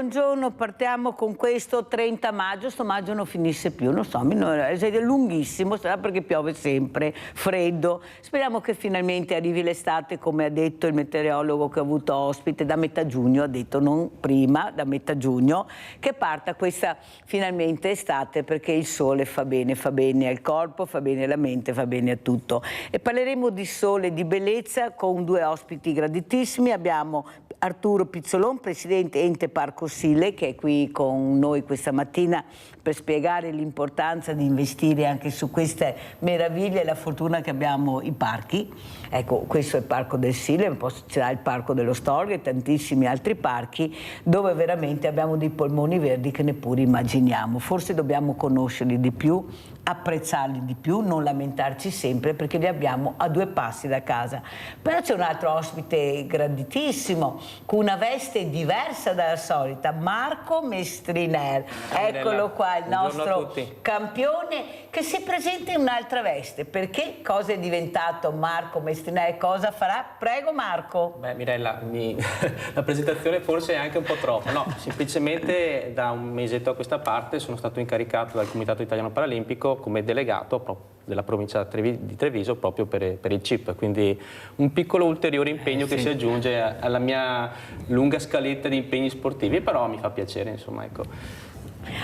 buongiorno, partiamo con questo 30 maggio, sto maggio non finisce più, non so, è lunghissimo, sarà perché piove sempre, freddo, speriamo che finalmente arrivi l'estate come ha detto il meteorologo che ho avuto ospite da metà giugno, ha detto non prima, da metà giugno, che parta questa finalmente estate perché il sole fa bene al corpo, fa bene alla mente, fa bene a tutto. E parleremo di sole e di bellezza con due ospiti graditissimi, abbiamo Arturo Pizzolon, presidente Ente Parco Sile, che è qui con noi questa mattina per spiegare l'importanza di investire anche su queste meraviglie e la fortuna che abbiamo i parchi. Ecco, questo è il Parco del Sile, poi c'è il Parco dello Storgo e tantissimi altri parchi dove veramente abbiamo dei polmoni verdi che neppure immaginiamo. Forse dobbiamo conoscerli di più, apprezzarli di più, non lamentarci sempre perché li abbiamo a due passi da casa. Però c'è un altro ospite graditissimo con una veste diversa dalla solita, Marco Mestriner. Eccolo qua, il nostro campione che si presenta in un'altra veste. Perché cosa è diventato Marco Mestriner? Cosa farà? Prego Marco. Beh Mirella, la presentazione forse è anche un po' troppa. No, semplicemente da un mesetto a questa parte sono stato incaricato dal Comitato Italiano Paralimpico come delegato della provincia di Treviso proprio per il CIP, quindi un piccolo ulteriore impegno che si aggiunge alla mia lunga scaletta di impegni sportivi, però mi fa piacere, insomma, ecco.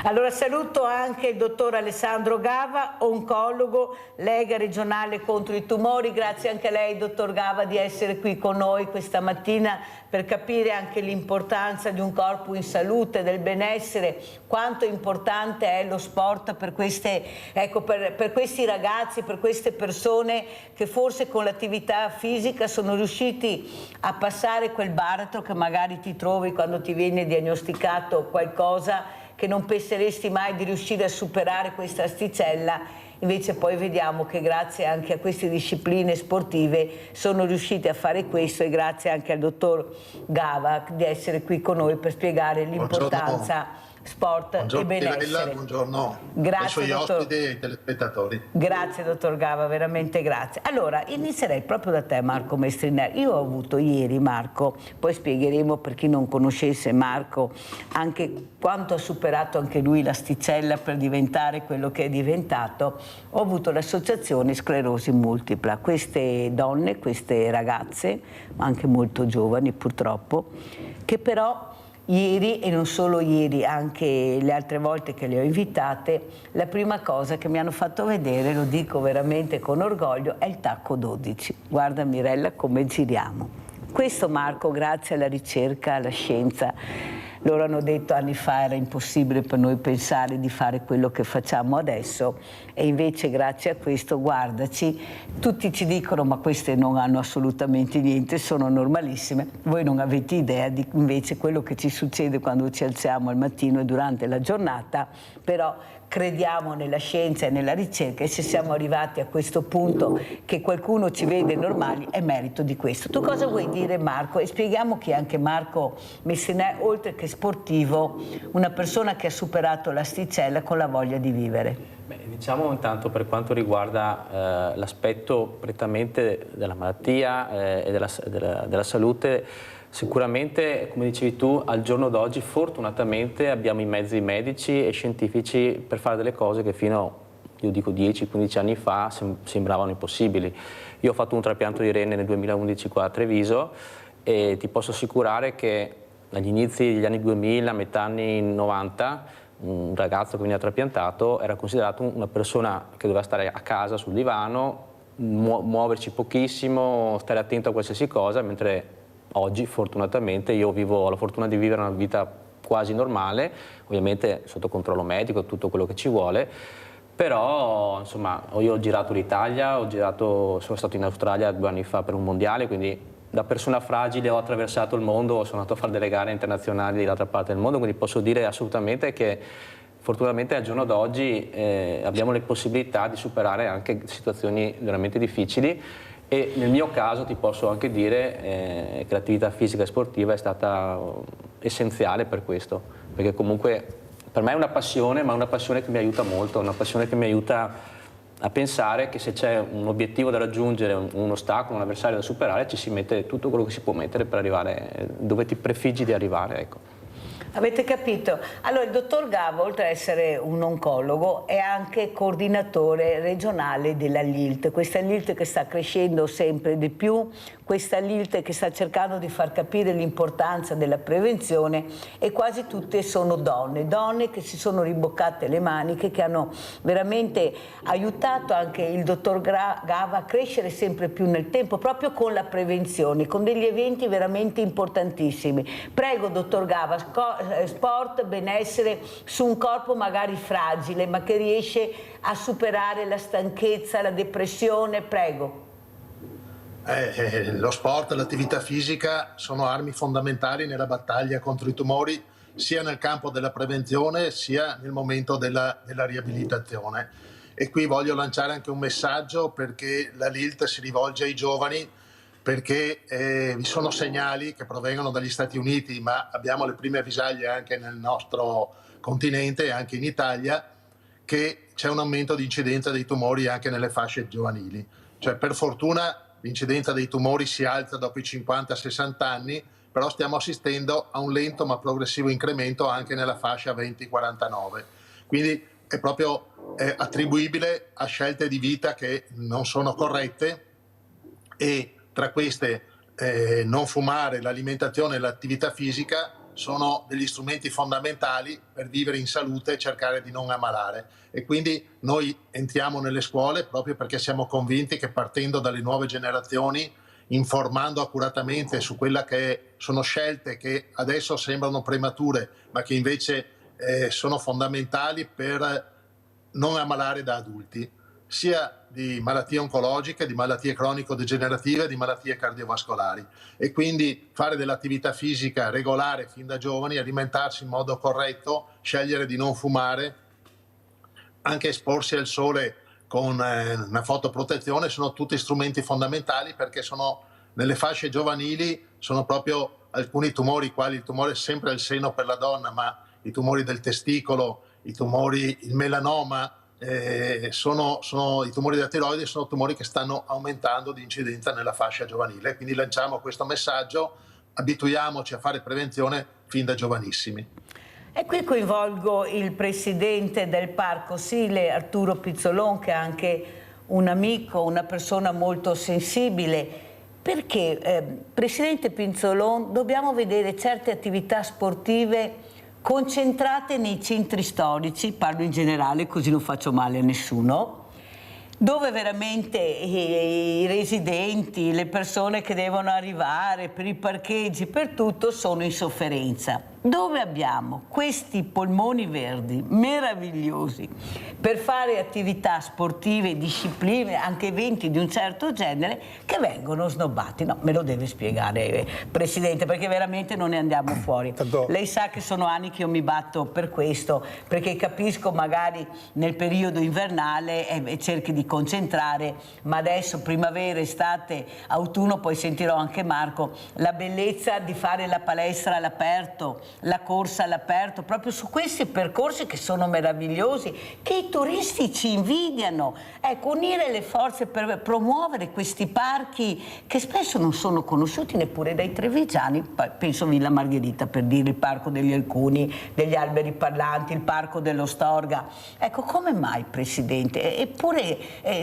Allora saluto anche il dottor Alessandro Gava, oncologo, Lega regionale contro i tumori. Grazie anche a lei, dottor Gava, di essere qui con noi questa mattina per capire anche l'importanza di un corpo in salute, del benessere, quanto importante è lo sport per queste, ecco, per questi ragazzi, per queste persone che forse con l'attività fisica sono riusciti a passare quel baratro che magari ti trovi quando ti viene diagnosticato qualcosa che non penseresti mai di riuscire a superare questa asticella, invece poi vediamo che grazie anche a queste discipline sportive sono riusciti a fare questo e grazie anche al dottor Gava di essere qui con noi per spiegare l'importanza sport e benessere. Mirella, buongiorno grazie, ai suoi ospiti e ai telespettatori. Grazie dottor Gava, veramente grazie. Allora, inizierei proprio da te Marco Mestriner. Io ho avuto ieri, Marco, poi spiegheremo per chi non conoscesse Marco anche quanto ha superato anche lui l'asticella per diventare quello che è diventato. Ho avuto l'associazione Sclerosi Multipla. Queste donne, queste ragazze, ma anche molto giovani purtroppo, che però ieri, e non solo ieri, anche le altre volte che le ho invitate, la prima cosa che mi hanno fatto vedere, lo dico veramente con orgoglio, è il tacco 12. Guarda Mirella come giriamo. Questo Marco, grazie alla ricerca, alla scienza, loro hanno detto anni fa era impossibile per noi pensare di fare quello che facciamo adesso e invece grazie a questo, guardaci, tutti ci dicono ma queste non hanno assolutamente niente, sono normalissime, voi non avete idea di invece quello che ci succede quando ci alziamo al mattino e durante la giornata, però crediamo nella scienza e nella ricerca e se siamo arrivati a questo punto che qualcuno ci vede normali è merito di questo. Tu cosa vuoi dire Marco? E spieghiamo che anche Marco Mestriner, oltre che sportivo, una persona che ha superato l'asticella con la voglia di vivere. Beh, diciamo intanto per quanto riguarda l'aspetto prettamente della malattia e della salute, sicuramente, come dicevi tu, al giorno d'oggi fortunatamente abbiamo i mezzi medici e scientifici per fare delle cose che fino, io dico 10-15 anni fa, sembravano impossibili. Io ho fatto un trapianto di rene nel 2011 qua a Treviso e ti posso assicurare che agli inizi degli anni 2000, metà anni 90, un ragazzo che veniva trapiantato era considerato una persona che doveva stare a casa sul divano, muoverci pochissimo, stare attento a qualsiasi cosa, mentre oggi fortunatamente io ho la fortuna di vivere una vita quasi normale, ovviamente sotto controllo medico, tutto quello che ci vuole, però insomma io ho girato l'Italia, sono stato in Australia 2 anni fa per un mondiale, quindi da persona fragile ho attraversato il mondo, sono andato a fare delle gare internazionali dall'altra parte del mondo, quindi posso dire assolutamente che fortunatamente al giorno d'oggi abbiamo le possibilità di superare anche situazioni veramente difficili. E nel mio caso ti posso anche dire che l'attività fisica e sportiva è stata essenziale per questo, perché comunque per me è una passione, ma una passione che mi aiuta molto, una passione che mi aiuta a pensare che se c'è un obiettivo da raggiungere, un ostacolo, un avversario da superare, ci si mette tutto quello che si può mettere per arrivare dove ti prefiggi di arrivare, ecco. Avete capito? Allora il dottor Gava, oltre ad essere un oncologo, è anche coordinatore regionale della LILT, questa LILT che sta crescendo sempre di più, questa LILT che sta cercando di far capire l'importanza della prevenzione, e quasi tutte sono donne che si sono riboccate le maniche, che hanno veramente aiutato anche il dottor Gava a crescere sempre più nel tempo, proprio con la prevenzione, con degli eventi veramente importantissimi. Prego, dottor Gava, sport, benessere su un corpo magari fragile, ma che riesce a superare la stanchezza, la depressione, prego. Lo sport e l'attività fisica sono armi fondamentali nella battaglia contro i tumori, sia nel campo della prevenzione sia nel momento della riabilitazione. E qui voglio lanciare anche un messaggio, perché la LILT si rivolge ai giovani, perché vi sono segnali che provengono dagli Stati Uniti, ma abbiamo le prime avvisaglie anche nel nostro continente e anche in Italia, che c'è un aumento di incidenza dei tumori anche nelle fasce giovanili. Cioè, per fortuna l'incidenza dei tumori si alza dopo i 50-60 anni, però stiamo assistendo a un lento ma progressivo incremento anche nella fascia 20-49. Quindi è proprio attribuibile a scelte di vita che non sono corrette, e tra queste non fumare, l'alimentazione e l'attività fisica sono degli strumenti fondamentali per vivere in salute e cercare di non ammalare. E quindi noi entriamo nelle scuole proprio perché siamo convinti che, partendo dalle nuove generazioni, informando accuratamente su quella che sono scelte che adesso sembrano premature, ma che invece sono fondamentali per non ammalare da adulti, sia di malattie oncologiche, di malattie cronico-degenerative, di malattie cardiovascolari. E quindi fare dell'attività fisica regolare fin da giovani, alimentarsi in modo corretto, scegliere di non fumare, anche esporsi al sole con una fotoprotezione, sono tutti strumenti fondamentali, perché sono nelle fasce giovanili sono proprio alcuni tumori, quali il tumore sempre al seno per la donna, ma i tumori del testicolo, il melanoma, i tumori della tiroide, sono tumori che stanno aumentando di incidenza nella fascia giovanile. Quindi lanciamo questo messaggio: abituiamoci a fare prevenzione fin da giovanissimi. E qui coinvolgo il presidente del Parco Sile, Arturo Pizzolon, che è anche un amico, una persona molto sensibile, perché, presidente Pizzolon, dobbiamo vedere certe attività sportive concentrate nei centri storici, parlo in generale così non faccio male a nessuno, dove veramente i residenti, le persone che devono arrivare per i parcheggi, per tutto, sono in sofferenza. Dove abbiamo questi polmoni verdi meravigliosi per fare attività sportive, discipline, anche eventi di un certo genere, che vengono snobbati. No, me lo deve spiegare, Presidente, perché veramente non ne andiamo fuori. Lei sa che sono anni che io mi batto per questo, perché capisco magari nel periodo invernale cerchi di concentrare, ma adesso primavera, estate, autunno, poi sentirò anche Marco, la bellezza di fare la palestra all'aperto, la corsa all'aperto, proprio su questi percorsi che sono meravigliosi, che i turisti ci invidiano. Ecco, unire le forze per promuovere questi parchi che spesso non sono conosciuti neppure dai trevigiani, penso Villa Margherita, per dire, il Parco degli Alcuni, degli alberi parlanti, il Parco dello Storga. Ecco, come mai, Presidente? Eppure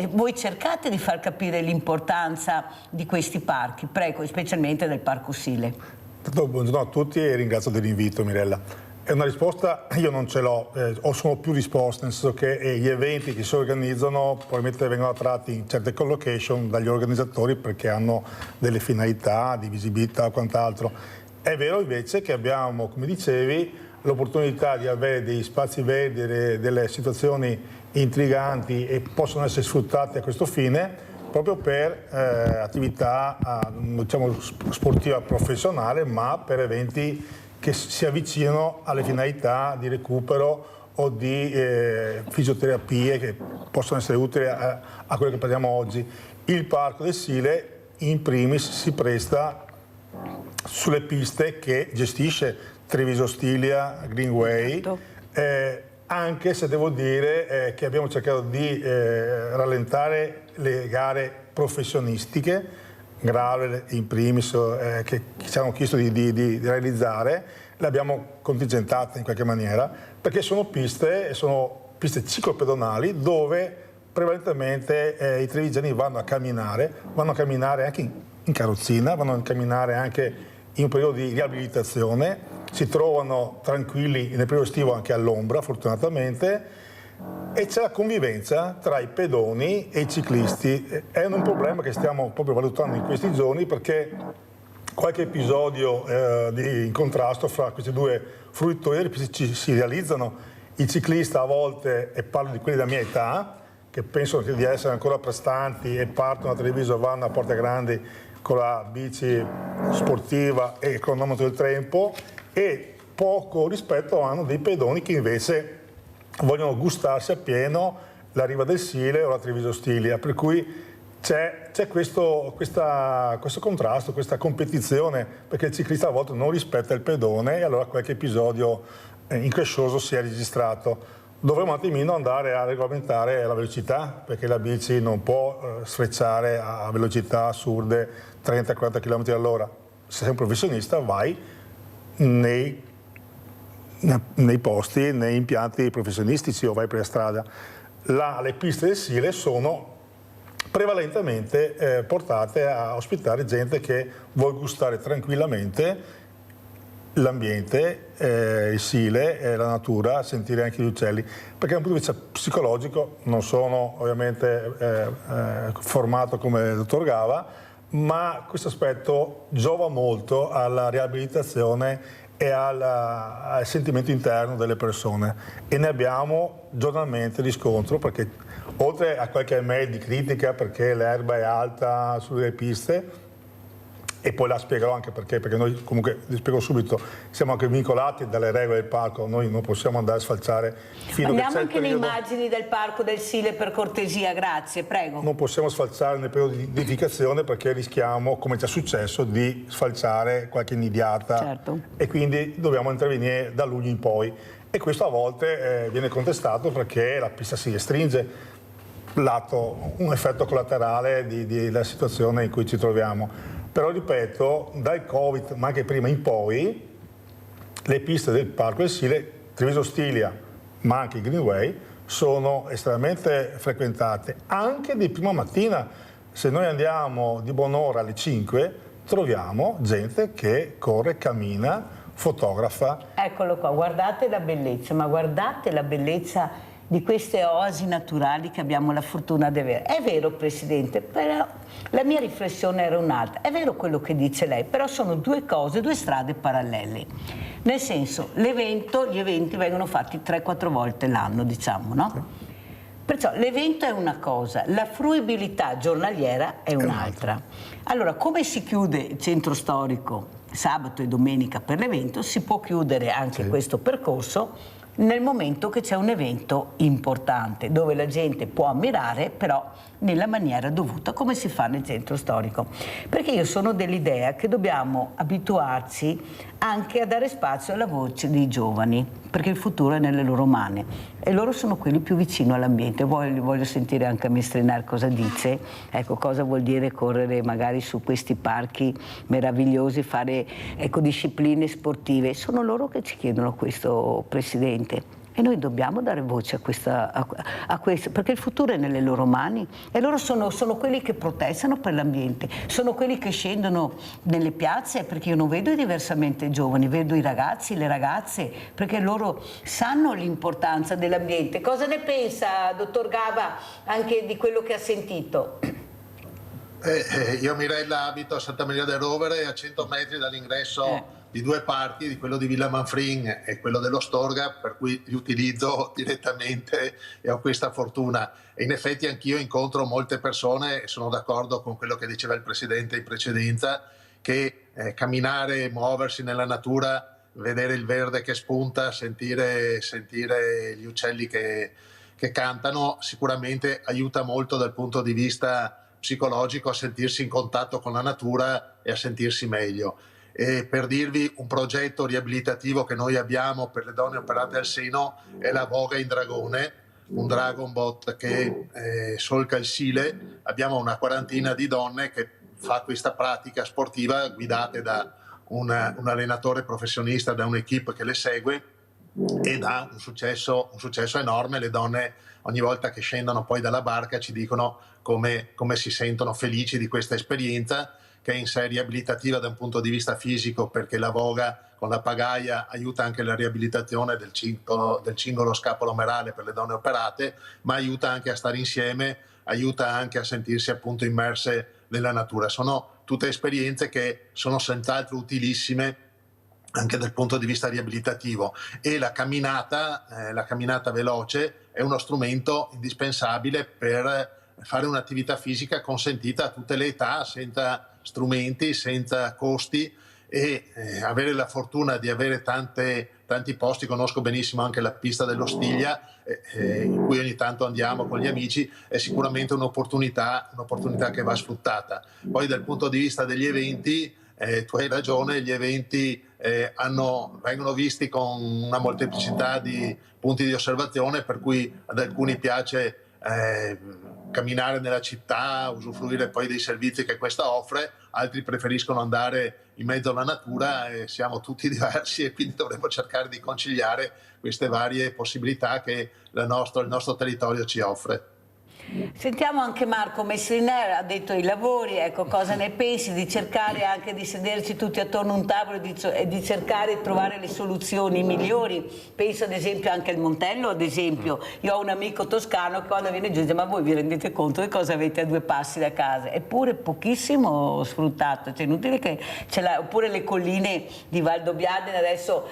voi cercate di far capire l'importanza di questi parchi, prego, specialmente del Parco Sile. Buongiorno a tutti e ringrazio dell'invito, Mirella. È una risposta, io non ce l'ho, o sono più risposte, nel senso che gli eventi che si organizzano probabilmente vengono attratti in certe collocation dagli organizzatori perché hanno delle finalità di visibilità o quant'altro. È vero invece che abbiamo, come dicevi, l'opportunità di avere degli spazi verdi, delle situazioni intriganti e possono essere sfruttate a questo fine, proprio per attività diciamo, sportiva professionale, ma per eventi che si avvicinano alle finalità di recupero o di fisioterapie che possono essere utili a quello che parliamo oggi. Il Parco del Sile in primis si presta sulle piste che gestisce Treviso Stilia Greenway, anche se devo dire che abbiamo cercato di rallentare le gare professionistiche, Gravel in primis, che ci hanno chiesto di realizzare, le abbiamo contingentate in qualche maniera, perché sono piste ciclopedonali dove prevalentemente i trevigiani vanno a camminare anche in carrozzina, vanno a camminare anche in un periodo di riabilitazione, si trovano tranquilli nel periodo estivo anche all'ombra fortunatamente, e c'è la convivenza tra i pedoni e i ciclisti. È un problema che stiamo proprio valutando in questi giorni, perché qualche episodio in contrasto fra questi due fruitori si realizzano. Il ciclista a volte, e parlo di quelli della mia età, che pensano di essere ancora prestanti e partono a Treviso, vanno a Porte Grandi con la bici sportiva e il cronometro del tempo, e poco rispetto hanno dei pedoni che invece vogliono gustarsi appieno la Riva del Sile o la Treviso Stilia, per cui c'è questo contrasto, questa competizione, perché il ciclista a volte non rispetta il pedone e allora qualche episodio increscioso si è registrato. Dovremmo un attimino andare a regolamentare la velocità, perché la bici non può sfrecciare a velocità assurde 30-40 km all'ora. Se sei un professionista vai nei posti, nei impianti professionistici o vai per la strada. Le piste del Sile sono prevalentemente portate a ospitare gente che vuole gustare tranquillamente l'ambiente, il Sile, la natura, sentire anche gli uccelli, perché da un punto di vista psicologico non sono ovviamente formato come il dottor Gava, ma questo aspetto giova molto alla riabilitazione e al sentimento interno delle persone, e ne abbiamo giornalmente riscontro, perché oltre a qualche mail di critica perché l'erba è alta sulle piste, e poi la spiegherò anche perché noi comunque, vi spiego subito, siamo anche vincolati dalle regole del parco, noi non possiamo andare a sfalciare fino Andiamo che c'è anche le immagini del parco del Sile, per cortesia, grazie, prego. Non possiamo sfalciare nel periodo di edificazione, perché rischiamo, come già successo, di sfalciare qualche nidiata, certo. E quindi dobbiamo intervenire da luglio in poi, e questo a volte viene contestato perché la pista si restringe, un effetto collaterale della situazione in cui ci troviamo. Però ripeto, dal Covid, ma anche prima in poi, le piste del Parco del Sile, Treviso Stilia, ma anche il Greenway, sono estremamente frequentate, anche di prima mattina. Se noi andiamo di buon'ora alle 5, troviamo gente che corre, cammina, fotografa. Eccolo qua, guardate la bellezza, ma guardate la bellezza di queste oasi naturali che abbiamo la fortuna di avere. È vero, Presidente, però la mia riflessione era un'altra. È vero quello che dice lei, però sono due cose, due strade parallele. Nel senso, gli eventi vengono fatti 3-4 volte l'anno, diciamo, no? Sì. Perciò l'evento è una cosa, la fruibilità giornaliera è un'altra. Allora, come si chiude il centro storico sabato e domenica per l'evento, si può chiudere anche questo percorso nel momento che c'è un evento importante, dove la gente può ammirare, però nella maniera dovuta, come si fa nel centro storico. Perché io sono dell'idea che dobbiamo abituarci anche a dare spazio alla voce dei giovani, perché il futuro è nelle loro mani e loro sono quelli più vicino all'ambiente. Voglio sentire anche a Mestrinar cosa dice, ecco, cosa vuol dire correre magari su questi parchi meravigliosi, fare discipline sportive. Sono loro che ci chiedono questo, Presidente. E noi dobbiamo dare voce a questo, perché il futuro è nelle loro mani e loro sono quelli che protestano per l'ambiente, sono quelli che scendono nelle piazze, perché io non vedo i diversamente giovani, vedo i ragazzi, le ragazze, perché loro sanno l'importanza dell'ambiente. Cosa ne pensa, dottor Gava, anche di quello che ha sentito? Io Mirella abito a Santa Maria del Rovere, a 100 metri dall'ingresso di due parchi, di quello di Villa Manfrin e quello dello Storga, per cui li utilizzo direttamente e ho questa fortuna. E in effetti anch'io incontro molte persone, e sono d'accordo con quello che diceva il Presidente in precedenza, che camminare, muoversi nella natura, vedere il verde che spunta, sentire gli uccelli che cantano, sicuramente aiuta molto dal punto di vista psicologico a sentirsi in contatto con la natura e a sentirsi meglio. E per dirvi un progetto riabilitativo che noi abbiamo per le donne operate al seno è la Voga in Dragone, un Dragon Bot che solca il Sile. Abbiamo una quarantina di donne che fa questa pratica sportiva guidate da un allenatore professionista, da un'equipe che le segue, ed ha un successo enorme. Le donne ogni volta che scendono poi dalla barca ci dicono come si sentono felici di questa esperienza, che è in sé riabilitativa da un punto di vista fisico, perché la voga con la pagaia aiuta anche la riabilitazione del cingolo scapolo-omerale per le donne operate, ma aiuta anche a stare insieme, aiuta anche a sentirsi appunto immerse nella natura. Sono tutte esperienze che sono senz'altro utilissime anche dal punto di vista riabilitativo, e la camminata veloce è uno strumento indispensabile per fare un'attività fisica consentita a tutte le età, senza strumenti, senza costi, e avere la fortuna di avere tanti posti. Conosco benissimo anche la pista dello Stiglia, in cui ogni tanto andiamo con gli amici, è sicuramente un'opportunità che va sfruttata. Poi dal punto di vista degli eventi, tu hai ragione, gli eventi vengono visti con una molteplicità di punti di osservazione, per cui ad alcuni piace camminare nella città, usufruire poi dei servizi che questa offre, altri preferiscono andare in mezzo alla natura, e siamo tutti diversi, e quindi dovremo cercare di conciliare queste varie possibilità che il nostro territorio ci offre. Sentiamo anche Marco Mestriner, ha detto i lavori, ecco, cosa ne pensi di cercare anche di sederci tutti attorno a un tavolo e di cercare di trovare le soluzioni migliori? Penso ad esempio anche al Montello, ad esempio. Io ho un amico toscano che quando viene giù dice: ma voi vi rendete conto di cosa avete a 2 passi da casa? Eppure pochissimo sfruttato, cioè inutile che ce l'ha. Oppure le colline di Valdobbiadene, adesso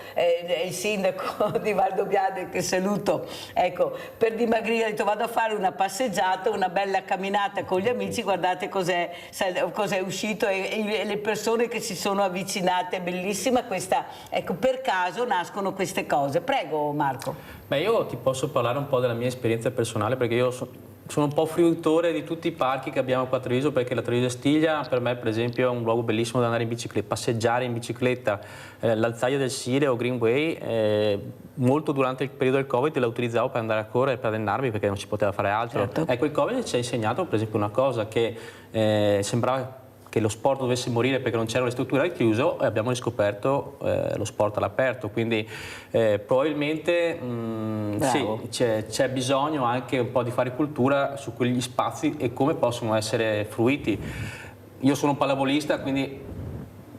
il sindaco di Valdobbiadene, che saluto, ecco, per dimagrire ha detto: vado a fare una passeggiata, una bella camminata con gli amici, guardate cos'è uscito, e le persone che si sono avvicinate. È bellissima questa, ecco, per caso nascono queste cose. Prego Marco. Beh, io ti posso parlare un po' della mia esperienza personale, perché io sono un po' fruitore di tutti i parchi che abbiamo qua a Treviso, perché la Treviso Stiglia per me per esempio è un luogo bellissimo da andare in bicicletta, passeggiare in bicicletta. L'Alzaia del Sile o Greenway, molto durante il periodo del Covid la utilizzavo per andare a correre, per allenarmi, perché non si poteva fare altro. Certo. Ecco, il Covid ci ha insegnato per esempio una cosa, che sembrava che lo sport dovesse morire perché non c'erano le strutture al chiuso, e abbiamo riscoperto lo sport all'aperto, quindi probabilmente sì, c'è bisogno anche un po' di fare cultura su quegli spazi e come possono essere fruiti. Io sono un pallavolista, quindi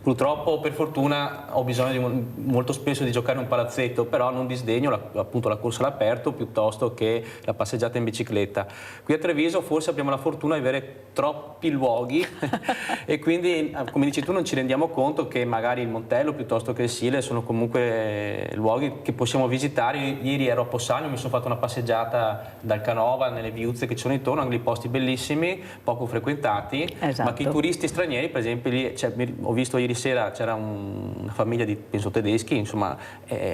purtroppo o per fortuna ho bisogno molto spesso di giocare in un palazzetto, però non disdegno appunto la corsa all'aperto piuttosto che la passeggiata in bicicletta. Qui a Treviso forse abbiamo la fortuna di avere troppi luoghi e quindi, come dici tu, non ci rendiamo conto che magari il Montello piuttosto che il Sile sono comunque luoghi che possiamo visitare. Ieri ero a Possagno, mi sono fatto una passeggiata dal Canova nelle viuzze che ci sono intorno, anche dei posti bellissimi, poco frequentati, esatto. Ma che i turisti stranieri, per esempio, lì, ho visto ieri sera c'era una famiglia di, penso, tedeschi, insomma,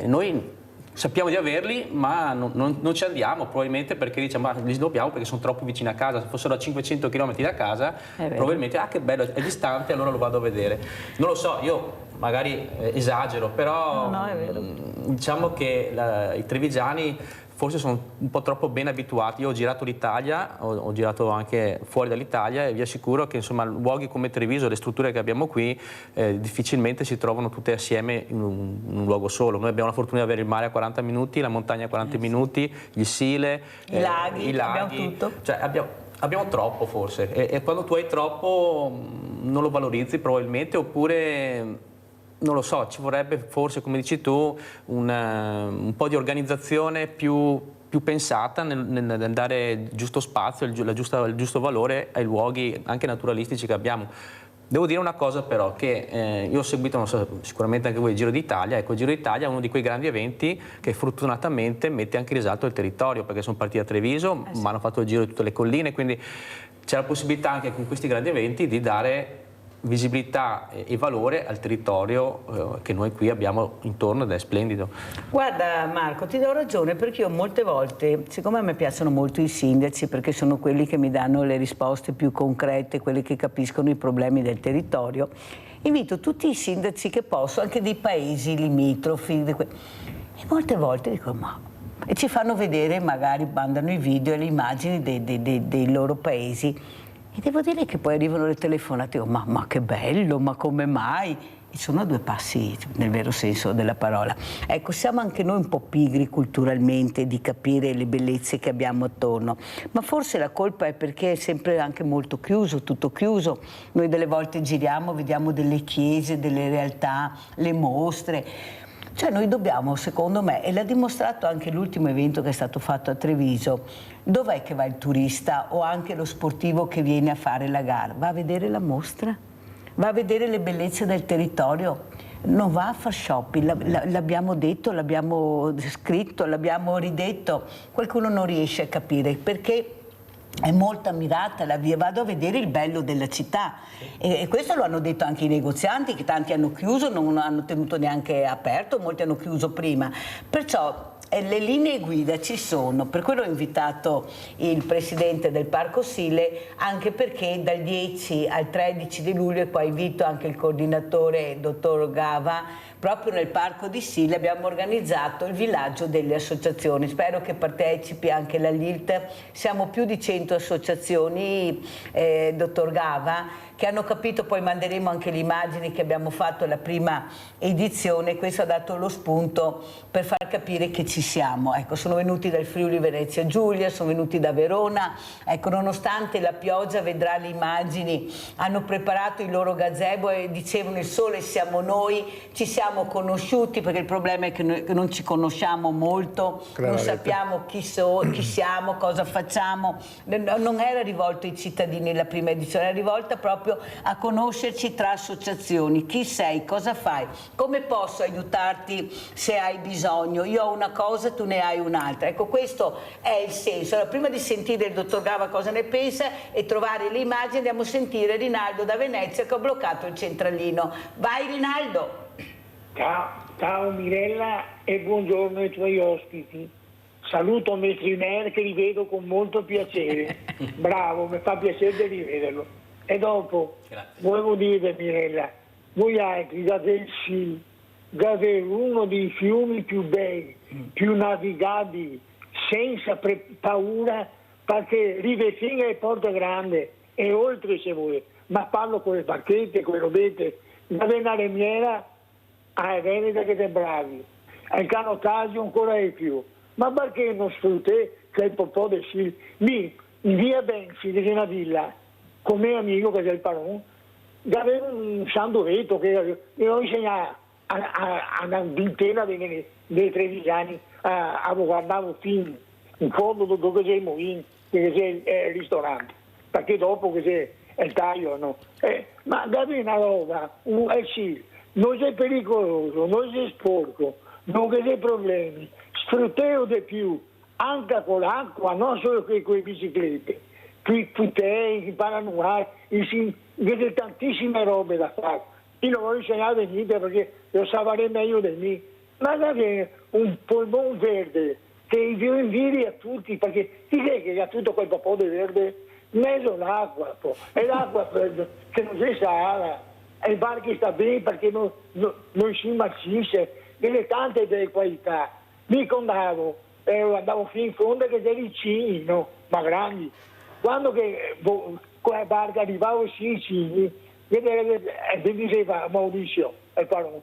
noi sappiamo di averli, ma non ci andiamo, probabilmente perché diciamo: ma li snobbiamo perché sono troppo vicini a casa. Se fossero a 500 km da casa, probabilmente, che bello, è distante, allora lo vado a vedere. Non lo so, io magari esagero, però no, è vero. Diciamo che i trevigiani forse sono un po' troppo ben abituati. Io ho girato l'Italia, ho girato anche fuori dall'Italia, e vi assicuro che insomma luoghi come Treviso, le strutture che abbiamo qui, difficilmente si trovano tutte assieme in un luogo solo. Noi abbiamo la fortuna di avere il mare a 40 minuti, la montagna a 40 minuti, il Sile, i laghi, abbiamo tutto. Cioè, abbiamo troppo forse, e quando tu hai troppo non lo valorizzi probabilmente, oppure non lo so, ci vorrebbe forse, come dici tu, un po' di organizzazione più pensata nel dare il giusto spazio, il giusto valore ai luoghi anche naturalistici che abbiamo. Devo dire una cosa però, che io ho seguito, non so, sicuramente anche voi, il Giro d'Italia. Ecco, il Giro d'Italia è uno di quei grandi eventi che fortunatamente mette anche in risalto il territorio, perché sono partiti da Treviso, ma hanno fatto il giro di tutte le colline, quindi c'è la possibilità anche con questi grandi eventi di dare visibilità e valore al territorio che noi qui abbiamo intorno, ed è splendido. Guarda Marco, ti do ragione, perché io molte volte, siccome a me piacciono molto i sindaci, perché sono quelli che mi danno le risposte più concrete, quelli che capiscono i problemi del territorio, invito tutti i sindaci che posso, anche dei paesi limitrofi, e molte volte dico: e ci fanno vedere, magari mandano i video e le immagini dei loro paesi. E devo dire che poi arrivano le telefonate: ma che bello, ma come mai? sono a due passi nel vero senso della parola. Ecco, siamo anche noi un po' pigri culturalmente di capire le bellezze che abbiamo attorno, ma forse la colpa è perché è sempre anche molto chiuso, tutto chiuso. Noi delle volte giriamo, vediamo delle chiese, delle realtà, le mostre. Cioè noi dobbiamo, secondo me, e l'ha dimostrato anche l'ultimo evento che è stato fatto a Treviso, dov'è che va il turista o anche lo sportivo che viene a fare la gara? Va a vedere la mostra? Va a vedere le bellezze del territorio, non va a far shopping, l'abbiamo detto, l'abbiamo scritto, l'abbiamo ridetto, qualcuno non riesce a capire perché è molto ammirata la via, vado a vedere il bello della città e questo lo hanno detto anche i negozianti che tanti hanno chiuso, non hanno tenuto neanche aperto, molti hanno chiuso prima, perciò le linee guida ci sono, per quello ho invitato il presidente del Parco Sile, anche perché dal 10 al 13 di luglio, e poi invito anche il coordinatore dottor Gava, proprio nel Parco di Sile abbiamo organizzato il villaggio delle associazioni, spero che partecipi anche la LILT, siamo più di 100 associazioni, dottor Gava, che hanno capito, poi manderemo anche le immagini che abbiamo fatto la prima edizione, questo ha dato lo spunto per far capire che ci siamo. Ecco, sono venuti dal Friuli Venezia Giulia, sono venuti da Verona, ecco, nonostante la pioggia, vedrà le immagini, hanno preparato il loro gazebo e dicevano il sole siamo noi, ci siamo conosciuti, perché il problema è che noi non ci conosciamo molto, non sappiamo chi siamo, cosa facciamo, non era rivolto ai cittadini la prima edizione, era rivolta proprio a conoscerci tra associazioni, chi sei, cosa fai, come posso aiutarti se hai bisogno, io ho una cosa, tu ne hai un'altra. Ecco, questo è il senso. Allora, prima di sentire il dottor Gava cosa ne pensa e trovare le immagini, andiamo a sentire Rinaldo da Venezia che ha bloccato il centralino. Vai Rinaldo! Ciao Mirella e buongiorno ai tuoi ospiti. Saluto Mestriner che li vedo con molto piacere. Bravo, mi fa piacere di rivederlo. E dopo, volevo dire Mirella, voi altri da del Sil, da avere uno dei fiumi più belli, più navigabili, senza paura, perché Rivetina è Porta Grande e oltre se vuole, ma parlo con le barchette, con le robette, da una remiera a Veneta che te bravi, al canottaggio ancora di più, ma perché non sfrutte che il popò del Sil, lì, in via Benfi, di una villa, con mio amico che è il Paron, aveva un sandoretto che mi ho insegnato a una vintena dei 13 anni a guardare un film in fondo dove c'è il mulino, che c'è il ristorante, perché dopo che c'è il taglio, no? Ma aveva una roba, sì, non c'è pericoloso, non c'è sporco, non c'è problemi, sfrutteo di più, anche con l'acqua, non solo con le biciclette. Qui tutei, paranuai, vede tantissime robe da fare. Io non voglio insegnare niente perché lo saprei meglio di me. Ma avere un polmone verde che io invidi a tutti, perché chi è che ha tutto quel po' di verde? Mezzo l'acqua, e l'acqua che non si sa, e il bar che sta bene perché non si marcisce, delle tante delle qualità. Mi condavo, andavo fino in fondo che dei vicini, no? Ma grandi. Quando che con la barca arrivavo vicini, mi diceva Maurizio, e parlo,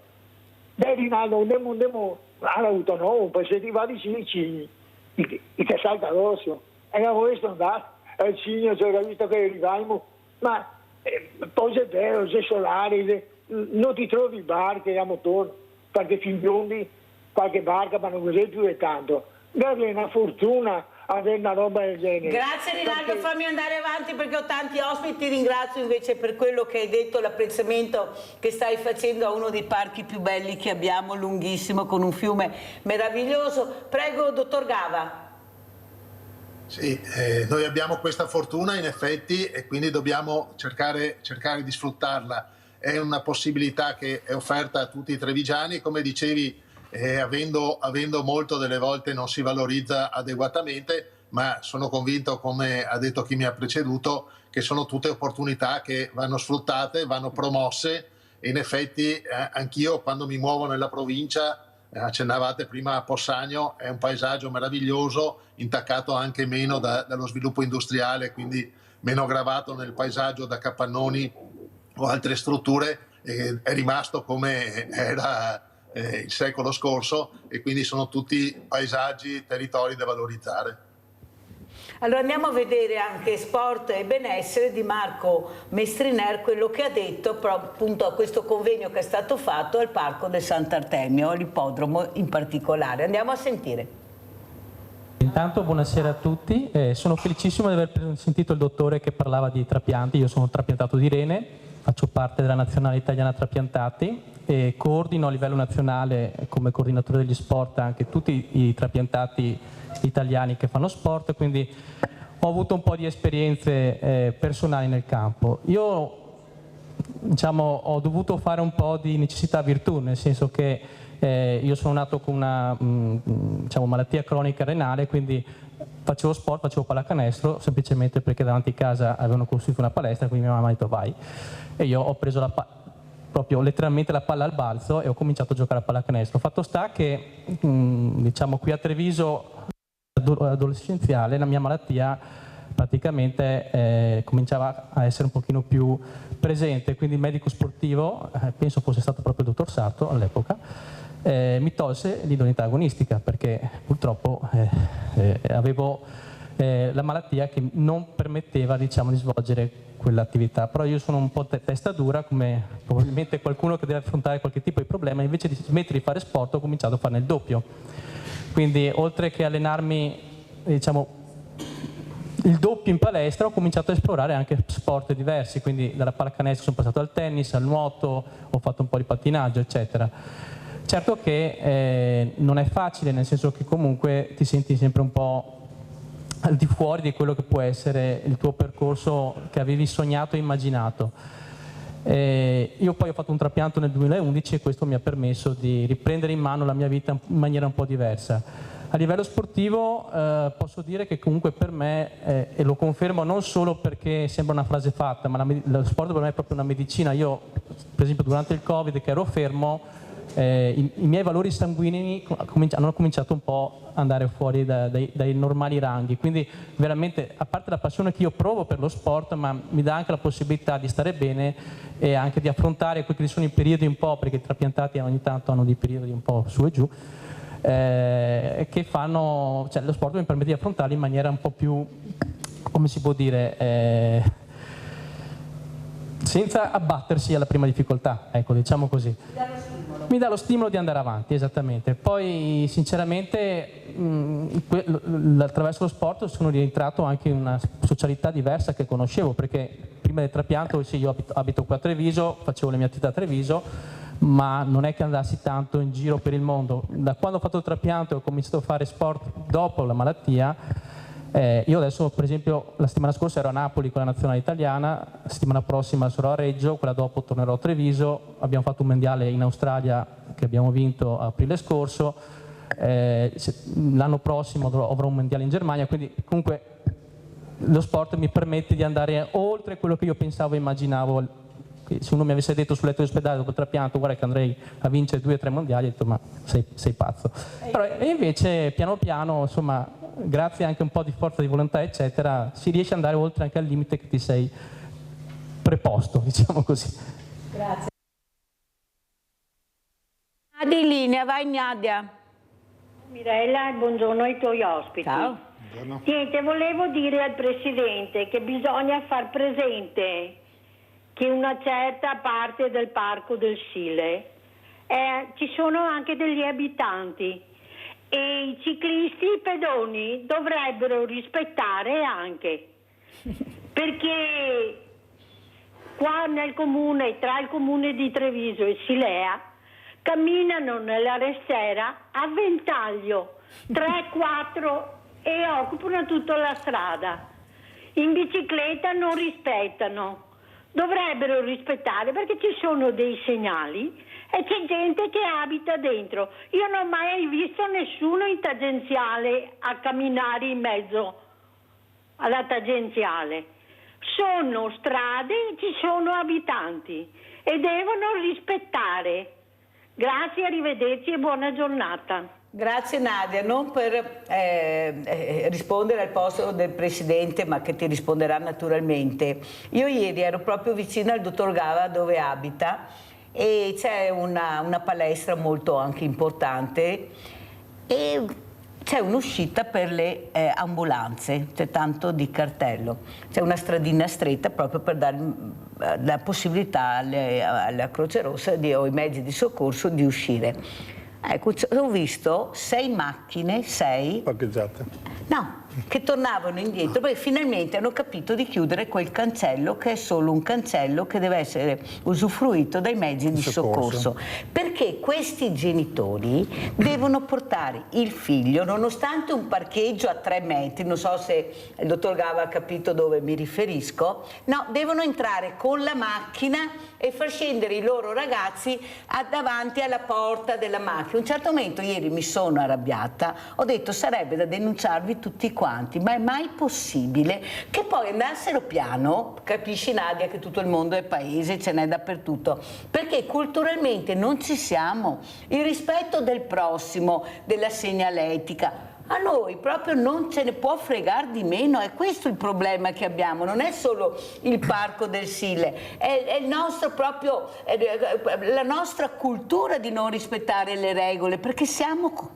dai Rinaldo, andiamo all'autonomo, poi se arrivati vicini, che salta addosso. E non questo andato, il signore ci aveva visto che arrivavamo, ma poi c'è vero, c'è solare, non ti trovi barche a motore, perché fin biondi qualche barca, ma non cos'è più di tanto. Guarda, è una fortuna avere una roba del genere. Grazie Rinaldo, fammi andare avanti perché ho tanti ospiti, ti ringrazio invece per quello che hai detto, l'apprezzamento che stai facendo a uno dei parchi più belli che abbiamo, lunghissimo, con un fiume meraviglioso. Prego, dottor Gava. Sì, noi abbiamo questa fortuna in effetti e quindi dobbiamo cercare di sfruttarla. È una possibilità che è offerta a tutti i trevigiani, come dicevi, avendo molto delle volte non si valorizza adeguatamente, ma sono convinto, come ha detto chi mi ha preceduto, che sono tutte opportunità che vanno sfruttate, vanno promosse e in effetti anch'io quando mi muovo nella provincia, accennavate prima a Possagno, è un paesaggio meraviglioso, intaccato anche meno dallo sviluppo industriale, quindi meno gravato nel paesaggio da capannoni o altre strutture, è rimasto come era il secolo scorso, e quindi sono tutti paesaggi, territori da valorizzare. Allora andiamo a vedere anche Sport e Benessere di Marco Mestriner, quello che ha detto appunto a questo convegno che è stato fatto al Parco del Sant'Artemio, all'ippodromo in particolare. Andiamo a sentire. Intanto buonasera a tutti, sono felicissimo di aver sentito il dottore che parlava di trapianti. Io sono trapiantato di rene, faccio parte della Nazionale Italiana Trapiantati e coordino a livello nazionale come coordinatore degli sport anche tutti i trapiantati italiani che fanno sport, quindi ho avuto un po' di esperienze personali nel campo. Io ho dovuto fare un po' di necessità virtù, nel senso che io sono nato con una malattia cronica renale, quindi facevo sport, facevo pallacanestro semplicemente perché davanti a casa avevano costruito una palestra, quindi mia mamma ha detto vai, e io ho preso proprio letteralmente la palla al balzo e ho cominciato a giocare a pallacanestro. Fatto sta che qui a Treviso adolescenziale la mia malattia praticamente cominciava a essere un pochino più presente, quindi il medico sportivo, penso fosse stato proprio il dottor Sarto all'epoca, mi tolse l'idoneità agonistica perché purtroppo avevo la malattia che non permetteva di svolgere quell'attività. Però io sono un po' testa dura, come probabilmente qualcuno che deve affrontare qualche tipo di problema, invece di smettere di fare sport ho cominciato a farne il doppio. Quindi oltre che allenarmi il doppio in palestra, ho cominciato a esplorare anche sport diversi, quindi dalla pallacanestro sono passato al tennis, al nuoto, ho fatto un po' di pattinaggio, eccetera. Certo che non è facile, nel senso che comunque ti senti sempre un po' al di fuori di quello che può essere il tuo percorso che avevi sognato e immaginato. Io poi ho fatto un trapianto nel 2011 e questo mi ha permesso di riprendere in mano la mia vita in maniera un po' diversa. A livello sportivo posso dire che comunque per me, e lo confermo non solo perché sembra una frase fatta, ma lo sport per me è proprio una medicina. Io per esempio durante il Covid, che ero fermo, i miei valori sanguigni hanno cominciato un po' ad andare fuori dai normali ranghi, quindi veramente, a parte la passione che io provo per lo sport, ma mi dà anche la possibilità di stare bene e anche di affrontare quelli che sono i periodi un po', perché i trapiantati ogni tanto hanno dei periodi un po' su e giù, che fanno, lo sport mi permette di affrontarli in maniera un po' più, come si può dire, senza abbattersi alla prima difficoltà, ecco, diciamo così. Mi dà lo stimolo di andare avanti, esattamente. Poi sinceramente attraverso lo sport sono rientrato anche in una socialità diversa che conoscevo, perché prima del trapianto sì, io abito qua a Treviso, facevo le mie attività a Treviso, ma non è che andassi tanto in giro per il mondo. Da quando ho fatto il trapianto e ho cominciato a fare sport dopo la malattia, io adesso per esempio la settimana scorsa ero a Napoli con la nazionale italiana, la settimana prossima sarò a Reggio, quella dopo tornerò a Treviso, abbiamo fatto un mondiale in Australia che abbiamo vinto a aprile scorso, l'anno prossimo avrò un mondiale in Germania, quindi comunque lo sport mi permette di andare oltre quello che io pensavo e immaginavo. Se uno mi avesse detto sul letto di ospedale dopo il trapianto guarda che andrei a vincere 2 o 3 mondiali, ho detto ma sei pazzo. Però, e invece piano piano, insomma, grazie anche a un po' di forza di volontà eccetera, si riesce ad andare oltre anche al limite che ti sei preposto, diciamo così. Grazie. Nadia in linea, vai Nadia. Mirella, buongiorno ai tuoi ospiti. Ciao. Buongiorno. Niente, volevo dire al Presidente che bisogna far presente che una certa parte del Parco del Sile ci sono anche degli abitanti e i ciclisti, i pedoni dovrebbero rispettare anche, perché qua nel comune, tra il comune di Treviso e Silea, camminano nella restiera a ventaglio 3-4 e occupano tutta la strada. In bicicletta non rispettano. Dovrebbero rispettare perché ci sono dei segnali e c'è gente che abita dentro. Io non ho mai visto nessuno in tangenziale a camminare in mezzo alla tangenziale. Sono strade, ci sono abitanti e devono rispettare. Grazie, arrivederci e buona giornata. Grazie Nadia, non per rispondere al posto del Presidente, ma che ti risponderà naturalmente. Io ieri ero proprio vicino al dottor Gava dove abita e c'è una palestra molto anche importante e c'è un'uscita per le ambulanze, c'è tanto di cartello, c'è una stradina stretta proprio per dare la possibilità alla Croce Rossa o ai mezzi di soccorso di uscire. Ecco, ho visto 6 macchine, 6 parcheggiate. No, che tornavano indietro perché finalmente hanno capito di chiudere quel cancello che è solo un cancello che deve essere usufruito dai mezzi di soccorso. Perché questi genitori devono portare il figlio, nonostante un parcheggio a 3 metri, non so se il dottor Gava ha capito dove mi riferisco, no, devono entrare con la macchina e far scendere i loro ragazzi davanti alla porta della macchina. A un certo momento ieri mi sono arrabbiata, ho detto sarebbe da denunciarvi tutti quanti, ma è mai possibile che poi andassero piano? Capisci Nadia che tutto il mondo è paese, ce n'è dappertutto, perché culturalmente non ci siamo, il rispetto del prossimo, della segnaletica, a noi proprio non ce ne può fregare di meno, è questo il problema che abbiamo, non è solo il Parco del Sile, è il nostro proprio, la nostra cultura di non rispettare le regole, perché siamo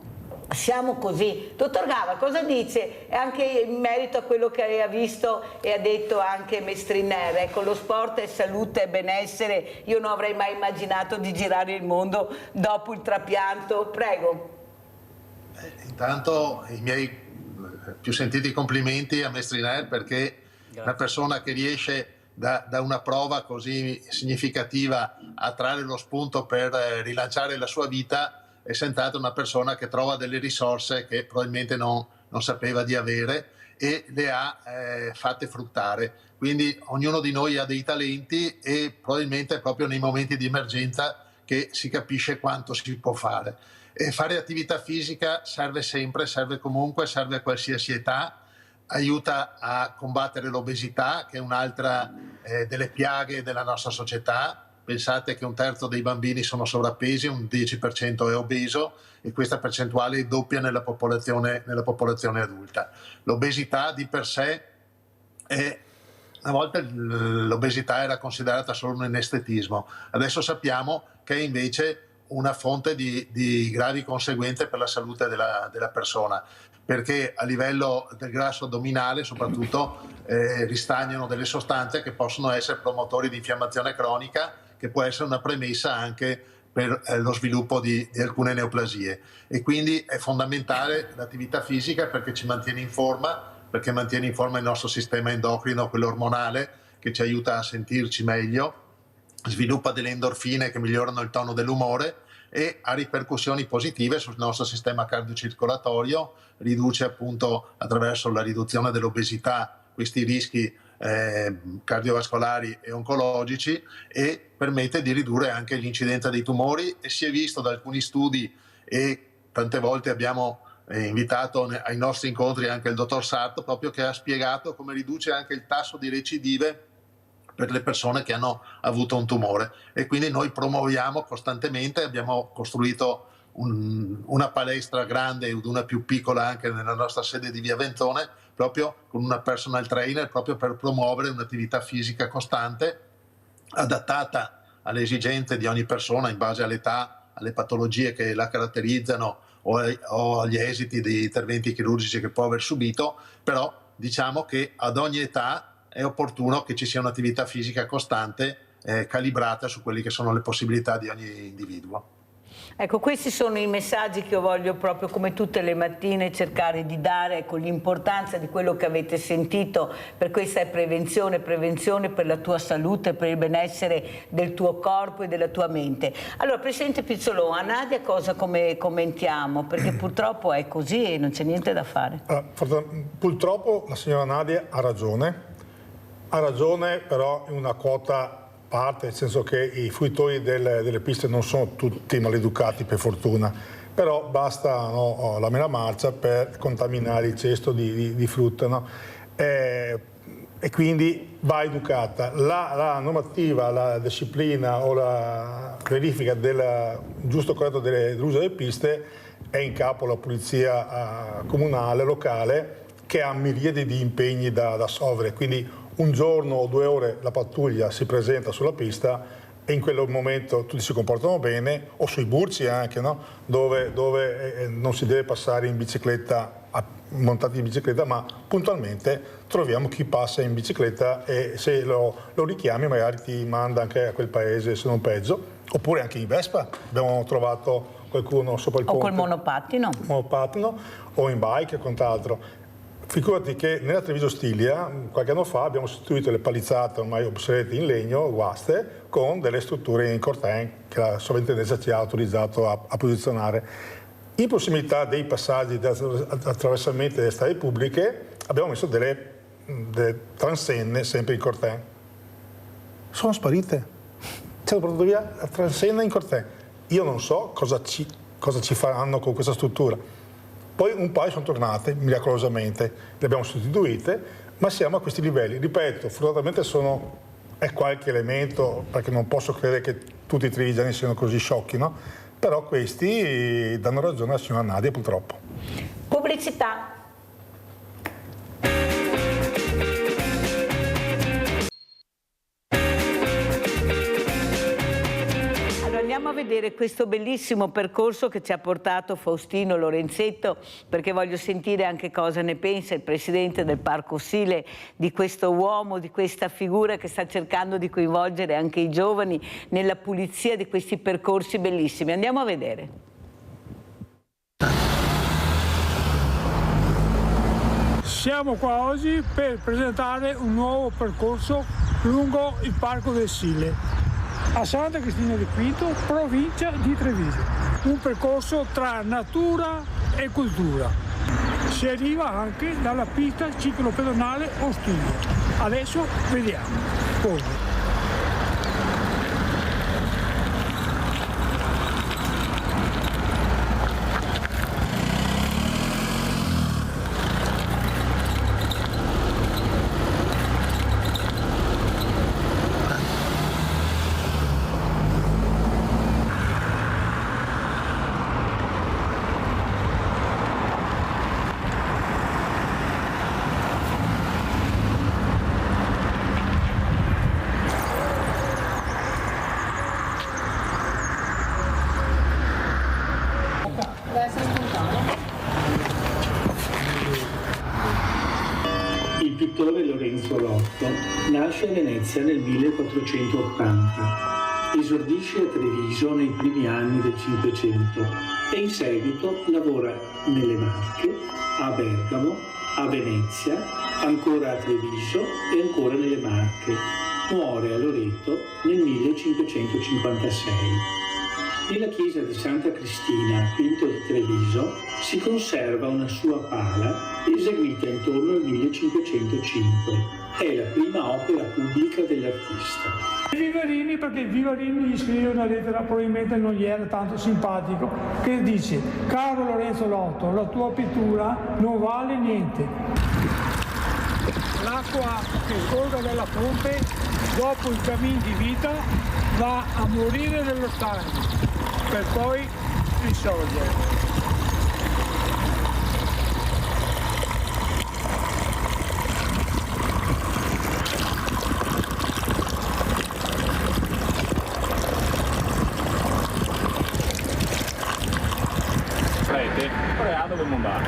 così. Dottor Gava, cosa dice anche in merito a quello che ha visto e ha detto anche Mestriner? Ecco, lo sport è salute e benessere, io non avrei mai immaginato di girare il mondo dopo il trapianto, prego. Intanto i miei più sentiti complimenti a Mestriner, perché una persona che riesce da una prova così significativa a trarre lo spunto per rilanciare la sua vita è senz'altro una persona che trova delle risorse che probabilmente non sapeva di avere e le ha fatte fruttare. Quindi ognuno di noi ha dei talenti e probabilmente è proprio nei momenti di emergenza che si capisce quanto si può fare. E fare attività fisica serve sempre, serve comunque, serve a qualsiasi età, aiuta a combattere l'obesità, che è un'altra delle piaghe della nostra società. Pensate che 1/3 dei bambini sono sovrappesi, un 10% è obeso e questa percentuale è doppia nella popolazione adulta. L'obesità di per sé una volta l'obesità era considerata solo un estetismo, adesso sappiamo che è invece una fonte di gravi conseguenze per la salute della persona, perché a livello del grasso addominale soprattutto ristagnano delle sostanze che possono essere promotori di infiammazione cronica, che può essere una premessa anche per lo sviluppo di alcune neoplasie. E quindi è fondamentale l'attività fisica perché ci mantiene in forma, perché mantiene in forma il nostro sistema endocrino, quello ormonale, che ci aiuta a sentirci meglio, sviluppa delle endorfine che migliorano il tono dell'umore e ha ripercussioni positive sul nostro sistema cardiocircolatorio, riduce appunto attraverso la riduzione dell'obesità questi rischi cardiovascolari e oncologici e permette di ridurre anche l'incidenza dei tumori e si è visto da alcuni studi e tante volte abbiamo invitato ai nostri incontri anche il dottor Sarto proprio che ha spiegato come riduce anche il tasso di recidive per le persone che hanno avuto un tumore e quindi noi promuoviamo costantemente, abbiamo costruito una palestra grande ed una più piccola anche nella nostra sede di Via Ventone, proprio con una personal trainer, proprio per promuovere un'attività fisica costante, adattata alle esigenze di ogni persona in base all'età, alle patologie che la caratterizzano o agli esiti di interventi chirurgici che può aver subito, però diciamo che ad ogni età è opportuno che ci sia un'attività fisica costante calibrata su quelle che sono le possibilità di ogni individuo. Ecco, questi sono i messaggi che io voglio proprio come tutte le mattine cercare di dare, con l'importanza di quello che avete sentito, per questa è prevenzione per la tua salute, per il benessere del tuo corpo e della tua mente. Allora, Presidente Pizzolò, a Nadia cosa come commentiamo? Perché purtroppo è così e non c'è niente da fare. Purtroppo la signora Nadia ha ragione però in una quota parte, nel senso che i fruitori delle piste non sono tutti maleducati per fortuna, però basta la mela marcia per contaminare il cesto di frutta, no? E quindi va educata. La normativa, la disciplina o la verifica del giusto corretto dell'uso delle piste è in capo alla polizia comunale, locale, che ha miriadi di impegni da assolvere, quindi un giorno o 2 ore la pattuglia si presenta sulla pista e in quel momento tutti si comportano bene, o sui burci anche, no? dove non si deve passare in bicicletta, montati in bicicletta, ma puntualmente troviamo chi passa in bicicletta e se lo richiami magari ti manda anche a quel paese, se non peggio, oppure anche in Vespa abbiamo trovato qualcuno sopra il ponte. O col monopattino. O in bike e quant'altro. Figurati che nella Treviso Stilia, qualche anno fa, abbiamo sostituito le palizzate ormai obsolete in legno, guaste, con delle strutture in corten che la sovrintendenza ci ha autorizzato a posizionare. In prossimità dei passaggi di attraversamento delle strade pubbliche abbiamo messo delle transenne sempre in corten. Sono sparite. Ci hanno portato via la transenna in corten. Io non so cosa ci faranno con questa struttura. Poi un paio sono tornate, miracolosamente, le abbiamo sostituite, ma siamo a questi livelli. Ripeto, fortunatamente è qualche elemento, perché non posso credere che tutti i trevigiani siano così sciocchi, no? Però questi danno ragione alla signora Nadia, purtroppo. Pubblicità. Andiamo a vedere questo bellissimo percorso che ci ha portato Faustino Lorenzetto, perché voglio sentire anche cosa ne pensa il presidente del Parco Sile di questo uomo, di questa figura che sta cercando di coinvolgere anche i giovani nella pulizia di questi percorsi bellissimi. Andiamo a vedere. Siamo qua oggi per presentare un nuovo percorso lungo il Parco del Sile, a Santa Cristina di Quinto, provincia di Treviso. Un percorso tra natura e cultura. Si arriva anche dalla pista ciclopedonale Ostiglia. Adesso vediamo come. Il pittore Lorenzo Lotto nasce a Venezia nel 1480, esordisce a Treviso nei primi anni del Cinquecento e in seguito lavora nelle Marche, a Bergamo, a Venezia, ancora a Treviso e ancora nelle Marche. Muore a Loreto nel 1556. Nella chiesa di Santa Cristina, Quinto di Treviso, si conserva una sua pala eseguita intorno al 1505. È la prima opera pubblica dell'artista. Vivarini, perché Vivarini gli scrive una lettera, probabilmente non gli era tanto simpatico, che dice: caro Lorenzo Lotto, la tua pittura non vale niente. L'acqua che scorre dalla fonte dopo il cammin di vita va a morire nello stagno per poi risorgere. Dove andare?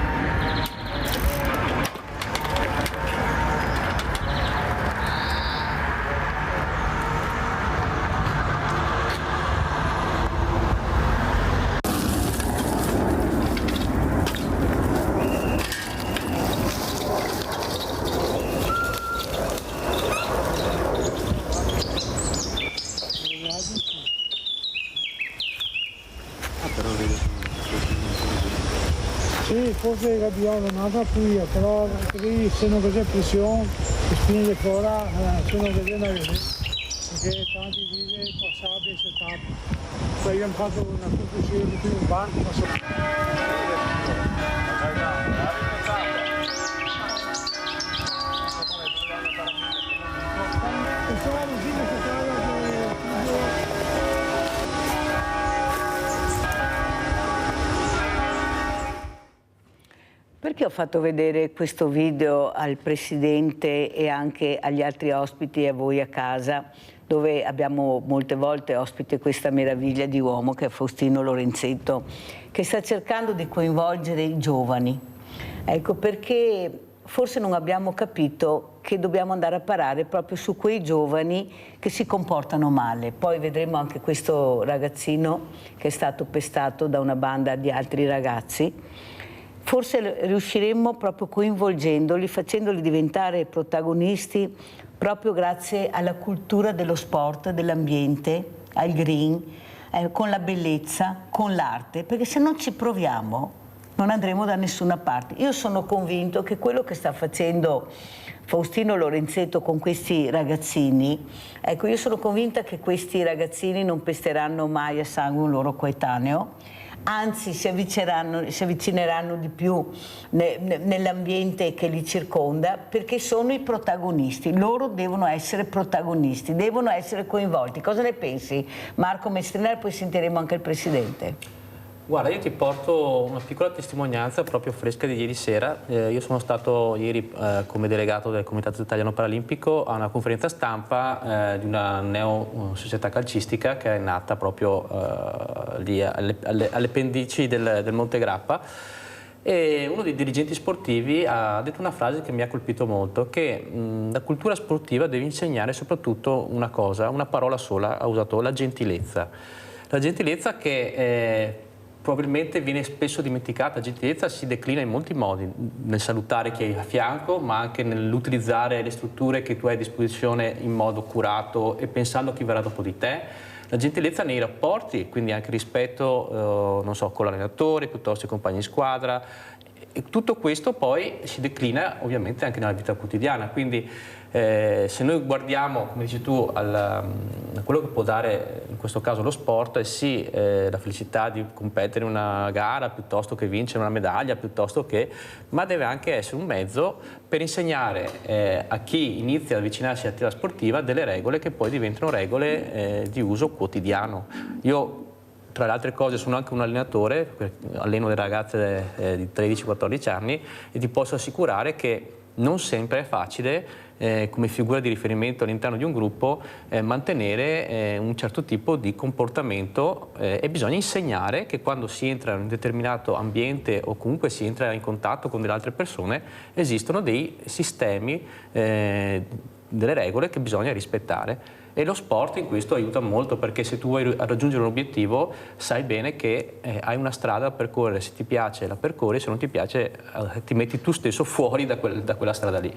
Sì, forse abbiamo un'altra puglia, però qui se non c'è pressione, le spine fuori, se non vede una vede, perché tanti dicono passabile e tappi. Poi abbiamo fatto una conclusione di un banco, perché ho fatto vedere questo video al Presidente e anche agli altri ospiti e a voi a casa, dove abbiamo molte volte ospite questa meraviglia di uomo che è Faustino Lorenzetto, che sta cercando di coinvolgere i giovani. Ecco, perché forse non abbiamo capito che dobbiamo andare a parare proprio su quei giovani che si comportano male. Poi vedremo anche questo ragazzino che è stato pestato da una banda di altri ragazzi. Forse riusciremmo proprio coinvolgendoli, facendoli diventare protagonisti proprio grazie alla cultura dello sport, dell'ambiente, al green, con la bellezza, con l'arte, perché se non ci proviamo non andremo da nessuna parte. Io sono convinto che quello che sta facendo Faustino Lorenzetto con questi ragazzini, ecco, io sono convinta che questi ragazzini non pesteranno mai a sangue un loro coetaneo, anzi si avvicineranno di più nell'ambiente che li circonda, perché sono i protagonisti, loro devono essere protagonisti, devono essere coinvolti. Cosa ne pensi, Marco Mestrinari? Poi sentiremo anche il Presidente. Guarda, io ti porto una piccola testimonianza proprio fresca di ieri sera. Io sono stato ieri come delegato del Comitato Italiano Paralimpico a una conferenza stampa di una neo società calcistica che è nata proprio lì alle pendici del Monte Grappa, e uno dei dirigenti sportivi ha detto una frase che mi ha colpito molto, che la cultura sportiva deve insegnare soprattutto una cosa, una parola sola, ha usato: la gentilezza. La gentilezza che probabilmente viene spesso dimenticata. La gentilezza si declina in molti modi, nel salutare chi hai a fianco, ma anche nell'utilizzare le strutture che tu hai a disposizione in modo curato e pensando a chi verrà dopo di te. La gentilezza nei rapporti, quindi anche rispetto, non so, con l'allenatore, piuttosto i compagni di squadra. E tutto questo poi si declina ovviamente anche nella vita quotidiana, quindi se noi guardiamo, come dici tu, a quello che può dare in questo caso lo sport, è sì la felicità di competere in una gara, piuttosto che vincere una medaglia, piuttosto che, ma deve anche essere un mezzo per insegnare a chi inizia ad avvicinarsi all'attività sportiva delle regole che poi diventano regole di uso quotidiano. Io, tra le altre cose, sono anche un allenatore, alleno delle ragazze di 13-14 anni, e ti posso assicurare che non sempre è facile come figura di riferimento all'interno di un gruppo mantenere un certo tipo di comportamento, e bisogna insegnare che quando si entra in un determinato ambiente o comunque si entra in contatto con delle altre persone esistono dei sistemi, delle regole che bisogna rispettare. E lo sport in questo aiuta molto, perché se tu vuoi raggiungere un obiettivo sai bene che hai una strada da percorrere, se ti piace la percorri, se non ti piace ti metti tu stesso fuori da quella strada lì.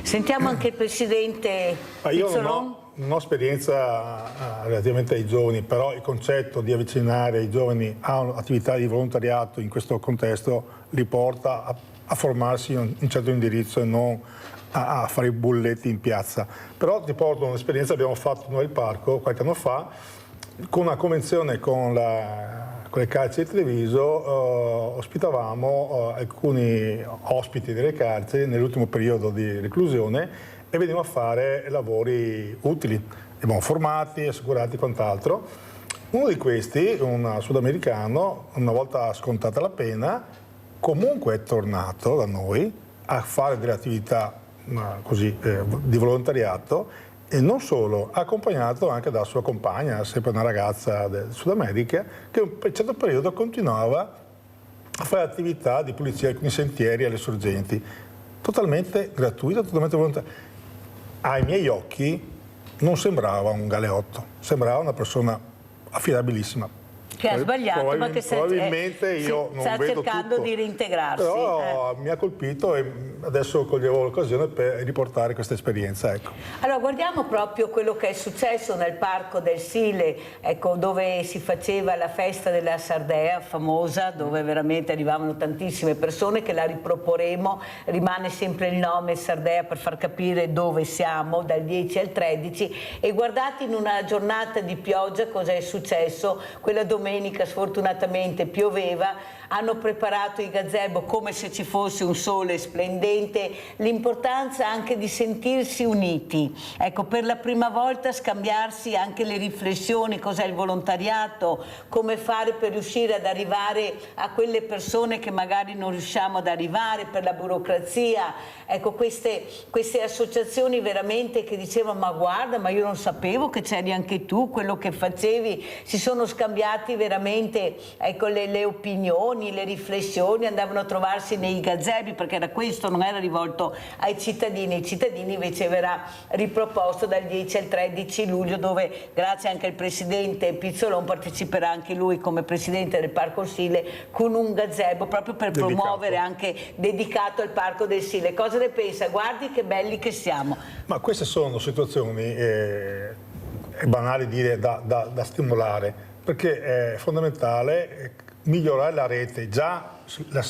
Sentiamo anche il Presidente. Io non ho esperienza relativamente ai giovani, però il concetto di avvicinare i giovani a un'attività di volontariato in questo contesto li porta a formarsi in un certo indirizzo e non a fare i bulletti in piazza. Però ti porto un'esperienza che abbiamo fatto noi al parco qualche anno fa, con una convenzione con le carceri di Treviso. Ospitavamo alcuni ospiti delle carceri nell'ultimo periodo di reclusione e venivano a fare lavori utili. Li abbiamo formati, assicurati e quant'altro. Uno di questi, un sudamericano, una volta scontata la pena, comunque è tornato da noi a fare delle attività così di volontariato, e non solo, accompagnato anche dalla sua compagna, sempre una ragazza del Sud America, che per un certo periodo continuava a fare attività di pulizia di alcuni sentieri alle sorgenti, totalmente gratuita, totalmente volontaria. Ai miei occhi non sembrava un galeotto, sembrava una persona affidabilissima. Che ha sbagliato, ma che probabilmente io non sta vedo cercando tutto, di reintegrarsi. Però mi ha colpito e adesso coglievo l'occasione per riportare questa esperienza. Ecco. Allora guardiamo proprio quello che è successo nel Parco del Sile, ecco, dove si faceva la festa della Sardea famosa, dove veramente arrivavano tantissime persone, che la riproporremo. Rimane sempre il nome Sardea per far capire dove siamo, dal 10 al 13, e guardate in una giornata di pioggia cosa è successo. Quella domenica domenica sfortunatamente pioveva, hanno preparato i gazebo come se ci fosse un sole splendente, l'importanza anche di sentirsi uniti, ecco, per la prima volta scambiarsi anche le riflessioni, cos'è il volontariato, come fare per riuscire ad arrivare a quelle persone che magari non riusciamo ad arrivare per la burocrazia, ecco, queste associazioni veramente che dicevano ma guarda, ma io non sapevo che c'eri anche tu, quello che facevi, si sono scambiati veramente, ecco, le opinioni, le riflessioni, andavano a trovarsi nei gazebi, perché era questo, non era rivolto ai cittadini, i cittadini invece verrà riproposto dal 10 al 13 luglio, dove grazie anche al presidente Pizzolon parteciperà anche lui come presidente del Parco Sile con un gazebo proprio per promuovere, anche dedicato al Parco del Sile. Cosa ne pensa? Guardi che belli che siamo. Ma queste sono situazioni, è banale dire, da stimolare, perché è fondamentale migliorare la rete. Già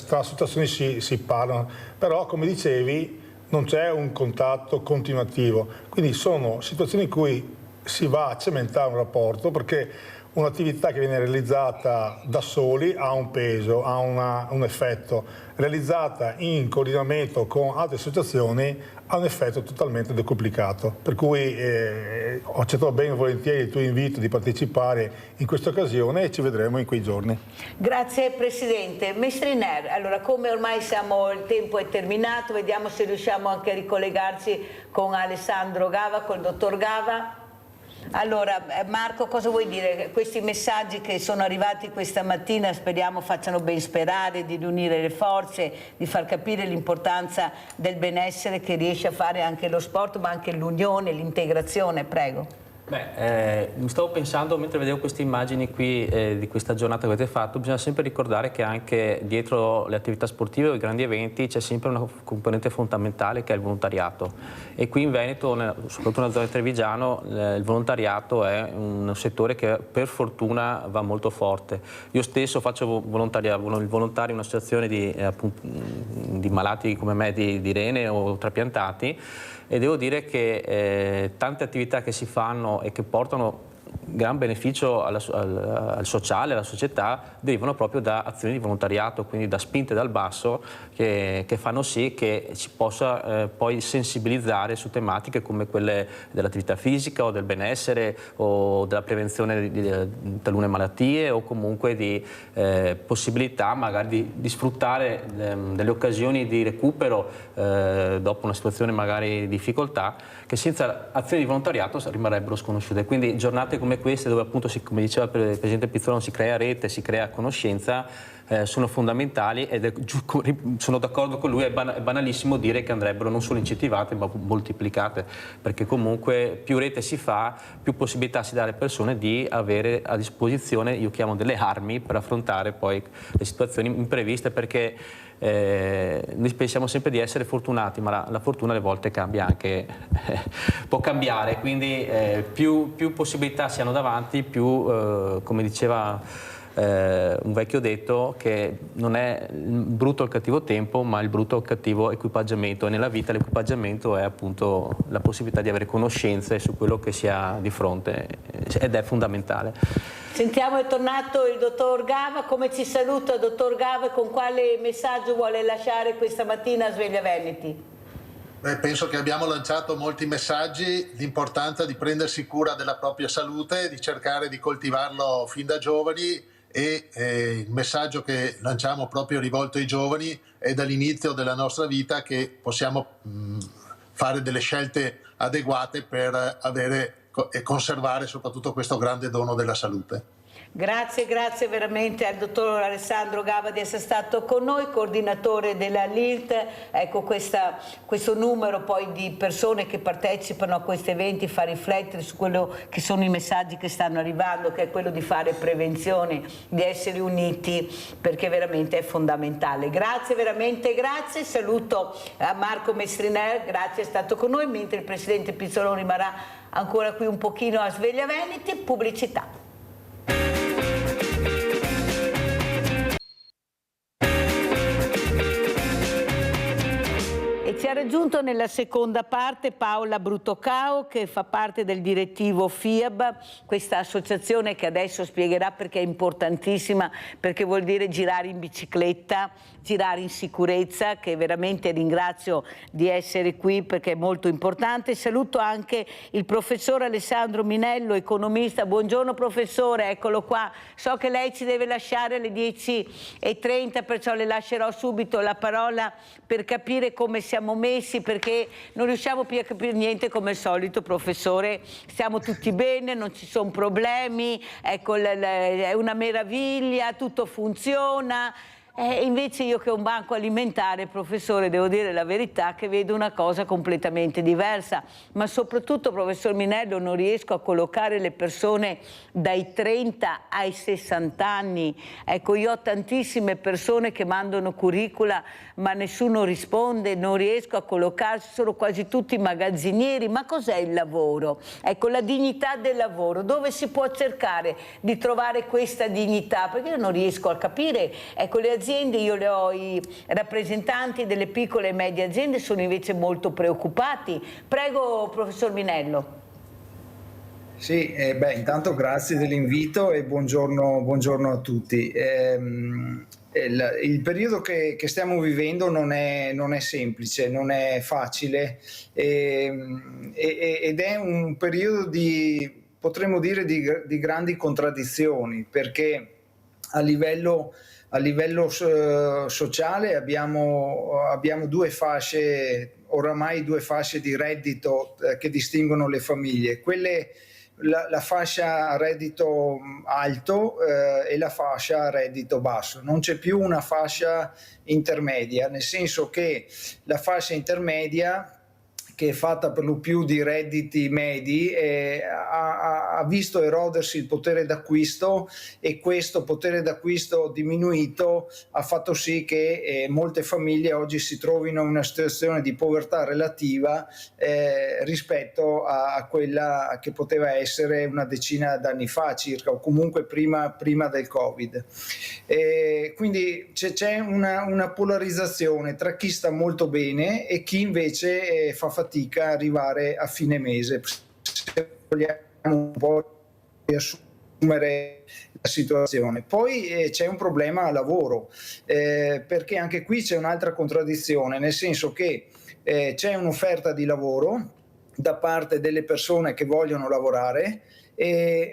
tra situazioni si parlano, però come dicevi non c'è un contatto continuativo, quindi sono situazioni in cui si va a cementare un rapporto, perché un'attività che viene realizzata da soli ha un peso, ha un effetto, realizzata in coordinamento con altre associazioni ha un effetto totalmente decuplicato, per cui ho accettato ben volentieri il tuo invito di partecipare in questa occasione e ci vedremo in quei giorni. Grazie Presidente. Mestriner, allora come ormai il tempo è terminato, vediamo se riusciamo anche a ricollegarci con Alessandro Gava, col dottor Gava. Allora Marco, cosa vuoi dire? Questi messaggi che sono arrivati questa mattina speriamo facciano ben sperare di riunire le forze, di far capire l'importanza del benessere che riesce a fare anche lo sport, ma anche l'unione, l'integrazione. Prego. Mi stavo pensando mentre vedevo queste immagini qui di questa giornata che avete fatto, bisogna sempre ricordare che anche dietro le attività sportive o i grandi eventi c'è sempre una componente fondamentale che è il volontariato, e qui in Veneto, soprattutto nella zona di Trevigiano, il volontariato è un settore che per fortuna va molto forte. Io stesso faccio il volontario in un'associazione di malati come me di rene o trapiantati, e devo dire che tante attività che si fanno e che portano gran beneficio al sociale, alla società, derivano proprio da azioni di volontariato, quindi da spinte dal basso che fanno sì che si possa poi sensibilizzare su tematiche come quelle dell'attività fisica o del benessere o della prevenzione di talune malattie, o comunque di possibilità magari di sfruttare delle occasioni di recupero dopo una situazione magari di difficoltà, che senza azioni di volontariato rimarrebbero sconosciute. Quindi giornate come queste, dove appunto, come diceva il Presidente Pizzolon, si crea rete, si crea conoscenza, sono fondamentali, ed sono d'accordo con lui, è banalissimo dire che andrebbero non solo incentivate ma moltiplicate, perché comunque più rete si fa, più possibilità si dà alle persone di avere a disposizione, io chiamo delle armi, per affrontare poi le situazioni impreviste, perché noi pensiamo sempre di essere fortunati, ma la fortuna alle volte cambia anche, può cambiare, quindi più possibilità si hanno davanti, più, come diceva un vecchio detto, che non è il brutto o il cattivo tempo, ma il brutto o il cattivo equipaggiamento, e nella vita l'equipaggiamento è appunto la possibilità di avere conoscenze su quello che si ha di fronte, ed è fondamentale. Sentiamo, è tornato il dottor Gava. Come ci saluta, dottor Gava, e con quale messaggio vuole lasciare questa mattina a Sveglia Veneti? Penso che abbiamo lanciato molti messaggi, l'importanza di prendersi cura della propria salute, di cercare di coltivarlo fin da giovani, e il messaggio che lanciamo proprio rivolto ai giovani è dall'inizio della nostra vita che possiamo fare delle scelte adeguate per avere e conservare soprattutto questo grande dono della salute. Grazie veramente al dottor Alessandro Gava di essere stato con noi, coordinatore della LILT. Ecco, questo numero poi di persone che partecipano a questi eventi fa riflettere su quello che sono i messaggi che stanno arrivando, che è quello di fare prevenzione, di essere uniti, perché veramente è fondamentale. Grazie, veramente grazie. Saluto a Marco Mestriner, grazie, è stato con noi, mentre il Presidente Pizzolon rimarrà ancora qui un pochino a Sveglia Veneti. Pubblicità. Ci ha raggiunto nella seconda parte Paola Brutocao, che fa parte del direttivo FIAB, questa associazione che adesso spiegherà perché è importantissima, perché vuol dire girare in bicicletta, girare in sicurezza, che veramente ringrazio di essere qui perché è molto importante. Saluto anche il professor Alessandro Minello, economista. Buongiorno professore, eccolo qua. So che lei ci deve lasciare alle 10:30, perciò le lascerò subito la parola per capire come siamo messi, perché non riusciamo più a capire niente come al solito, professore. Stiamo tutti bene, non ci sono problemi, ecco, è una meraviglia, tutto funziona. Invece io che ho un banco alimentare, professore, devo dire la verità che vedo una cosa completamente diversa, ma soprattutto, professor Minello, non riesco a collocare le persone dai 30 ai 60 anni. Ecco, io ho tantissime persone che mandano curricula ma nessuno risponde, non riesco a collocarsi, sono quasi tutti magazzinieri. Ma cos'è il lavoro? Ecco, la dignità del lavoro, dove si può cercare di trovare questa dignità? Perché io non riesco a capire, ecco, le aziende, io le ho, i rappresentanti delle piccole e medie aziende sono invece molto preoccupati. Prego, professor Minello. Sì, intanto grazie dell'invito e buongiorno a tutti. Il periodo che stiamo vivendo non è semplice, non è facile ed è un periodo potremmo dire di grandi contraddizioni, perché a livello sociale abbiamo due fasce di reddito che distinguono le famiglie, la fascia a reddito alto e la fascia a reddito basso. Non c'è più una fascia intermedia, nel senso che la fascia intermedia, che è fatta per lo più di redditi medi, ha visto erodersi il potere d'acquisto, e questo potere d'acquisto diminuito ha fatto sì che molte famiglie oggi si trovino in una situazione di povertà relativa rispetto a quella che poteva essere una decina d'anni fa circa, o comunque prima del Covid. Quindi c'è una polarizzazione tra chi sta molto bene e chi invece fa fatica a arrivare a fine mese. Se vogliamo un po' riassumere la situazione. Poi c'è un problema lavoro, perché anche qui c'è un'altra contraddizione, nel senso che c'è un'offerta di lavoro da parte delle persone che vogliono lavorare,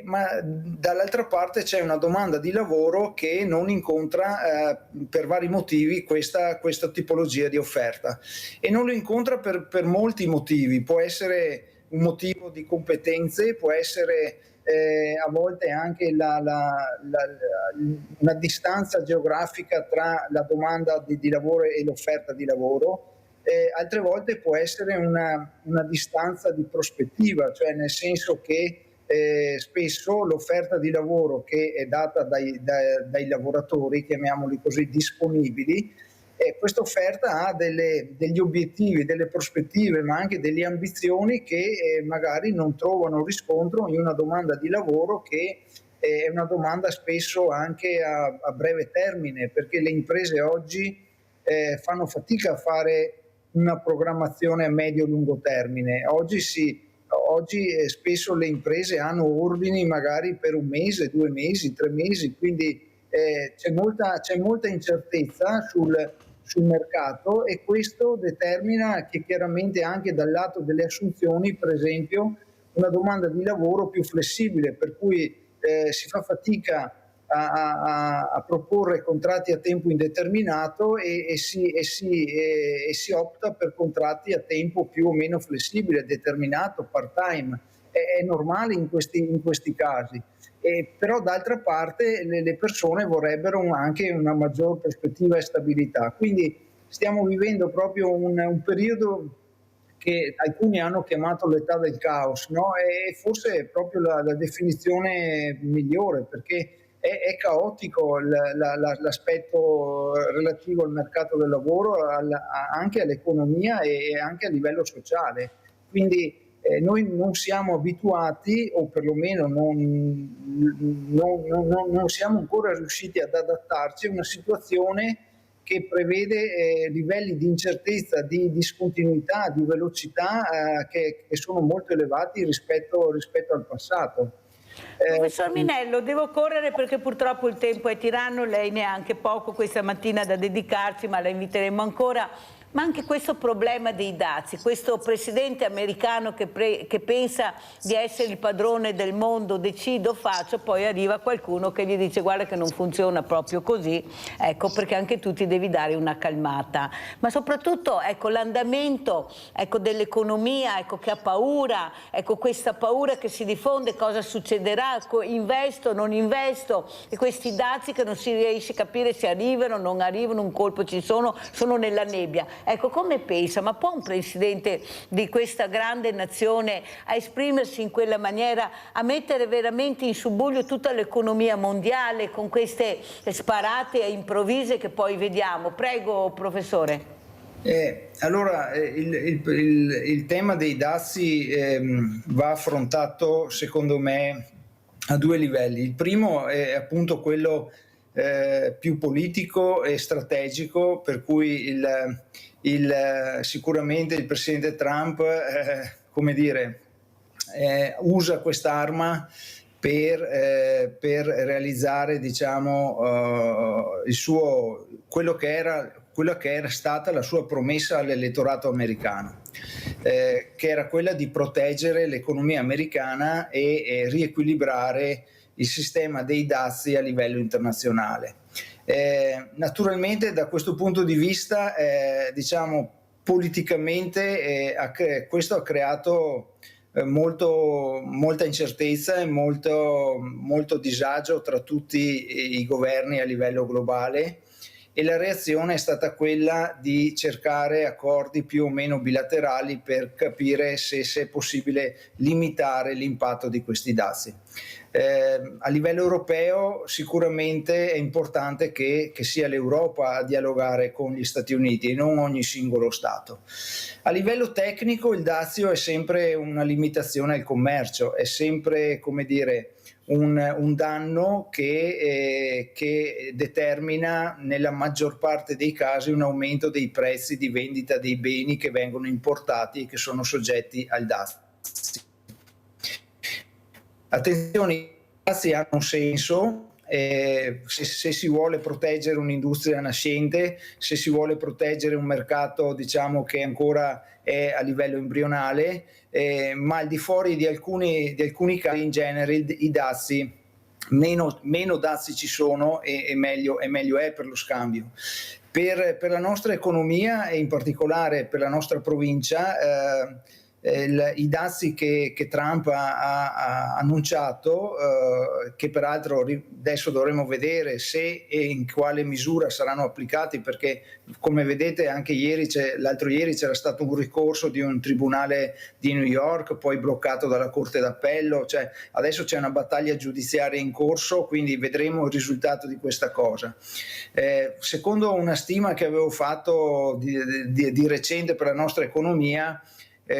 ma dall'altra parte c'è una domanda di lavoro che non incontra per vari motivi questa tipologia di offerta, e non lo incontra per molti motivi. Può essere un motivo di competenze, può essere a volte anche una distanza geografica tra la domanda di lavoro e l'offerta di lavoro. Altre volte può essere una distanza di prospettiva, cioè nel senso che spesso l'offerta di lavoro che è data dai lavoratori, chiamiamoli così, disponibili, questa offerta ha degli obiettivi, delle prospettive, ma anche delle ambizioni che magari non trovano riscontro in una domanda di lavoro che è una domanda spesso anche a breve termine, perché le imprese oggi fanno fatica a fare una programmazione a medio-lungo termine. Oggi spesso le imprese hanno ordini magari per 1 mese, 2 mesi, 3 mesi, quindi c'è molta incertezza sul mercato, e questo determina che chiaramente anche dal lato delle assunzioni, per esempio, una domanda di lavoro più flessibile, per cui si fa fatica a proporre contratti a tempo indeterminato e si opta per contratti a tempo più o meno flessibile, determinato, part-time. È normale in questi casi. Però d'altra parte le persone vorrebbero anche una maggior prospettiva e stabilità. Quindi stiamo vivendo proprio un periodo che alcuni hanno chiamato l'età del caos, no? E forse è proprio la definizione migliore, perché è caotico l'aspetto relativo al mercato del lavoro, anche all'economia e anche a livello sociale. Quindi noi non siamo abituati, o perlomeno non siamo ancora riusciti ad adattarci a una situazione che prevede livelli di incertezza, di discontinuità, di velocità che sono molto elevati rispetto al passato. Professor Minello, devo correre perché purtroppo il tempo è tiranno, lei ne ha anche poco questa mattina da dedicarci, ma la inviteremo ancora. Ma anche questo problema dei dazi, questo presidente americano che pensa di essere il padrone del mondo, decido, faccio, poi arriva qualcuno che gli dice guarda che non funziona proprio così, ecco, perché anche tu ti devi dare una calmata. Ma soprattutto ecco, l'andamento dell'economia, ecco, che ha paura, ecco, questa paura che si diffonde, cosa succederà, investo, non investo, e questi dazi che non si riesce a capire se arrivano, non arrivano, un colpo ci sono nella nebbia. Ecco, come pensa? Ma può un presidente di questa grande nazione a esprimersi in quella maniera, a mettere veramente in subbuglio tutta l'economia mondiale con queste sparate improvvise che poi vediamo? Prego, professore. Allora, il tema dei dazi va affrontato, secondo me, a due livelli. Il primo è appunto quello più politico e strategico, per cui sicuramente il presidente Trump usa quest'arma per realizzare, diciamo, quello che era stata la sua promessa all'elettorato americano, che era quella di proteggere l'economia americana e riequilibrare il sistema dei dazi a livello internazionale. Naturalmente da questo punto di vista, diciamo, politicamente questo ha creato molta incertezza e molto disagio tra tutti i governi a livello globale, e la reazione è stata quella di cercare accordi più o meno bilaterali per capire se è possibile limitare l'impatto di questi dazi. A livello europeo sicuramente è importante che sia l'Europa a dialogare con gli Stati Uniti e non ogni singolo Stato. A livello tecnico il dazio è sempre una limitazione al commercio, è sempre, come dire, un danno che determina nella maggior parte dei casi un aumento dei prezzi di vendita dei beni che vengono importati e che sono soggetti al dazio. Attenzione, i dazi hanno un senso, se si vuole proteggere un'industria nascente, se si vuole proteggere un mercato, diciamo, che ancora è a livello embrionale, ma al di fuori di alcuni casi in genere i dazi, meno dazi ci sono e meglio è per lo scambio. Per la nostra economia e in particolare per la nostra provincia, i dazi che Trump ha annunciato, che peraltro adesso dovremo vedere se e in quale misura saranno applicati, perché come vedete anche l'altro ieri c'era stato un ricorso di un tribunale di New York, poi bloccato dalla Corte d'Appello, cioè adesso c'è una battaglia giudiziaria in corso, quindi vedremo il risultato di questa cosa. Secondo una stima che avevo fatto di recente per la nostra economia,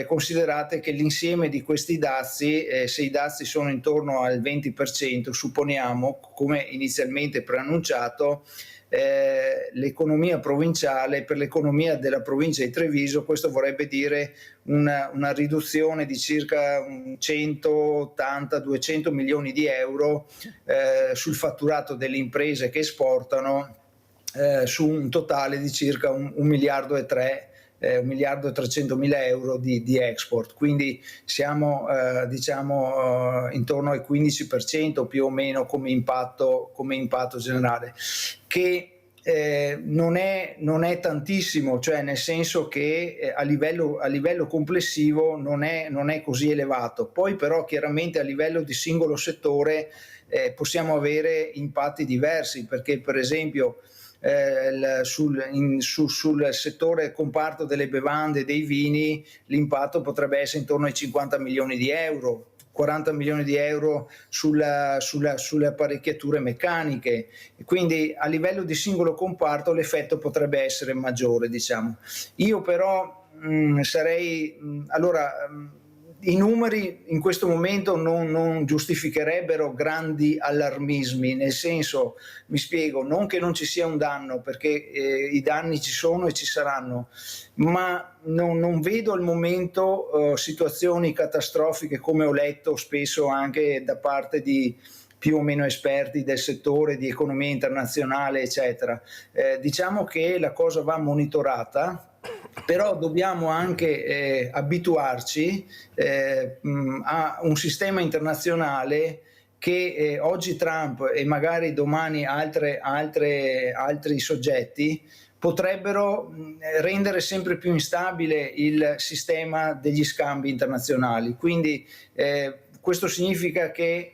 considerate che l'insieme di questi dazi, se i dazi sono intorno al 20%, supponiamo, come inizialmente preannunciato, l'economia provinciale, per l'economia della provincia di Treviso, questo vorrebbe dire una riduzione di circa 180-200 milioni di euro sul fatturato delle imprese che esportano, su un totale di circa 1,3 miliardi, 1.300.000 euro di export, quindi siamo intorno al 15% più o meno come impatto generale, che non è tantissimo, cioè nel senso che a livello complessivo non è così elevato. Poi però chiaramente a livello di singolo settore possiamo avere impatti diversi, perché per esempio sul settore comparto delle bevande e dei vini l'impatto potrebbe essere intorno ai 50 milioni di euro, 40 milioni di euro sulle apparecchiature meccaniche, quindi a livello di singolo comparto l'effetto potrebbe essere maggiore, diciamo. Io però I numeri in questo momento non giustificherebbero grandi allarmismi, nel senso, mi spiego, non che non ci sia un danno, perché i danni ci sono e ci saranno, ma non vedo al momento situazioni catastrofiche, come ho letto spesso anche da parte di più o meno esperti del settore di economia internazionale, eccetera. Diciamo che la cosa va monitorata, però dobbiamo anche abituarci a un sistema internazionale che oggi Trump e magari domani altri soggetti potrebbero rendere sempre più instabile il sistema degli scambi internazionali. Quindi questo significa che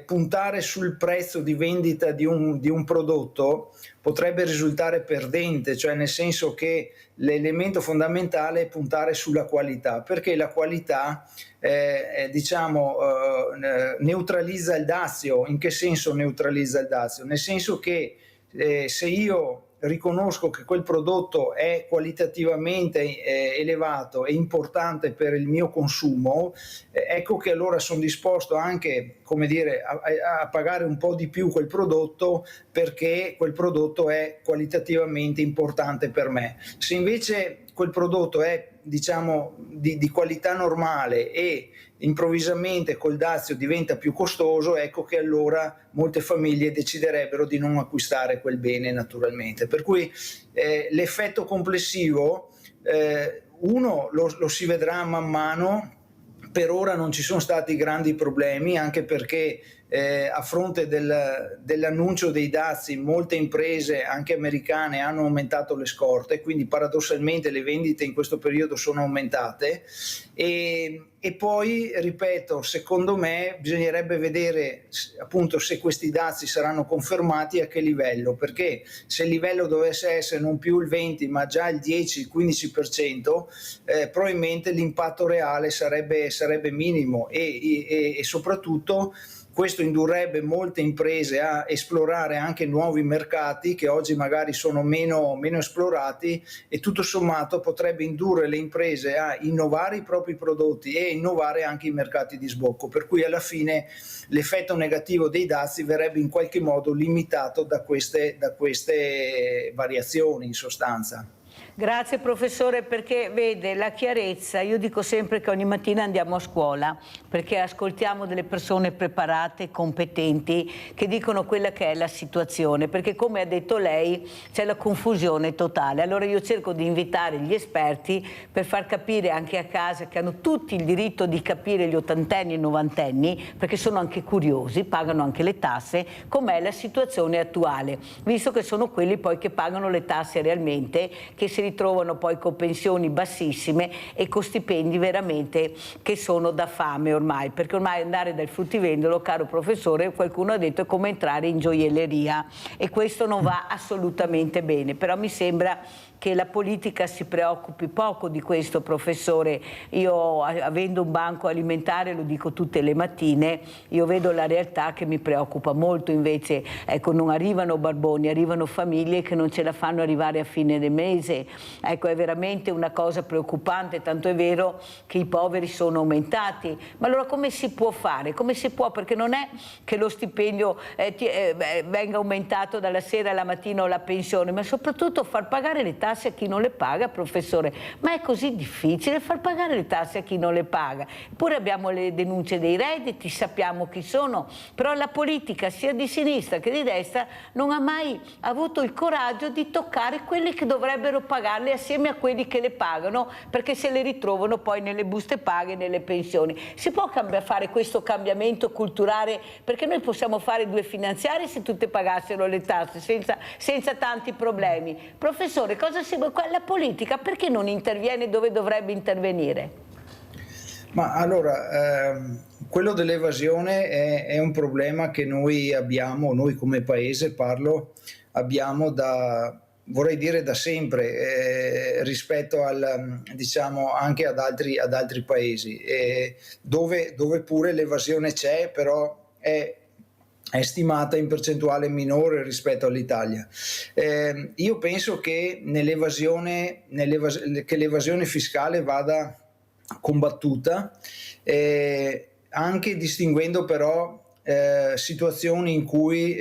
puntare sul prezzo di vendita di un prodotto potrebbe risultare perdente, cioè nel senso che l'elemento fondamentale è puntare sulla qualità, perché la qualità neutralizza il dazio. In che senso neutralizza il dazio? Nel senso che se io riconosco che quel prodotto è qualitativamente elevato e importante per il mio consumo, ecco che allora sono disposto anche, come dire, a pagare un po' di più quel prodotto, perché quel prodotto è qualitativamente importante per me. Se invece quel prodotto è, diciamo, di qualità normale e improvvisamente col dazio diventa più costoso, ecco che allora molte famiglie deciderebbero di non acquistare quel bene, naturalmente. Per cui l'effetto complessivo uno lo si vedrà man mano. Per ora non ci sono stati grandi problemi, anche perché a fronte dell'annuncio dei dazi molte imprese anche americane hanno aumentato le scorte, quindi paradossalmente le vendite in questo periodo sono aumentate e poi, ripeto, secondo me bisognerebbe vedere appunto se questi dazi saranno confermati, a che livello, perché se il livello dovesse essere non più il 20 ma già il 10, il 15%, probabilmente l'impatto reale sarebbe minimo e soprattutto questo indurrebbe molte imprese a esplorare anche nuovi mercati che oggi magari sono meno esplorati, e tutto sommato potrebbe indurre le imprese a innovare i propri prodotti e innovare anche i mercati di sbocco, per cui alla fine l'effetto negativo dei dazi verrebbe in qualche modo limitato da queste variazioni, in sostanza. Grazie professore, perché vede la chiarezza. Io dico sempre che ogni mattina andiamo a scuola perché ascoltiamo delle persone preparate, competenti, che dicono quella che è la situazione, perché come ha detto lei c'è la confusione totale. Allora io cerco di invitare gli esperti per far capire anche a casa, che hanno tutti il diritto di capire, gli ottantenni e i novantenni, perché sono anche curiosi, pagano anche le tasse, com'è la situazione attuale, visto che sono quelli poi che pagano le tasse realmente, che si ritrovano poi con pensioni bassissime e con stipendi veramente che sono da fame ormai, perché ormai andare dal fruttivendolo, caro professore, qualcuno ha detto, è come entrare in gioielleria, e questo non va assolutamente bene. Però mi sembra che la politica si preoccupi poco di questo, professore. Io, avendo un banco alimentare, lo dico tutte le mattine, io vedo la realtà che mi preoccupa molto. Invece, ecco, non arrivano barboni, arrivano famiglie che non ce la fanno arrivare a fine del mese. Ecco, è veramente una cosa preoccupante, tanto è vero che i poveri sono aumentati. Ma allora come si può fare? Come si può? Perché non è che lo stipendio venga aumentato dalla sera alla mattina, o la pensione, ma soprattutto far pagare le tasse a chi non le paga, professore. Ma è così difficile far pagare le tasse a chi non le paga? Eppure abbiamo le denunce dei redditi, sappiamo chi sono, però la politica sia di sinistra che di destra non ha mai avuto il coraggio di toccare quelli che dovrebbero pagarle assieme a quelli che le pagano, perché se le ritrovano poi nelle buste paga e nelle pensioni. Si può fare questo cambiamento culturale? Perché noi possiamo fare 2 finanziarie se tutte pagassero le tasse senza tanti problemi. Professore, la politica perché non interviene dove dovrebbe intervenire? Ma allora, quello dell'evasione è un problema che noi abbiamo, noi come paese abbiamo vorrei dire da sempre, rispetto diciamo anche ad altri paesi, dove pure l'evasione c'è, però è stimata in percentuale minore rispetto all'Italia. Io penso che l'evasione fiscale vada combattuta, anche distinguendo però situazioni in cui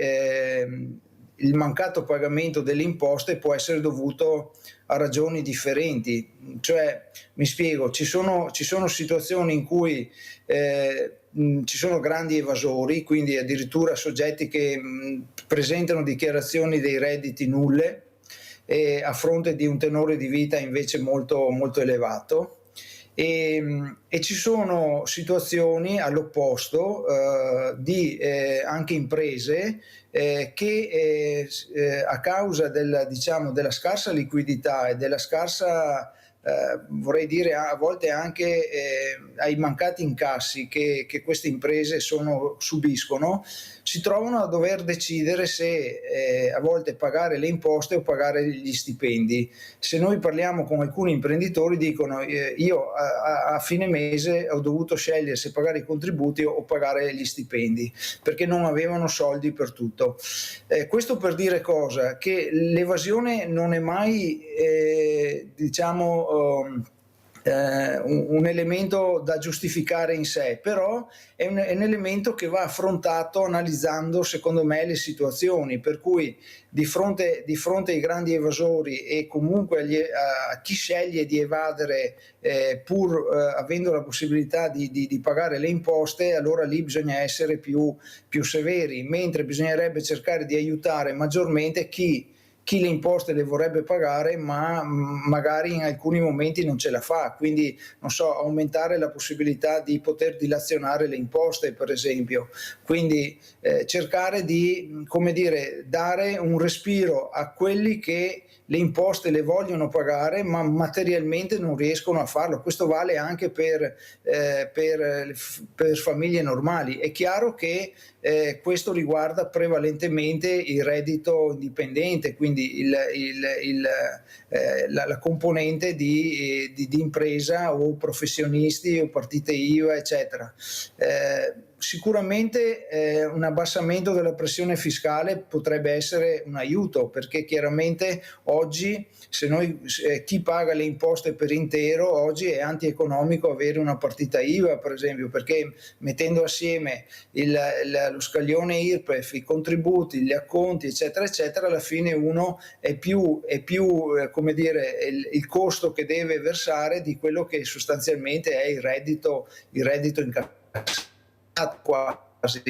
il mancato pagamento delle imposte può essere dovuto a ragioni differenti. Cioè, mi spiego, ci sono situazioni in cui ci sono grandi evasori, quindi addirittura soggetti che presentano dichiarazioni dei redditi nulle a fronte di un tenore di vita invece molto, molto elevato. E ci sono situazioni all'opposto di anche imprese che a causa della scarsa liquidità e della scarsa vorrei dire a volte anche ai mancati incassi che queste imprese subiscono, si trovano a dover decidere se a volte pagare le imposte o pagare gli stipendi. Se noi parliamo con alcuni imprenditori dicono io a fine mese ho dovuto scegliere se pagare i contributi o pagare gli stipendi perché non avevano soldi per tutto. Questo per dire cosa? Che l'evasione non è mai un elemento da giustificare in sé, però è un elemento che va affrontato analizzando secondo me le situazioni, per cui di fronte ai grandi evasori e comunque a chi sceglie di evadere pur avendo la possibilità di pagare le imposte, allora lì bisogna essere più severi, mentre bisognerebbe cercare di aiutare maggiormente chi le imposte le vorrebbe pagare ma magari in alcuni momenti non ce la fa, quindi non so, aumentare la possibilità di poter dilazionare le imposte per esempio, quindi cercare di, come dire, dare un respiro a quelli che le imposte le vogliono pagare ma materialmente non riescono a farlo. Questo vale anche per famiglie normali. È chiaro che questo riguarda prevalentemente il reddito indipendente, quindi la componente di impresa o professionisti o partite IVA eccetera. Sicuramente un abbassamento della pressione fiscale potrebbe essere un aiuto, perché chiaramente oggi chi paga le imposte per intero oggi è antieconomico avere una partita IVA per esempio, perché mettendo assieme lo scaglione IRPEF, i contributi, gli acconti eccetera eccetera, alla fine uno è più come dire il costo che deve versare di quello che sostanzialmente è il reddito incassato quasi,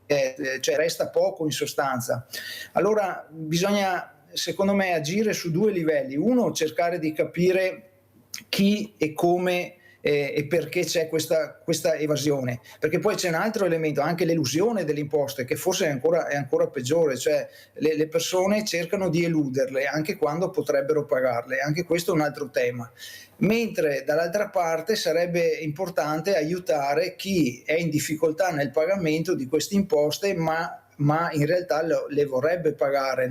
cioè resta poco in sostanza. Allora bisogna secondo me agire su due livelli: uno, cercare di capire chi e come e perché c'è questa evasione, perché poi c'è un altro elemento, anche l'elusione delle imposte, che forse è ancora peggiore, cioè le persone cercano di eluderle anche quando potrebbero pagarle, anche questo è un altro tema. Mentre dall'altra parte sarebbe importante aiutare chi è in difficoltà nel pagamento di queste imposte ma in realtà le vorrebbe pagare,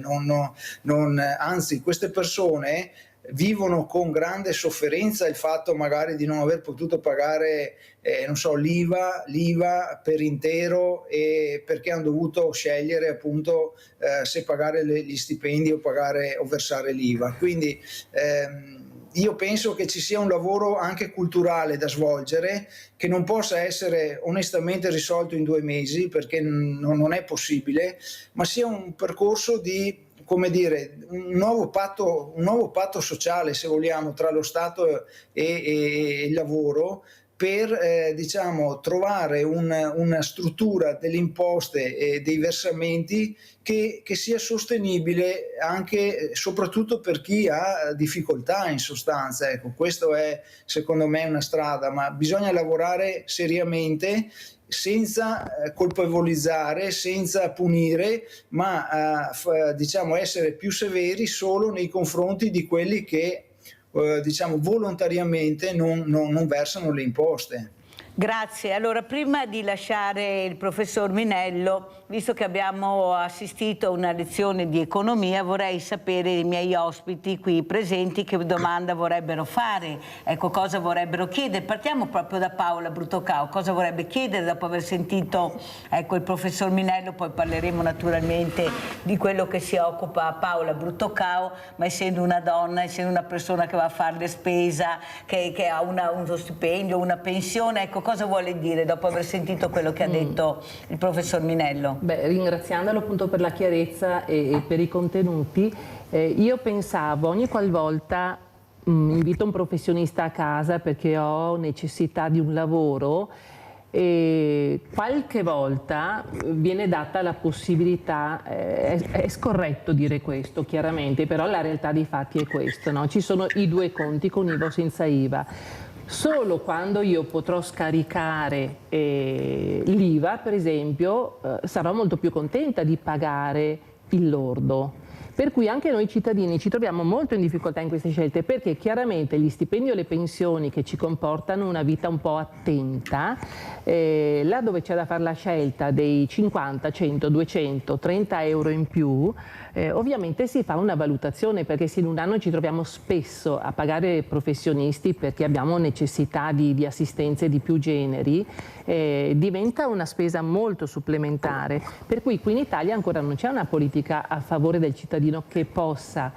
anzi queste persone vivono con grande sofferenza il fatto magari di non aver potuto pagare l'IVA per intero, e perché hanno dovuto scegliere appunto se pagare gli stipendi o versare l'IVA. Quindi io penso che ci sia un lavoro anche culturale da svolgere, che non possa essere onestamente risolto in 2 mesi, perché non è possibile, ma sia un percorso di, come dire, un nuovo patto sociale, se vogliamo, tra lo Stato e il lavoro, per trovare una struttura delle imposte e dei versamenti che sia sostenibile anche soprattutto per chi ha difficoltà in sostanza. Ecco, questo è secondo me una strada, ma bisogna lavorare seriamente, senza colpevolizzare, senza punire, ma essere più severi solo nei confronti di quelli che volontariamente non versano le imposte. Grazie. Allora, prima di lasciare il professor Minello, visto che abbiamo assistito a una lezione di economia, vorrei sapere i miei ospiti qui presenti che domanda vorrebbero fare, ecco, cosa vorrebbero chiedere. Partiamo proprio da Paola Bruttocao, cosa vorrebbe chiedere dopo aver sentito, ecco, il professor Minello, poi parleremo naturalmente di quello che si occupa Paola Bruttocao, ma essendo una donna, essendo una persona che va a fare le spesa, che ha uno stipendio, una pensione, ecco, cosa vuole dire dopo aver sentito quello che ha detto il professor Minello? Beh, ringraziandolo appunto per la chiarezza e per i contenuti, io pensavo ogni qualvolta invito un professionista a casa perché ho necessità di un lavoro, e qualche volta viene data la possibilità, è scorretto dire questo chiaramente, però la realtà dei fatti è questo, no? Ci sono i due conti con IVA o senza IVA. Solo quando io potrò scaricare l'IVA, per esempio, sarò molto più contenta di pagare il lordo. Per cui anche noi cittadini ci troviamo molto in difficoltà in queste scelte, perché chiaramente gli stipendi o le pensioni che ci comportano una vita un po' attenta, là dove c'è da fare la scelta dei 50, 100, 200, 30 euro in più, ovviamente si fa una valutazione, perché se in un anno ci troviamo spesso a pagare professionisti perché abbiamo necessità di assistenze di più generi, diventa una spesa molto supplementare. Per cui qui in Italia ancora non c'è una politica a favore del cittadino che possa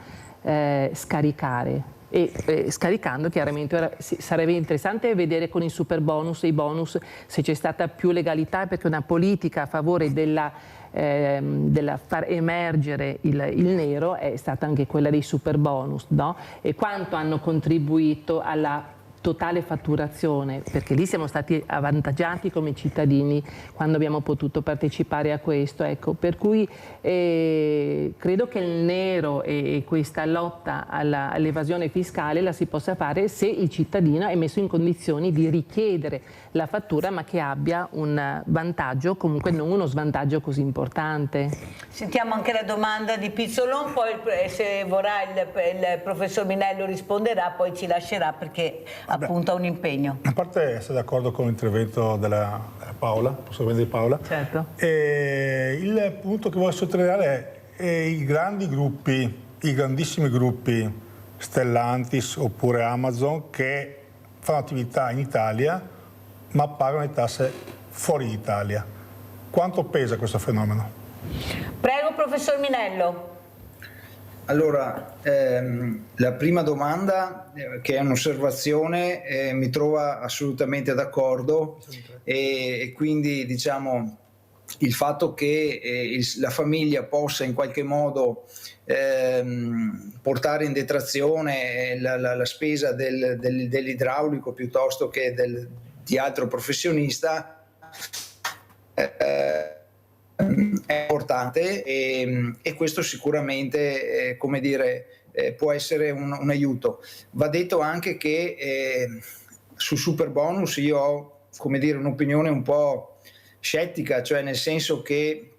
scaricare. E scaricando chiaramente sarebbe interessante vedere con i super bonus e i bonus se c'è stata più legalità, perché una politica a favore della far emergere il nero è stata anche quella dei super bonus, no? E quanto hanno contribuito alla totale fatturazione, perché lì siamo stati avvantaggiati come cittadini quando abbiamo potuto partecipare a questo, ecco, per cui credo che il nero e questa lotta all'evasione fiscale la si possa fare se il cittadino è messo in condizioni di richiedere la fattura, ma che abbia un vantaggio, comunque non uno svantaggio così importante. Sentiamo anche la domanda di Pizzolon, poi se vorrà il professor Minello risponderà, poi ci lascerà perché appunto ha un impegno. A parte essere d'accordo con l'intervento della Paola, di Paola, certo. Il punto che voglio sottolineare è i grandi gruppi, i grandissimi gruppi Stellantis oppure Amazon che fanno attività in Italia ma pagano le tasse fuori Italia. Quanto pesa questo fenomeno? Prego, professor Minello. Allora, la prima domanda, che è un'osservazione, mi trova assolutamente d'accordo, e quindi diciamo il fatto che la famiglia possa in qualche modo portare in detrazione la spesa dell'idraulico piuttosto che di altro professionista è importante, e questo sicuramente come dire, può essere un aiuto. Va detto anche che su super bonus io ho, come dire, un'opinione un po' scettica, cioè nel senso che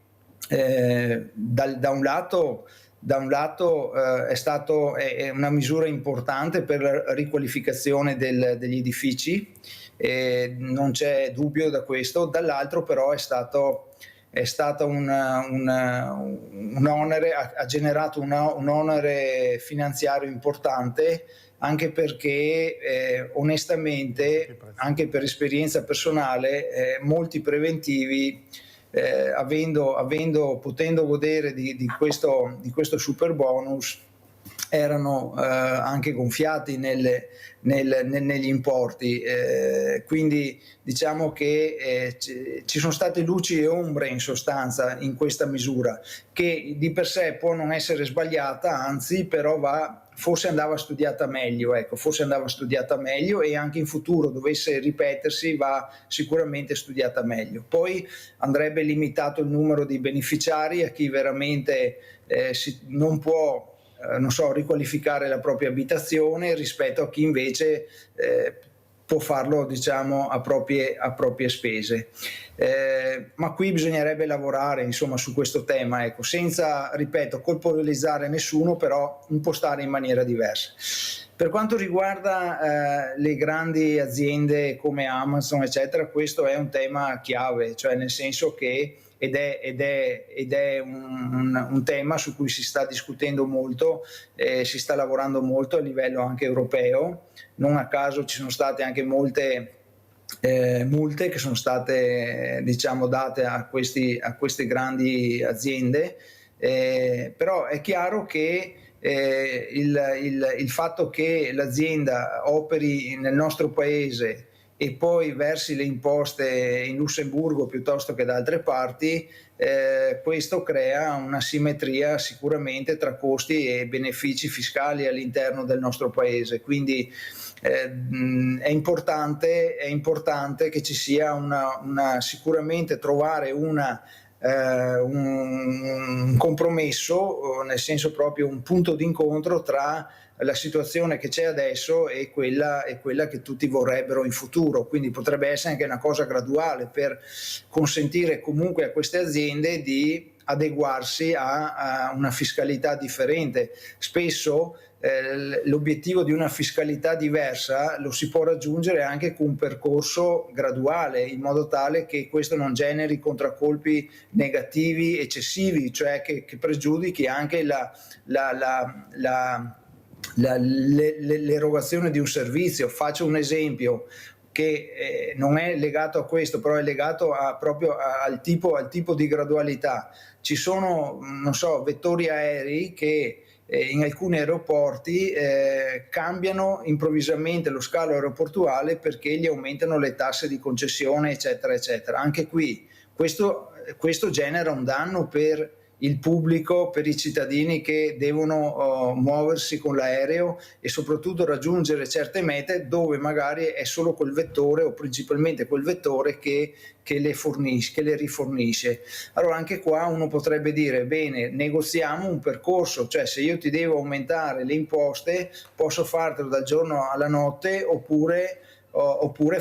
da un lato è una misura importante per la riqualificazione degli edifici, non c'è dubbio da questo, dall'altro però è stato un onere, ha generato un onere finanziario importante, anche perché onestamente, anche per esperienza personale, molti preventivi, potendo godere di questo super bonus, erano anche gonfiati negli importi, quindi diciamo che ci sono state luci e ombre in sostanza in questa misura, che di per sé può non essere sbagliata, anzi però forse andava studiata meglio, ecco, forse andava studiata meglio, e anche in futuro dovesse ripetersi va sicuramente studiata meglio. Poi andrebbe limitato il numero di beneficiari a chi veramente non può riqualificare la propria abitazione, rispetto a chi invece può farlo, diciamo, a proprie spese. Ma qui bisognerebbe lavorare, insomma, su questo tema, ecco, senza, ripeto, colpevolizzare nessuno, però impostare in maniera diversa. Per quanto riguarda le grandi aziende come Amazon, eccetera, questo è un tema chiave, cioè nel senso che ed è un tema su cui si sta discutendo molto, si sta lavorando molto a livello anche europeo. Non a caso ci sono state anche molte multe che sono state date a queste grandi aziende, però è chiaro che il fatto che l'azienda operi nel nostro paese e poi versi le imposte in Lussemburgo piuttosto che da altre parti, questo crea una simmetria sicuramente tra costi e benefici fiscali all'interno del nostro paese. Quindi è importante che ci sia sicuramente trovare un compromesso, nel senso proprio un punto d'incontro tra la situazione che c'è adesso e quella che tutti vorrebbero in futuro. Quindi potrebbe essere anche una cosa graduale per consentire comunque a queste aziende di adeguarsi a una fiscalità differente. Spesso l'obiettivo di una fiscalità diversa lo si può raggiungere anche con un percorso graduale, in modo tale che questo non generi contraccolpi negativi eccessivi, cioè che pregiudichi anche l'erogazione di un servizio. Faccio un esempio che non è legato a questo, però è legato proprio al tipo di gradualità. Ci sono, non so, vettori aerei che in alcuni aeroporti cambiano improvvisamente lo scalo aeroportuale perché gli aumentano le tasse di concessione, eccetera, eccetera. Anche qui questo genera un danno per il pubblico, per i cittadini che devono muoversi con l'aereo e soprattutto raggiungere certe mete dove magari è solo quel vettore o principalmente quel vettore che le rifornisce. Allora anche qua uno potrebbe dire: bene, negoziamo un percorso, cioè se io ti devo aumentare le imposte posso fartelo dal giorno alla notte oppure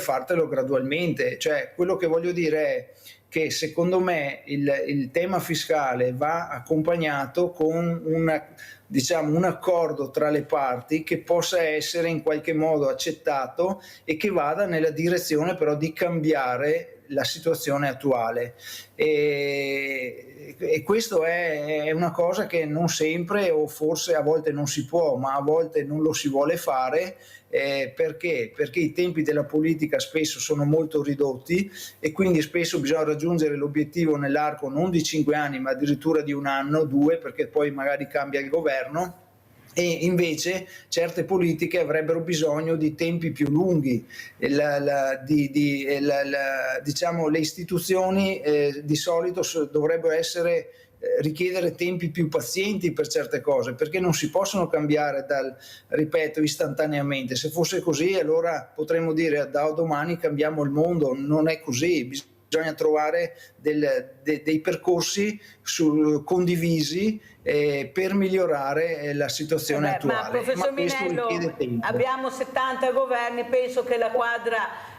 fartelo gradualmente. Cioè, quello che voglio dire è che secondo me il tema fiscale va accompagnato con un accordo tra le parti che possa essere in qualche modo accettato e che vada nella direzione però di cambiare la situazione attuale. E questo è una cosa che non sempre, o forse a volte non si può, ma a volte non lo si vuole fare. Perché? Perché i tempi della politica spesso sono molto ridotti e quindi spesso bisogna raggiungere l'obiettivo nell'arco non di 5 anni ma addirittura di 1 anno, 2, perché poi magari cambia il governo. E invece certe politiche avrebbero bisogno di tempi più lunghi. Diciamo, le istituzioni di solito dovrebbero richiedere tempi più pazienti per certe cose, perché non si possono cambiare ripeto, istantaneamente. Se fosse così, allora potremmo dire da domani cambiamo il mondo. Non è così, bisogna trovare dei percorsi condivisi per migliorare la situazione attuale. Ma professor Minello, abbiamo 70 governi, penso che la quadra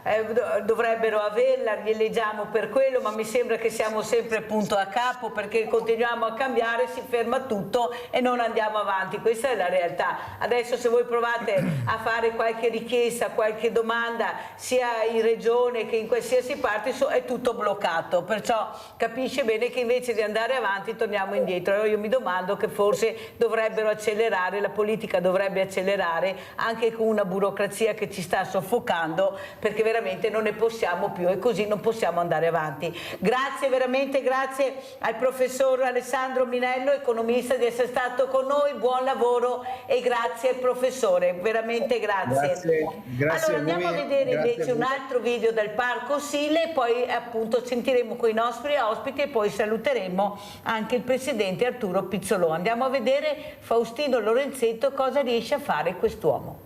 dovrebbero averla, li eleggiamo per quello, ma mi sembra che siamo sempre punto a capo, perché continuiamo a cambiare, si ferma tutto e non andiamo avanti. Questa è la realtà. Adesso se voi provate a fare qualche richiesta, qualche domanda, sia in regione che in qualsiasi parte, è tutto bloccato, perciò capisce bene che invece di andare avanti torniamo indietro. Allora io mi domando che forse dovrebbero accelerare, la politica dovrebbe accelerare anche con una burocrazia che ci sta soffocando, perché veramente non ne possiamo più e così non possiamo andare avanti. Grazie, veramente grazie al professor Alessandro Minello, economista, di essere stato con noi. Buon lavoro e grazie professore, veramente grazie. Allora andiamo a vedere invece un altro video del Parco Sile e poi appunto sentiremo con i nostri ospiti e poi saluteremo anche il presidente Arturo Pizzolò. Andiamo a vedere Faustino Lorenzetto cosa riesce a fare quest'uomo.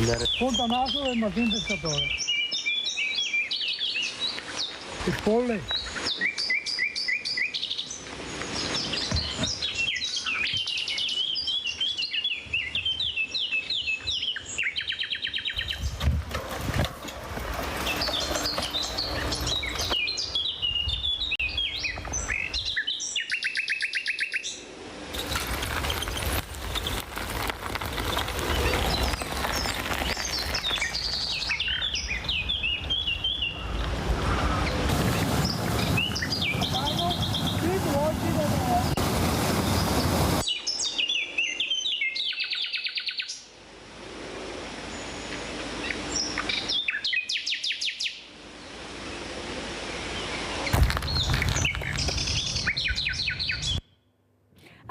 Fontanaso del Martin Pescatore. Il Polle.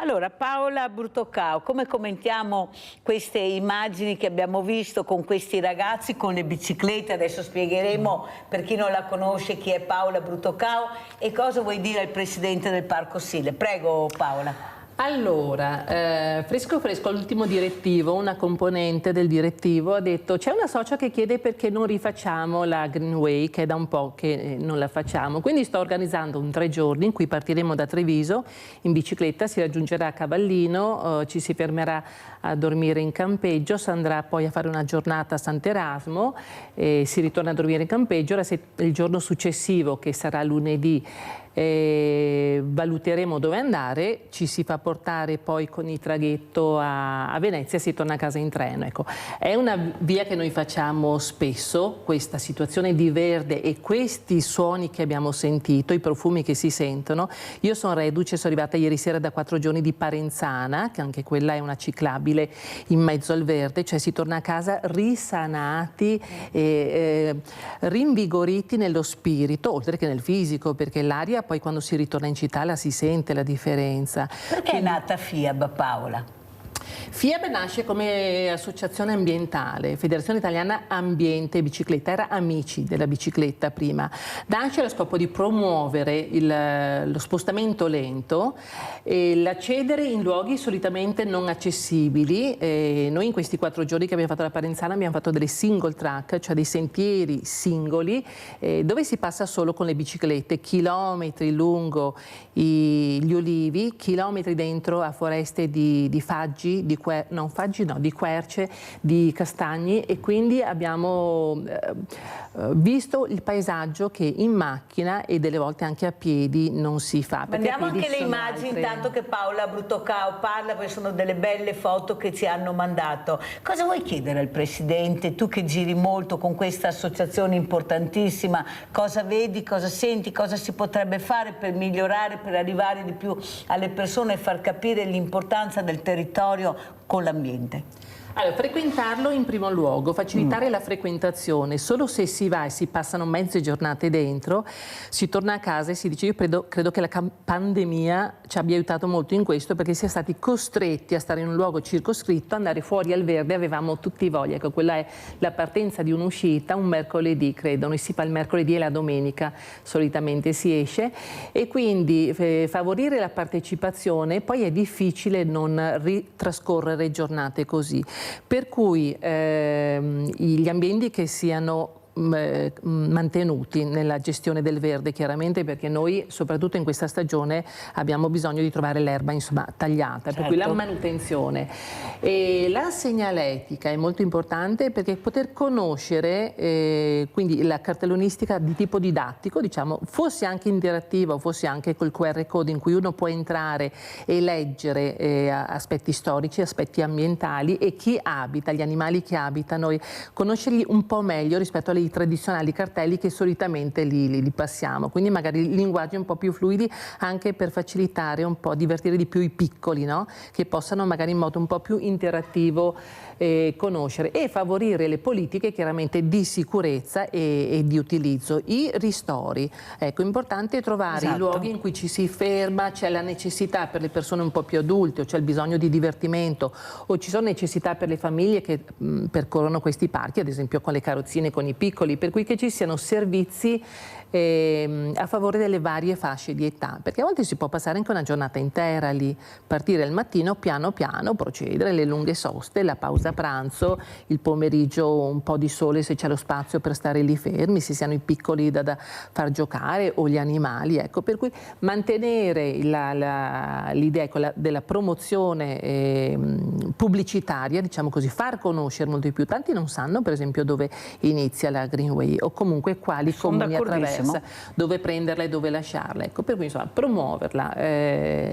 Allora, Paola Bruttocao, come commentiamo queste immagini che abbiamo visto con questi ragazzi con le biciclette? Adesso spiegheremo per chi non la conosce chi è Paola Bruttocao e cosa vuoi dire al presidente del Parco Sile. Prego Paola. Allora, fresco l'ultimo direttivo, una componente del direttivo ha detto c'è una socia che chiede perché non rifacciamo la Greenway, che è da un po' che non la facciamo, quindi sto organizzando un 3 giorni in cui partiremo da Treviso in bicicletta, si raggiungerà a Cavallino, ci si fermerà a dormire in campeggio, si andrà poi a fare una giornata a Sant'Erasmo, si ritorna a dormire in campeggio, il giorno successivo che sarà lunedì valuteremo dove andare, ci si fa portare poi con il traghetto a Venezia e si torna a casa in treno. Ecco, è una via che noi facciamo spesso, questa situazione di verde e questi suoni che abbiamo sentito, i profumi che si sentono. Io sono reduce, sono arrivata ieri sera da 4 giorni di Parenzana, che anche quella è una ciclabile in mezzo al verde, cioè si torna a casa risanati, rinvigoriti nello spirito, oltre che nel fisico, perché l'aria poi quando si ritorna in città la si sente la differenza. Perché è nata FIAB, Paola? FIAB nasce come associazione ambientale, Federazione Italiana Ambiente e Bicicletta, era Amici della bicicletta prima. Nasce allo scopo di promuovere lo spostamento lento e l'accedere in luoghi solitamente non accessibili. Noi in questi 4 giorni che abbiamo fatto la Parenzana abbiamo fatto delle single track, cioè dei sentieri singoli dove si passa solo con le biciclette, chilometri lungo gli olivi, chilometri dentro a foreste di faggi, di querce, di castagni, e quindi abbiamo visto il paesaggio che in macchina e delle volte anche a piedi non si fa. Vediamo anche le immagini intanto che Paola Bruttocao parla, perché sono delle belle foto che ci hanno mandato. Cosa vuoi chiedere al Presidente, tu che giri molto con questa associazione importantissima? Cosa vedi, cosa senti, cosa si potrebbe fare per migliorare, per arrivare di più alle persone e far capire l'importanza del territorio con l'ambiente? Allora, frequentarlo in primo luogo, facilitare la frequentazione. Solo se si va e si passano mezze giornate dentro, si torna a casa e si dice, io credo che la pandemia ci abbia aiutato molto in questo, perché si è stati costretti a stare in un luogo circoscritto, andare fuori al verde, avevamo tutti voglia. Ecco, quella è la partenza di un'uscita, un mercoledì credo, noi si fa il mercoledì e la domenica solitamente si esce, e quindi favorire la partecipazione. Poi è difficile non trascorrere giornate così. Per cui gli ambienti che siano mantenuti nella gestione del verde, chiaramente, perché noi soprattutto in questa stagione abbiamo bisogno di trovare l'erba tagliata, certo. Per cui la manutenzione e la segnaletica è molto importante, perché poter conoscere quindi la cartellonistica di tipo didattico, diciamo, fosse anche interattiva o fosse anche col QR code in cui uno può entrare e leggere aspetti storici, aspetti ambientali e chi abita, gli animali che abitano, e conoscerli un po' meglio rispetto alle tradizionali cartelli che solitamente li passiamo, quindi magari linguaggi un po' più fluidi, anche per facilitare un po', divertire di più i piccoli, no? Che possano magari in modo un po' più interattivo conoscere, e favorire le politiche chiaramente di sicurezza e di utilizzo. I ristori, ecco, è importante trovare i luoghi in cui ci si ferma, c'è la necessità per le persone un po' più adulte, o c'è il bisogno di divertimento, o ci sono necessità per le famiglie che percorrono questi parchi, ad esempio con le carrozzine, con i piccoli, per cui che ci siano servizi a favore delle varie fasce di età, perché a volte si può passare anche una giornata intera lì, partire al mattino, piano piano procedere, le lunghe soste, la pausa pranzo, il pomeriggio un po' di sole se c'è lo spazio per stare lì fermi, se siano i piccoli da far giocare o gli animali, ecco, per cui mantenere l'idea della promozione pubblicitaria, diciamo così, far conoscere molto di più. Tanti non sanno per esempio dove inizia la Greenway o comunque quali comuni attraversa, dove prenderla e dove lasciarla, ecco, per cui insomma promuoverla,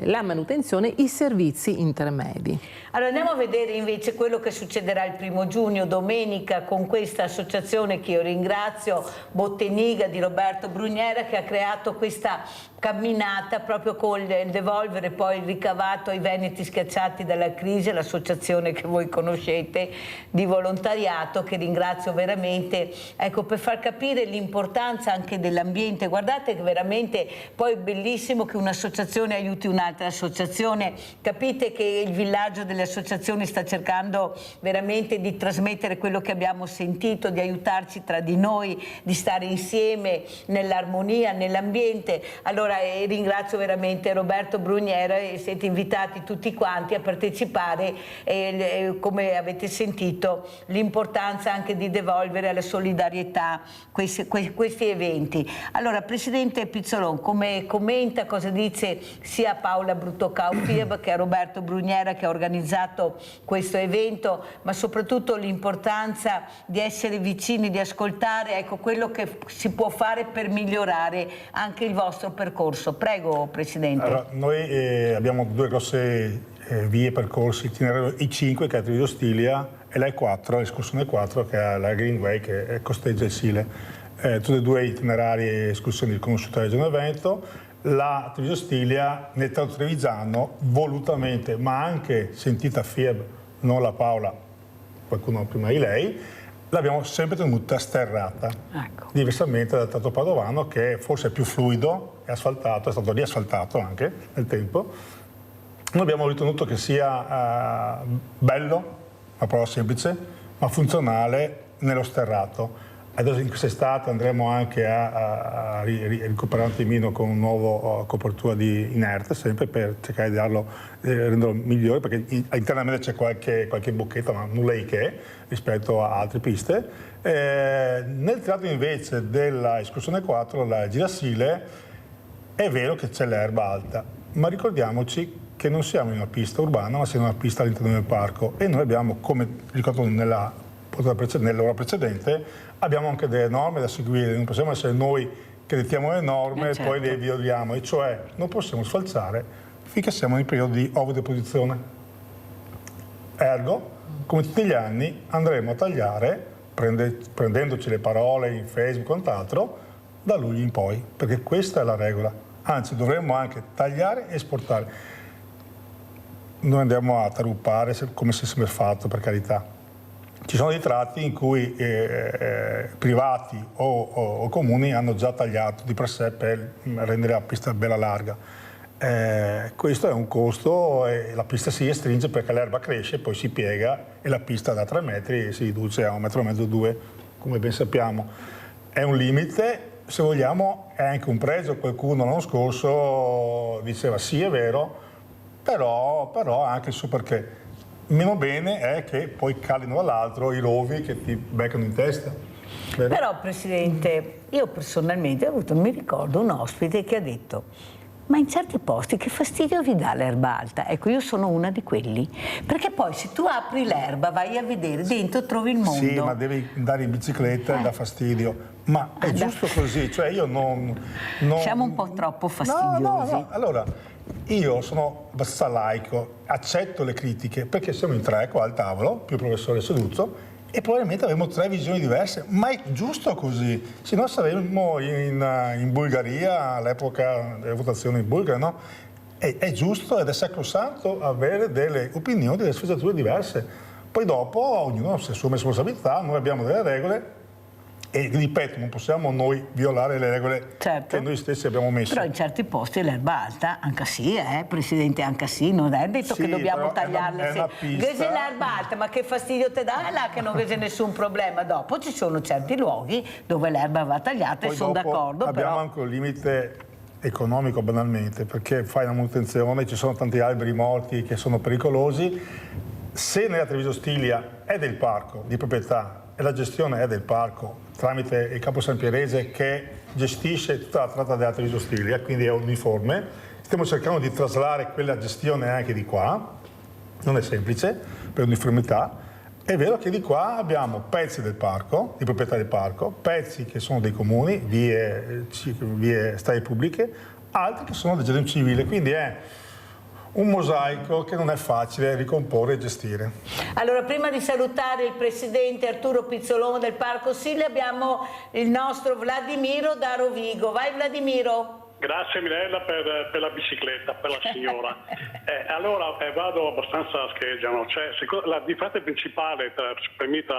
la manutenzione, i servizi intermedi. Allora andiamo a vedere invece quello che succederà il 1° giugno, domenica, con questa associazione che io ringrazio, Botteniga di Roberto Bruniera, che ha creato questa camminata proprio con il devolvere poi il ricavato ai veneti schiacciati dalla crisi, l'associazione che voi conoscete di volontariato, che ringrazio veramente, ecco, per far capire l'importanza anche dell'ambiente. Guardate che veramente poi è bellissimo che un'associazione aiuti un'altra associazione, capite che il villaggio delle associazioni sta cercando veramente di trasmettere quello che abbiamo sentito, di aiutarci tra di noi, di stare insieme nell'armonia, nell'ambiente. Allora ringrazio veramente Roberto Bruniera e siete invitati tutti quanti a partecipare come avete sentito l'importanza anche di devolvere alla solidarietà questi eventi. Allora Presidente Pizzolon, come commenta, cosa dice sia Paola Bruttocau-Fieb che a Roberto Bruniera che ha organizzato questo evento, ma soprattutto l'importanza di essere vicini, di ascoltare, ecco, quello che si può fare per migliorare anche il vostro percorso. Prego Presidente. Allora, noi abbiamo 2 grosse vie, percorsi, i 5 che è Treviso Stilia e la E4, l'escursione 4 che è la Greenway che costeggia il Sile. Tutti e 2 itinerari e escursioni riconosciute dalla Regione Veneto. La Treviso Stilia nel tratto trevigiano volutamente, ma anche sentita Fieb, non la Paola, qualcuno prima di lei, l'abbiamo sempre tenuta sterrata, ecco, diversamente dal tratto padovano che forse è più fluido, è asfaltato, è stato riasfaltato anche nel tempo. Noi abbiamo ritenuto che sia bello, una prova semplice, ma funzionale nello sterrato. Adesso in quest'estate andremo anche a recuperare un attimino con un nuovo copertura di inerte, sempre per cercare di renderlo migliore, perché internamente c'è qualche bocchetta, ma nulla di che rispetto a altre piste. Nel tratto invece della escursione 4, la Girasile, è vero che c'è l'erba alta, ma ricordiamoci che non siamo in una pista urbana, ma siamo in una pista all'interno del parco e noi abbiamo, come ricordo nell'ora precedente, abbiamo anche delle norme da seguire, non possiamo essere noi che dettiamo le norme e poi le violiamo, e cioè non possiamo sfalciare finché siamo in periodo di ovodeposizione. Ergo, come tutti gli anni, andremo a tagliare, prendendoci le parole in Facebook e quant'altro, da luglio in poi, perché questa è la regola. Anzi, dovremmo anche tagliare e esportare. Noi andiamo a taruppare come si è sempre fatto, per carità. Ci sono dei tratti in cui privati o comuni hanno già tagliato di per sé per rendere la pista bella larga. Questo è un costo e la pista si restringe perché l'erba cresce, poi si piega e la pista da 3 metri si riduce a 1,5 metri, 2, come ben sappiamo. È un limite, se vogliamo è anche un pregio. Qualcuno l'anno scorso diceva sì, è vero, però ha anche il suo perché. Meno bene è che poi calino dall'altro i rovi che ti beccano in testa. Vero? Però Presidente, io personalmente mi ricordo un ospite che ha detto: ma in certi posti che fastidio vi dà l'erba alta? Ecco, io sono una di quelli, perché poi se tu apri l'erba, vai a vedere, dentro trovi il mondo. Sì, ma devi andare in bicicletta e dà fastidio. Ma è giusto così, cioè io non... Siamo un po' troppo fastidiosi. No. Allora, io sono abbastanza laico, accetto le critiche, perché siamo in 3 qua al tavolo, più il professore Seduzzo, e probabilmente avremo 3 visioni diverse, ma è giusto così, se no saremmo in Bulgaria all'epoca delle votazioni in Bulgaria, no? È giusto ed è sacrosanto avere delle opinioni, delle sfaccettature diverse. Poi dopo ognuno si assume responsabilità, noi abbiamo delle regole e ripeto, non possiamo noi violare le regole che noi stessi abbiamo messo. Però in certi posti l'erba alta, anche sì, Presidente, anche sì, non è detto che dobbiamo tagliarle. È l'erba alta, ma che fastidio te dà? È là che non vede nessun problema. Dopo ci sono certi luoghi dove l'erba va tagliata, e sono d'accordo. Abbiamo anche un limite economico, banalmente, perché fai una manutenzione, ci sono tanti alberi morti che sono pericolosi. Se nella Treviso Stilia è del parco di proprietà e la gestione è del parco tramite il Capo San Pierese, che gestisce tutta la tratta della Treviso Stilia, quindi è uniforme, stiamo cercando di traslare quella gestione anche di qua, non è semplice per uniformità. È vero che di qua abbiamo pezzi del parco, di proprietà del parco, pezzi che sono dei comuni, vie strade pubbliche, altri che sono del genere civile, quindi è un mosaico che non è facile ricomporre e gestire. Allora, prima di salutare il Presidente Arturo Pizzolon del Parco Sile, abbiamo il nostro Vladimiro da Rovigo. Vai Vladimiro. Grazie Mirella per la bicicletta, per la signora. Allora vado abbastanza a scheggia, no? Cioè, la differenza principale tra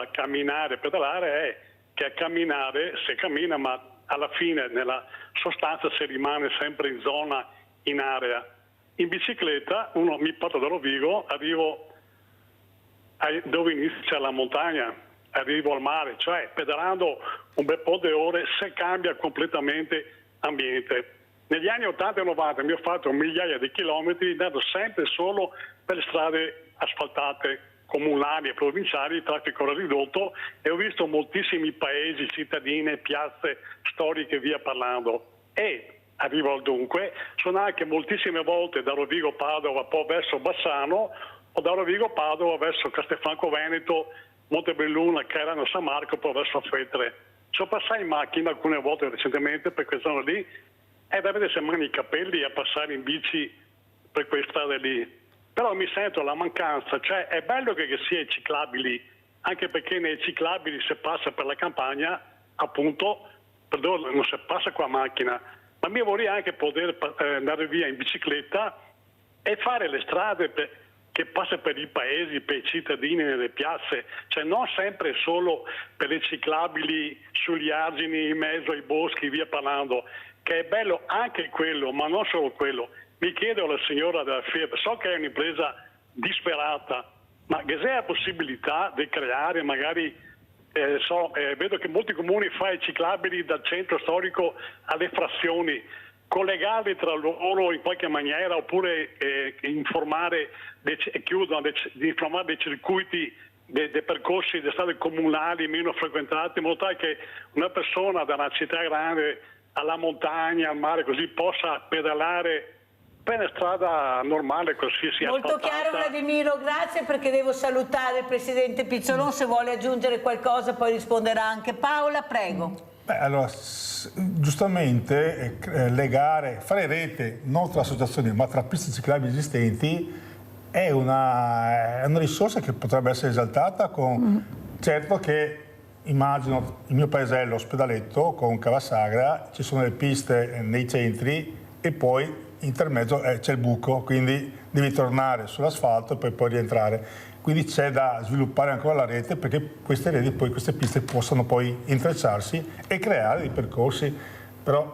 camminare e pedalare è che a camminare si cammina, ma alla fine nella sostanza si rimane sempre in zona, in area. In bicicletta uno mi porta da Rovigo, arrivo dove inizia la montagna, arrivo al mare, cioè pedalando un bel po' di ore si cambia completamente ambiente. Negli anni 80 e 90 mi ho fatto migliaia di chilometri andando sempre solo per strade asfaltate comunali e provinciali, traffico era ridotto, e ho visto moltissimi paesi, cittadine, piazze storiche, via parlando. E arrivo al dunque, sono anche moltissime volte da Rovigo Padova poi verso Bassano, o da Rovigo Padova verso Castelfranco Veneto, Montebelluna, Cairano, San Marco, poi verso Feltre. Sono passato in macchina alcune volte recentemente per quelle zone lì, e da vedere se mani i capelli a passare in bici per quelle strade lì. Però mi sento la mancanza, cioè è bello che sia i ciclabili, anche perché nei ciclabili si passa per la campagna, appunto, non si passa con la macchina, ma mi vorrei anche poter andare via in bicicletta e fare le strade che passano per i paesi, per i cittadini nelle piazze, cioè non sempre solo per le ciclabili sugli argini, in mezzo ai boschi, via parlando, che è bello anche quello, ma non solo quello. Mi chiedo alla signora della FIAB, so che è un'impresa disperata, ma che c'è la possibilità di creare magari, vedo che molti comuni fanno i ciclabili dal centro storico alle frazioni, collegarli tra loro in qualche maniera, oppure informare dei circuiti, dei percorsi, delle strade comunali meno frequentate, in modo tale che una persona da una città grande alla montagna, al mare, così possa pedalare per una strada normale, qualsiasi asfaltata. Molto chiaro Vladimiro, grazie, perché devo salutare il Presidente Pizzolon, se vuole aggiungere qualcosa poi risponderà anche Paola, prego. Allora, giustamente fare rete non tra associazioni ma tra piste ciclabili esistenti è una risorsa che potrebbe essere esaltata certo che immagino il mio paesello Ospedaletto con Cavasagra, ci sono le piste nei centri e poi intermezzo c'è il buco, quindi devi tornare sull'asfalto e poi rientrare. Quindi c'è da sviluppare ancora la rete perché queste piste possano poi intrecciarsi e creare dei percorsi, però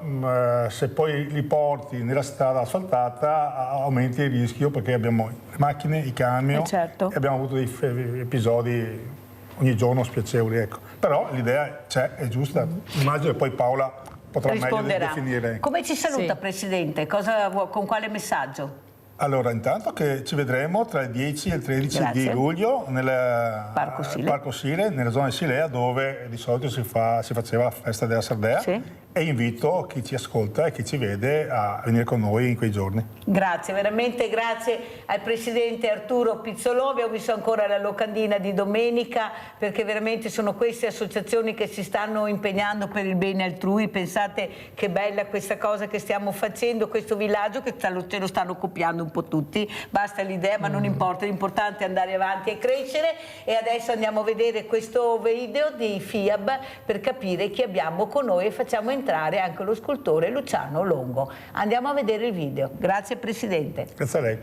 se poi li porti nella strada asfaltata aumenti il rischio, perché abbiamo le macchine, i camion, certo. E abbiamo avuto dei episodi ogni giorno spiacevoli, ecco. Però l'idea è giusta, immagino che poi Paola potrà meglio definire. Come ci saluta, Presidente? Con quale messaggio? Allora, intanto che ci vedremo tra il 10 e il 13 di luglio nel Parco Sile, nella zona di Silea, dove di solito si faceva la festa della Sardea. Sì. E invito chi ci ascolta e chi ci vede a venire con noi in quei giorni. Grazie, veramente grazie al Presidente Arturo Pizzolon. Abbiamo visto ancora la locandina di domenica, perché veramente sono queste associazioni che si stanno impegnando per il bene altrui. Pensate che bella questa cosa che stiamo facendo, questo villaggio che ce lo stanno copiando un po' tutti, basta l'idea, ma non importa, l'importante è andare avanti e crescere. E adesso andiamo a vedere questo video di FIAB per capire chi abbiamo con noi e facciamo entrare anche lo scultore Luciano Longo. Andiamo a vedere il video. Grazie Presidente. Grazie a lei.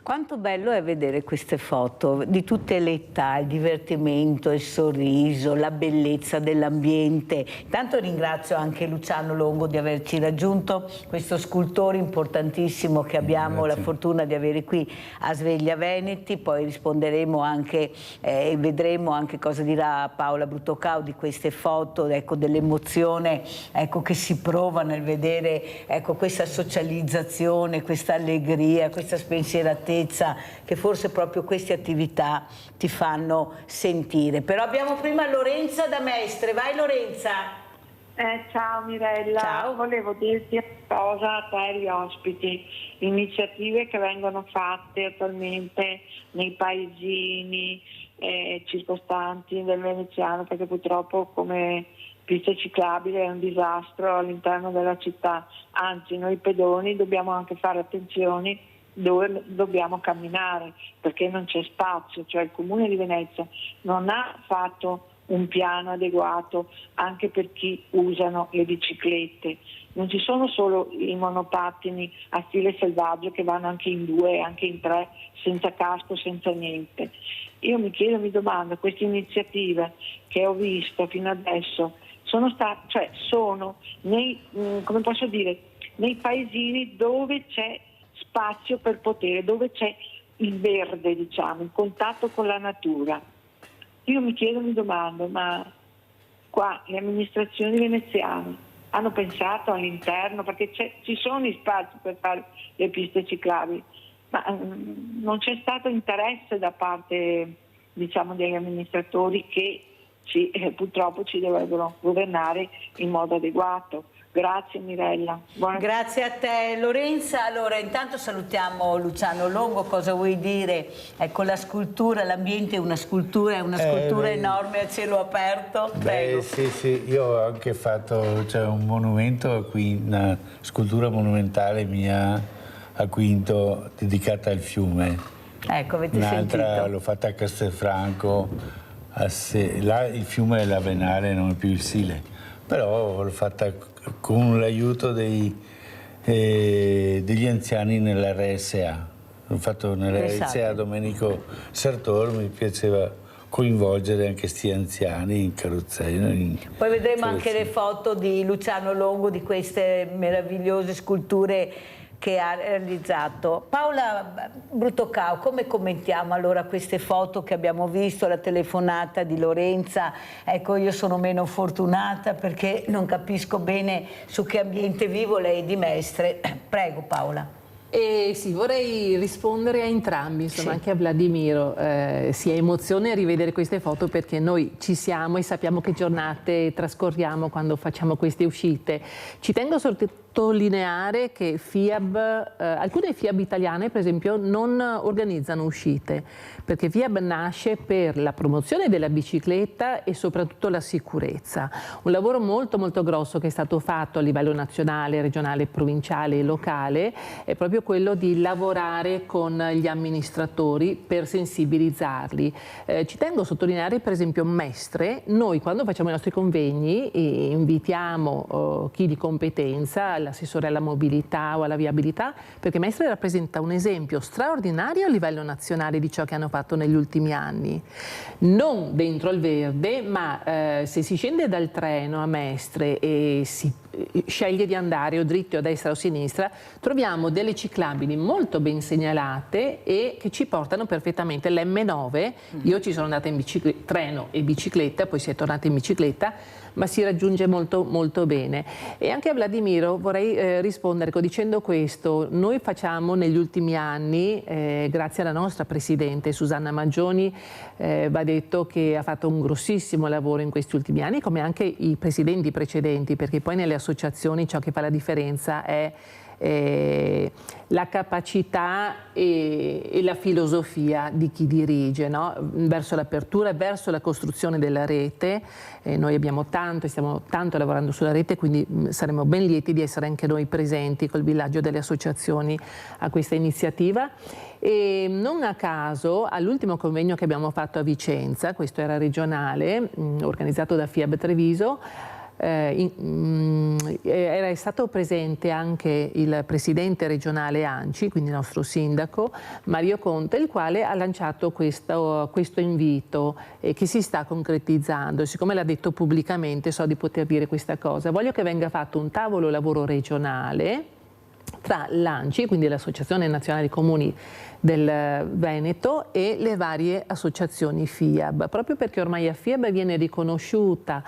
Quanto bello è vedere queste foto di tutte le età, il divertimento, il sorriso, la bellezza dell'ambiente. Intanto ringrazio anche Luciano Longo di averci raggiunto, questo scultore importantissimo che abbiamo la fortuna di avere qui a Sveglia Veneti. Poi risponderemo anche e vedremo anche cosa dirà Paola Bruttocao di queste foto, ecco, dell'emozione, ecco, che si prova nel vedere, ecco, questa socializzazione, questa allegria, questa spensieratezza che forse proprio queste attività ti fanno sentire. Però abbiamo prima Lorenza da Mestre. Vai Lorenza. Ciao Mirella, ciao. Volevo dirti una cosa a te e agli ospiti, iniziative che vengono fatte attualmente nei paesini circostanti del Veneziano, perché purtroppo come pista ciclabile è un disastro all'interno della città, anzi noi pedoni dobbiamo anche fare attenzioni dove dobbiamo camminare perché non c'è spazio, cioè il Comune di Venezia non ha fatto un piano adeguato anche per chi usano le biciclette. Non ci sono solo i monopattini a stile selvaggio che vanno anche in 2, anche in 3, senza casco, senza niente. Io mi chiedo, mi domando, queste iniziative che ho visto fino adesso sono nei, come posso dire, nei paesini dove c'è spazio per potere, dove c'è il verde, diciamo, il contatto con la natura. Io mi chiedo, mi domando, ma qua le amministrazioni veneziane hanno pensato all'interno, perché ci sono gli spazi per fare le piste ciclabili, ma non c'è stato interesse da parte, diciamo, degli amministratori che purtroppo ci dovrebbero governare in modo adeguato. Grazie Mirella. Grazie a te Lorenza. Allora intanto salutiamo Luciano Longo, cosa vuoi dire? Ecco, la scultura, l'ambiente è una scultura enorme a cielo aperto. Prego. Sì, io ho anche fatto un monumento qui, una scultura monumentale mia a Quinto dedicata al fiume. Ecco, avete Un'altra sentito? l'ho fatta a Castelfranco, là il fiume è l'Avenale, non è più il Sile, però l'ho fatta con l'aiuto degli anziani nell'RSA. L'ho fatto nell'RSA Domenico Sartor, mi piaceva coinvolgere anche questi anziani in carrozzeria. Poi vedremo anche le foto di Luciano Longo di queste meravigliose sculture che ha realizzato. Paola Bruttocao, come commentiamo allora queste foto che abbiamo visto, la telefonata di Lorenza? Ecco, io sono meno fortunata perché non capisco bene su che ambiente vivo, lei di Mestre. Prego Paola. Sì, vorrei rispondere a entrambi, insomma, anche a Vladimiro. Si ha emozione a rivedere queste foto perché noi ci siamo e sappiamo che giornate trascorriamo quando facciamo queste uscite. Ci tengo a sottolineare che alcune FIAB italiane, per esempio, non organizzano uscite, perché FIAB nasce per la promozione della bicicletta e soprattutto la sicurezza. Un lavoro molto molto grosso che è stato fatto a livello nazionale, regionale, provinciale e locale è proprio quello di lavorare con gli amministratori per sensibilizzarli. Ci tengo a sottolineare per esempio Mestre, noi quando facciamo i nostri convegni invitiamo chi di competenza, l'assessore alla mobilità o alla viabilità, perché Mestre rappresenta un esempio straordinario a livello nazionale di ciò che hanno fatto negli ultimi anni. Non dentro al verde, ma se si scende dal treno a Mestre e si sceglie di andare o dritti o a destra o a sinistra, troviamo delle ciclabili molto ben segnalate e che ci portano perfettamente. L'M9, io ci sono andata in treno e bicicletta, poi si è tornata in bicicletta, ma si raggiunge molto molto bene. E anche a Vladimiro vorrei rispondere dicendo questo: noi facciamo negli ultimi anni, grazie alla nostra Presidente Susanna Maggioni, va detto che ha fatto un grossissimo lavoro in questi ultimi anni, come anche i presidenti precedenti, perché poi nelle associazioni ciò che fa la differenza è la capacità e la filosofia di chi dirige, no? Verso l'apertura, verso la costruzione della rete. Noi abbiamo tanto e stiamo tanto lavorando sulla rete, quindi saremo ben lieti di essere anche noi presenti col villaggio delle associazioni a questa iniziativa. E non a caso all'ultimo convegno che abbiamo fatto a Vicenza, questo era regionale, organizzato da FIAB Treviso, era stato presente anche il presidente regionale ANCI, quindi il nostro sindaco Mario Conte, il quale ha lanciato questo invito che si sta concretizzando. Siccome l'ha detto pubblicamente, so di poter dire questa cosa. Voglio che venga fatto un tavolo lavoro regionale tra l'ANCI, quindi l'Associazione Nazionale dei Comuni del Veneto, e le varie associazioni FIAB, proprio perché ormai a FIAB viene riconosciuta.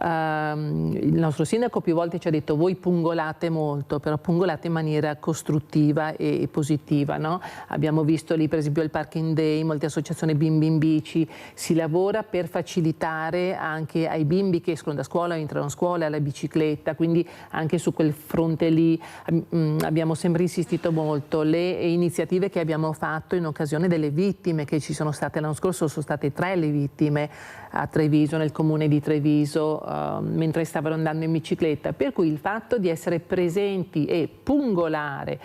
Il nostro sindaco più volte ci ha detto: voi pungolate molto, però pungolate in maniera costruttiva e positiva, no? Abbiamo visto lì per esempio il Parking Day, molte associazioni bimbi in bici, si lavora per facilitare anche ai bimbi che escono da scuola, entrano a scuola, la bicicletta, quindi anche su quel fronte lì abbiamo sempre insistito molto. Le iniziative che abbiamo fatto in occasione delle vittime che ci sono state l'anno scorso, sono state 3 le vittime a Treviso, nel comune di Treviso, mentre stavano andando in bicicletta, per cui il fatto di essere presenti e pungolare,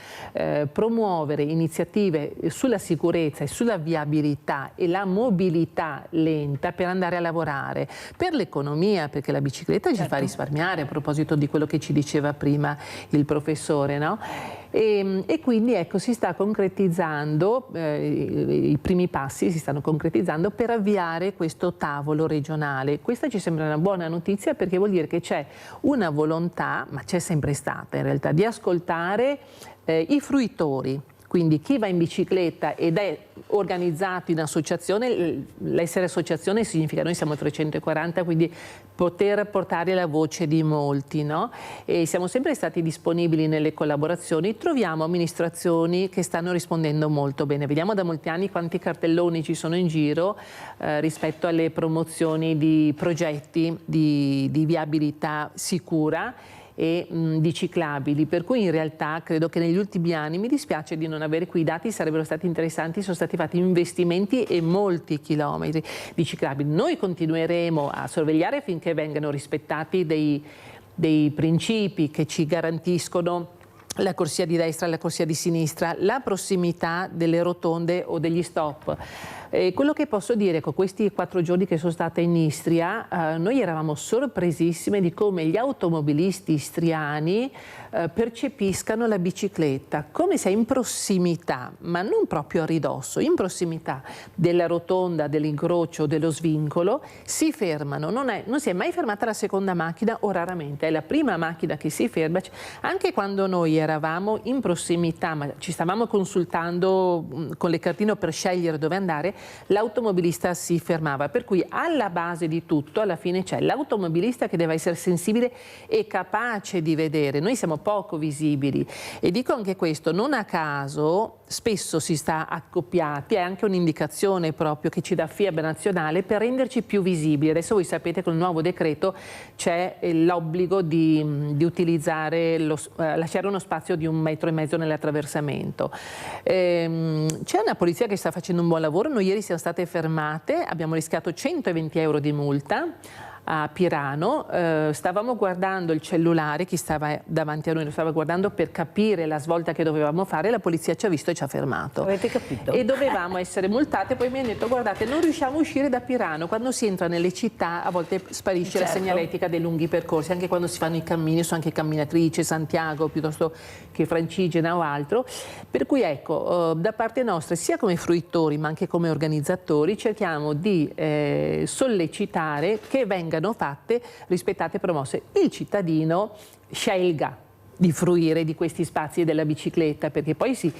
promuovere iniziative sulla sicurezza e sulla viabilità e la mobilità lenta per andare a lavorare, per l'economia, perché la bicicletta ci fa risparmiare, a proposito di quello che ci diceva prima il professore, no? E quindi ecco, si sta concretizzando, i primi passi si stanno concretizzando per avviare questo tavolo regionale. Questa ci sembra una buona notizia, perché vuol dire che c'è una volontà, ma c'è sempre stata in realtà, di ascoltare i fruitori. Quindi chi va in bicicletta ed è organizzato in associazione, l'essere associazione significa, noi siamo 340, quindi poter portare la voce di molti, no? E siamo sempre stati disponibili nelle collaborazioni, troviamo amministrazioni che stanno rispondendo molto bene. Vediamo da molti anni quanti cartelloni ci sono in giro rispetto alle promozioni di progetti di viabilità sicura e di ciclabili, per cui in realtà credo che negli ultimi anni, mi dispiace di non avere qui i dati, sarebbero stati interessanti, sono stati fatti investimenti e molti chilometri di ciclabili. Noi continueremo a sorvegliare finché vengano rispettati dei principi che ci garantiscono la corsia di destra, la corsia di sinistra, la prossimità delle rotonde o degli stop. Quello che posso dire con questi 4 giorni che sono stata in Istria, noi eravamo sorpresissime di come gli automobilisti istriani percepiscano la bicicletta come se in prossimità, ma non proprio a ridosso, in prossimità della rotonda, dell'incrocio, dello svincolo, si fermano. Non si è mai fermata la seconda macchina, o raramente, è la prima macchina che si ferma. Anche quando noi eravamo in prossimità, ma ci stavamo consultando con le cartine per scegliere dove andare, l'automobilista si fermava, per cui alla base di tutto alla fine c'è l'automobilista che deve essere sensibile e capace di vedere. Noi siamo poco visibili e dico anche questo, non a caso spesso si sta accoppiati, è anche un'indicazione proprio che ci dà FIAB nazionale per renderci più visibili. Adesso voi sapete che con il nuovo decreto c'è l'obbligo di utilizzare, lasciare uno spazio di 1,5 metri nell'attraversamento. C'è una polizia che sta facendo un buon lavoro, noi ieri siamo state fermate, abbiamo rischiato 120 euro di multa a Pirano, stavamo guardando il cellulare, chi stava davanti a noi lo stava guardando per capire la svolta che dovevamo fare, la polizia ci ha visto e ci ha fermato. Avete capito? E dovevamo essere multate, poi mi hanno detto: guardate, non riusciamo a uscire da Pirano, quando si entra nelle città a volte sparisce la segnaletica dei lunghi percorsi, anche quando si fanno i cammini, sono anche camminatrice, Santiago piuttosto che Francigena o altro, per cui ecco, da parte nostra, sia come fruitori ma anche come organizzatori, cerchiamo di sollecitare che vengano fatte, rispettate e promosse. Il cittadino scelga di fruire di questi spazi della bicicletta, perché poi si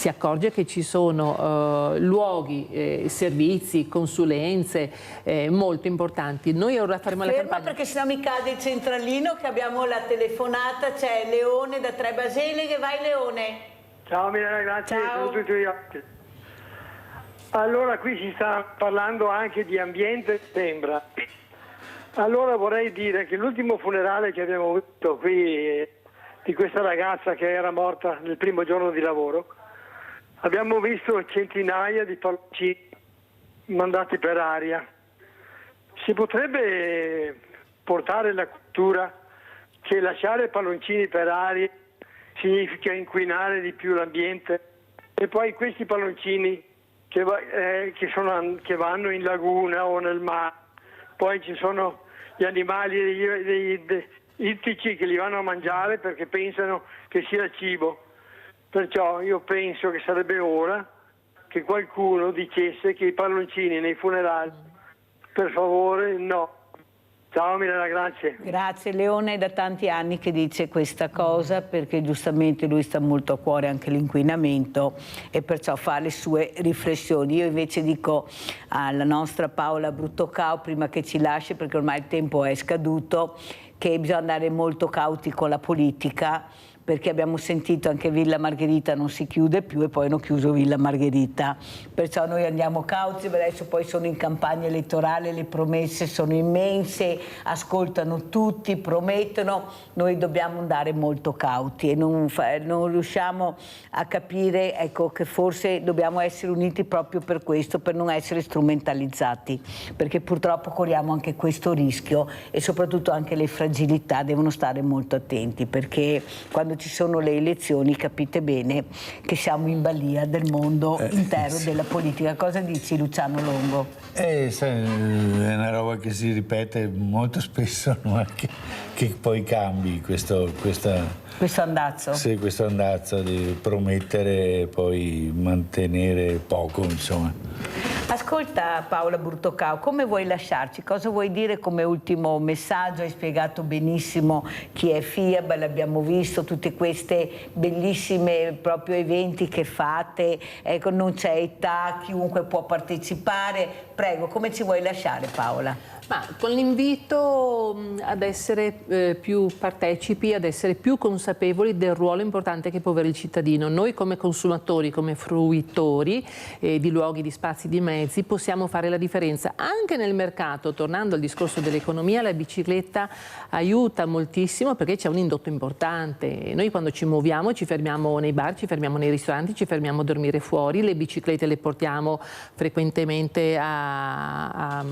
accorge che ci sono luoghi, servizi, consulenze molto importanti. Noi ora faremo la campagna. Perché sennò mi cade il centralino, che abbiamo la telefonata, c'è Leone da Trebasele, che vai Leone. Ciao Milena, grazie. Ciao. Saluto i tuoi occhi. Allora qui si sta parlando anche di ambiente, sembra. Allora vorrei dire che l'ultimo funerale che abbiamo visto qui di questa ragazza che era morta nel primo giorno di lavoro, abbiamo visto centinaia di palloncini mandati per aria. Si potrebbe portare la cultura che lasciare palloncini per aria significa inquinare di più l'ambiente, e poi questi palloncini che vanno in laguna o nel mare, poi ci sono gli animali ittici che li vanno a mangiare perché pensano che sia cibo. Perciò io penso che sarebbe ora che qualcuno dicesse che i palloncini nei funerali, per favore, no. Ciao Mirella, grazie. Grazie, Leone è da tanti anni che dice questa cosa perché giustamente lui sta molto a cuore anche l'inquinamento e perciò fa le sue riflessioni. Io invece dico alla nostra Paola Bruttocao, prima che ci lasci perché ormai il tempo è scaduto, che bisogna andare molto cauti con la politica, perché abbiamo sentito anche Villa Margherita non si chiude più e poi hanno chiuso Villa Margherita, perciò noi andiamo cauti, adesso poi sono in campagna elettorale, le promesse sono immense, ascoltano tutti, promettono, noi dobbiamo andare molto cauti e non riusciamo a capire, ecco, che forse dobbiamo essere uniti proprio per questo, per non essere strumentalizzati, perché purtroppo corriamo anche questo rischio e soprattutto anche le fragilità devono stare molto attenti, perché quando ci sono le elezioni capite bene che siamo in balia del mondo intero della politica. Cosa dici, Luciano Longo? È una roba che si ripete molto spesso, ma che poi cambi questo andazzo. Sì, questo andazzo di promettere e poi mantenere poco, insomma. Ascolta Paola Bruttocao, come vuoi lasciarci? Cosa vuoi dire come ultimo messaggio? Hai spiegato benissimo chi è FIAB, l'abbiamo visto, tutte queste bellissime proprio eventi che fate, ecco, non c'è età, chiunque può partecipare. Prego, come ci vuoi lasciare, Paola? Ma con l'invito ad essere più partecipi, ad essere più consapevoli del ruolo importante che può avere il cittadino. Noi come consumatori, come fruitori di luoghi, di spazi, di mezzi, possiamo fare la differenza. Anche nel mercato, tornando al discorso dell'economia, la bicicletta aiuta moltissimo perché c'è un indotto importante. Noi quando ci muoviamo ci fermiamo nei bar, ci fermiamo nei ristoranti, ci fermiamo a dormire fuori, le biciclette le portiamo frequentemente a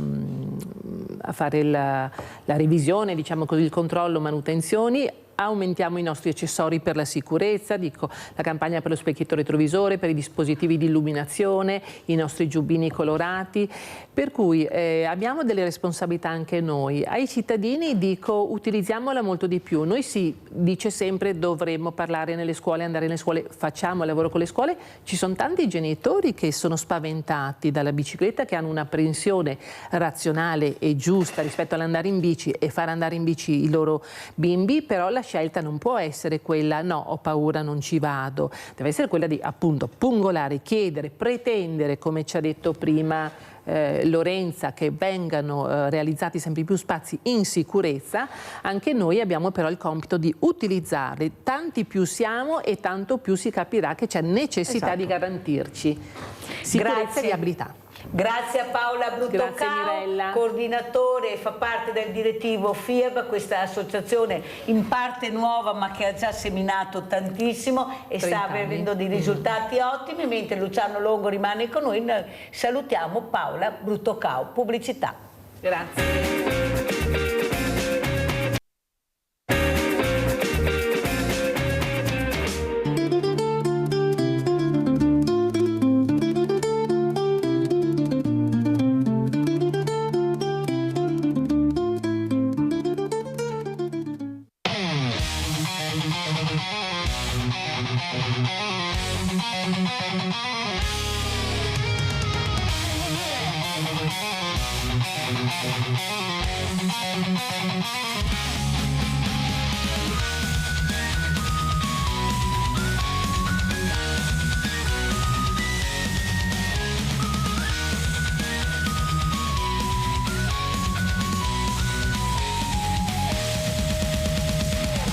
fare la revisione, diciamo così, il controllo, manutenzioni. Aumentiamo i nostri accessori per la sicurezza, dico la campagna per lo specchietto retrovisore, per i dispositivi di illuminazione, i nostri giubbini colorati, per cui abbiamo delle responsabilità anche noi. Ai cittadini dico utilizziamola molto di più, noi si dice sempre dovremmo parlare nelle scuole, andare nelle scuole, facciamo il lavoro con le scuole, ci sono tanti genitori che sono spaventati dalla bicicletta, che hanno un'apprensione razionale e giusta rispetto all'andare in bici e far andare in bici i loro bimbi, però la scelta non può essere quella no, ho paura, non ci vado, deve essere quella di appunto pungolare, chiedere, pretendere, come ci ha detto prima Lorenza, che vengano realizzati sempre più spazi in sicurezza. Anche noi abbiamo però il compito di utilizzarli, tanti più siamo e tanto più si capirà che c'è necessità di garantirci sicurezza e viabilità. Grazie a Paola Bruttocao, coordinatore, fa parte del direttivo FIAB, questa associazione in parte nuova ma che ha già seminato tantissimo e sta avendo dei risultati ottimi, mentre Luciano Longo rimane con noi. Noi salutiamo Paola Bruttocao. Pubblicità. Grazie.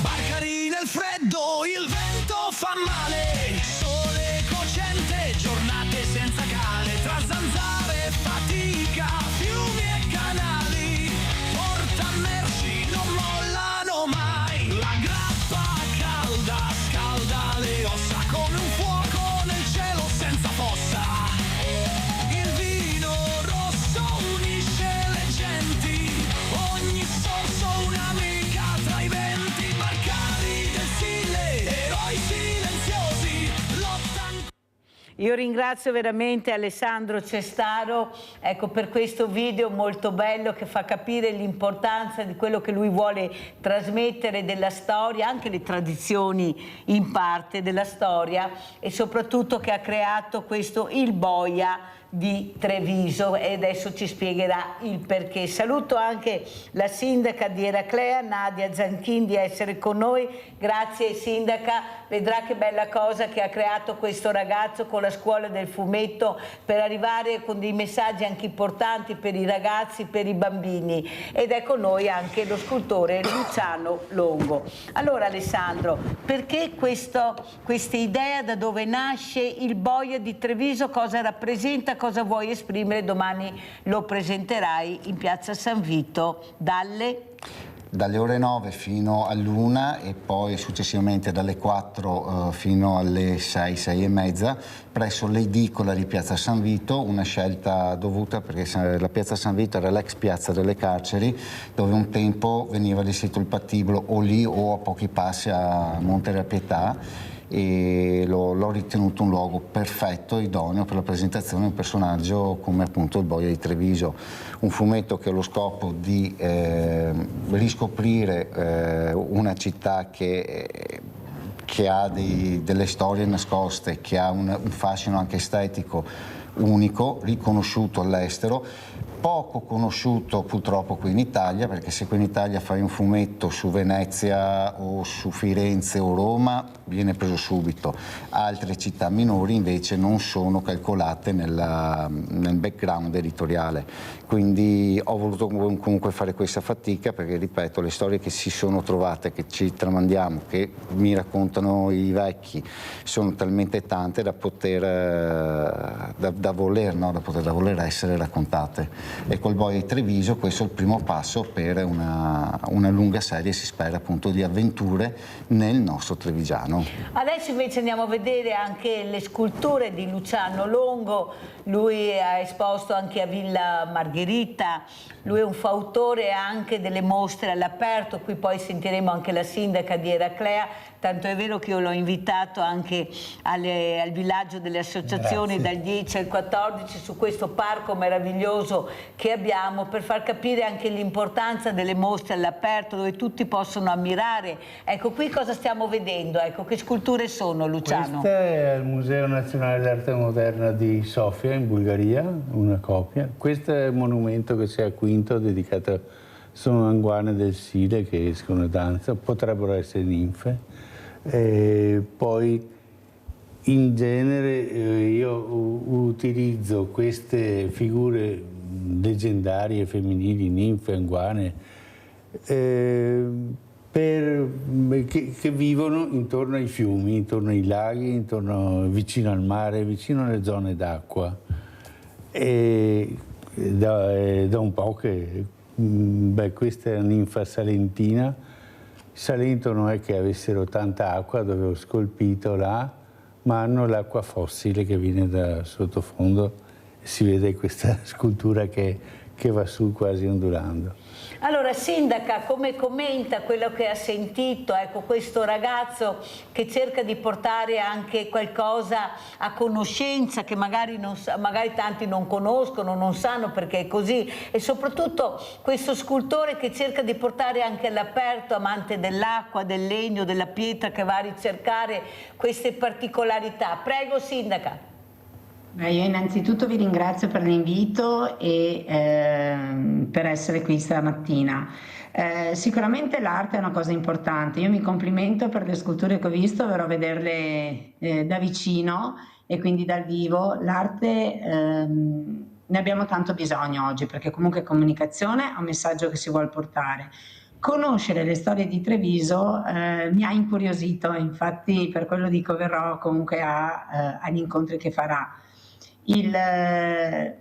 Barcari nel freddo, il vento fa male, sole cocente, giornate senza cale, tra zanzare, fatica, fiumi e canali, porta merci, non molla Io ringrazio veramente Alessandro Cestaro, ecco, per questo video molto bello che fa capire l'importanza di quello che lui vuole trasmettere della storia, anche le tradizioni in parte della storia, e soprattutto che ha creato questo Il Boia di Treviso, e adesso ci spiegherà il perché. Saluto anche la sindaca di Eraclea, Nadia Zanchin, di essere con noi. Grazie sindaca, vedrà che bella cosa che ha creato questo ragazzo con la scuola del fumetto, per arrivare con dei messaggi anche importanti per i ragazzi, per i bambini, ed è con noi anche lo scultore Luciano Longo. Allora Alessandro, perché questa idea, da dove nasce Il Boia di Treviso, cosa rappresenta, cosa vuoi esprimere? Domani lo presenterai in piazza San Vito dalle ore 9 fino all'1 e poi successivamente dalle 4 fino alle 6, 6 e mezza presso l'edicola di piazza San Vito, una scelta dovuta perché la piazza San Vito era l'ex piazza delle carceri, dove un tempo veniva allestito il patibolo o lì o a pochi passi a Monte della Pietà, e l'ho ritenuto un luogo perfetto, idoneo per la presentazione di un personaggio come appunto Il Boia di Treviso, un fumetto che ha lo scopo di riscoprire una città che ha delle storie nascoste, che ha un fascino anche estetico unico, riconosciuto all'estero, poco conosciuto purtroppo qui in Italia, perché se qui in Italia fai un fumetto su Venezia o su Firenze o Roma viene preso subito. Altre città minori invece non sono calcolate nel background editoriale, quindi ho voluto comunque fare questa fatica, perché ripeto, le storie che si sono trovate, che ci tramandiamo, che mi raccontano i vecchi, sono talmente tante da poter da voler essere raccontate. E col Boia di Treviso questo è il primo passo per una lunga serie, si spera appunto, di avventure nel nostro trevigiano. Adesso invece andiamo a vedere anche le sculture di Luciano Longo. Lui ha esposto anche a Villa Margherita, lui è un fautore anche delle mostre all'aperto, qui poi sentiremo anche la sindaca di Eraclea, tanto è vero che io l'ho invitato anche al villaggio delle associazioni. Grazie. Dal 10 al 14 su questo parco meraviglioso che abbiamo, per far capire anche l'importanza delle mostre all'aperto dove tutti possono ammirare. Ecco, qui cosa stiamo vedendo? Ecco, che sculture sono, Luciano? Questa è al Museo Nazionale d'Arte Moderna di Sofia in Bulgaria, una copia. Questo è il monumento che c'è a Quinto dedicato, sono anguane del Sile che escono a danza, potrebbero essere ninfe. Poi in genere io utilizzo queste figure leggendarie femminili, ninfe, anguane, che vivono intorno ai fiumi, intorno ai laghi, vicino al mare, vicino alle zone d'acqua. E da un po' che questa è una ninfa salentina. Salento non è che avessero tanta acqua dove ho scolpito là, ma hanno l'acqua fossile che viene da sottofondo, si vede questa scultura che va su quasi ondulando. Allora sindaca, come commenta quello che ha sentito, ecco, questo ragazzo che cerca di portare anche qualcosa a conoscenza che magari tanti non conoscono, non sanno perché è così, e soprattutto questo scultore che cerca di portare anche all'aperto, amante dell'acqua, del legno, della pietra, che va a ricercare queste particolarità. Prego sindaca. Io innanzitutto vi ringrazio per l'invito e per essere qui stamattina. Sicuramente l'arte è una cosa importante, io mi complimento per le sculture che ho visto, verrò a vederle da vicino e quindi dal vivo. L'arte ne abbiamo tanto bisogno oggi, perché comunque è comunicazione, è un messaggio che si vuole portare. Conoscere le storie di Treviso mi ha incuriosito, infatti per quello dico verrò comunque agli incontri che farà. È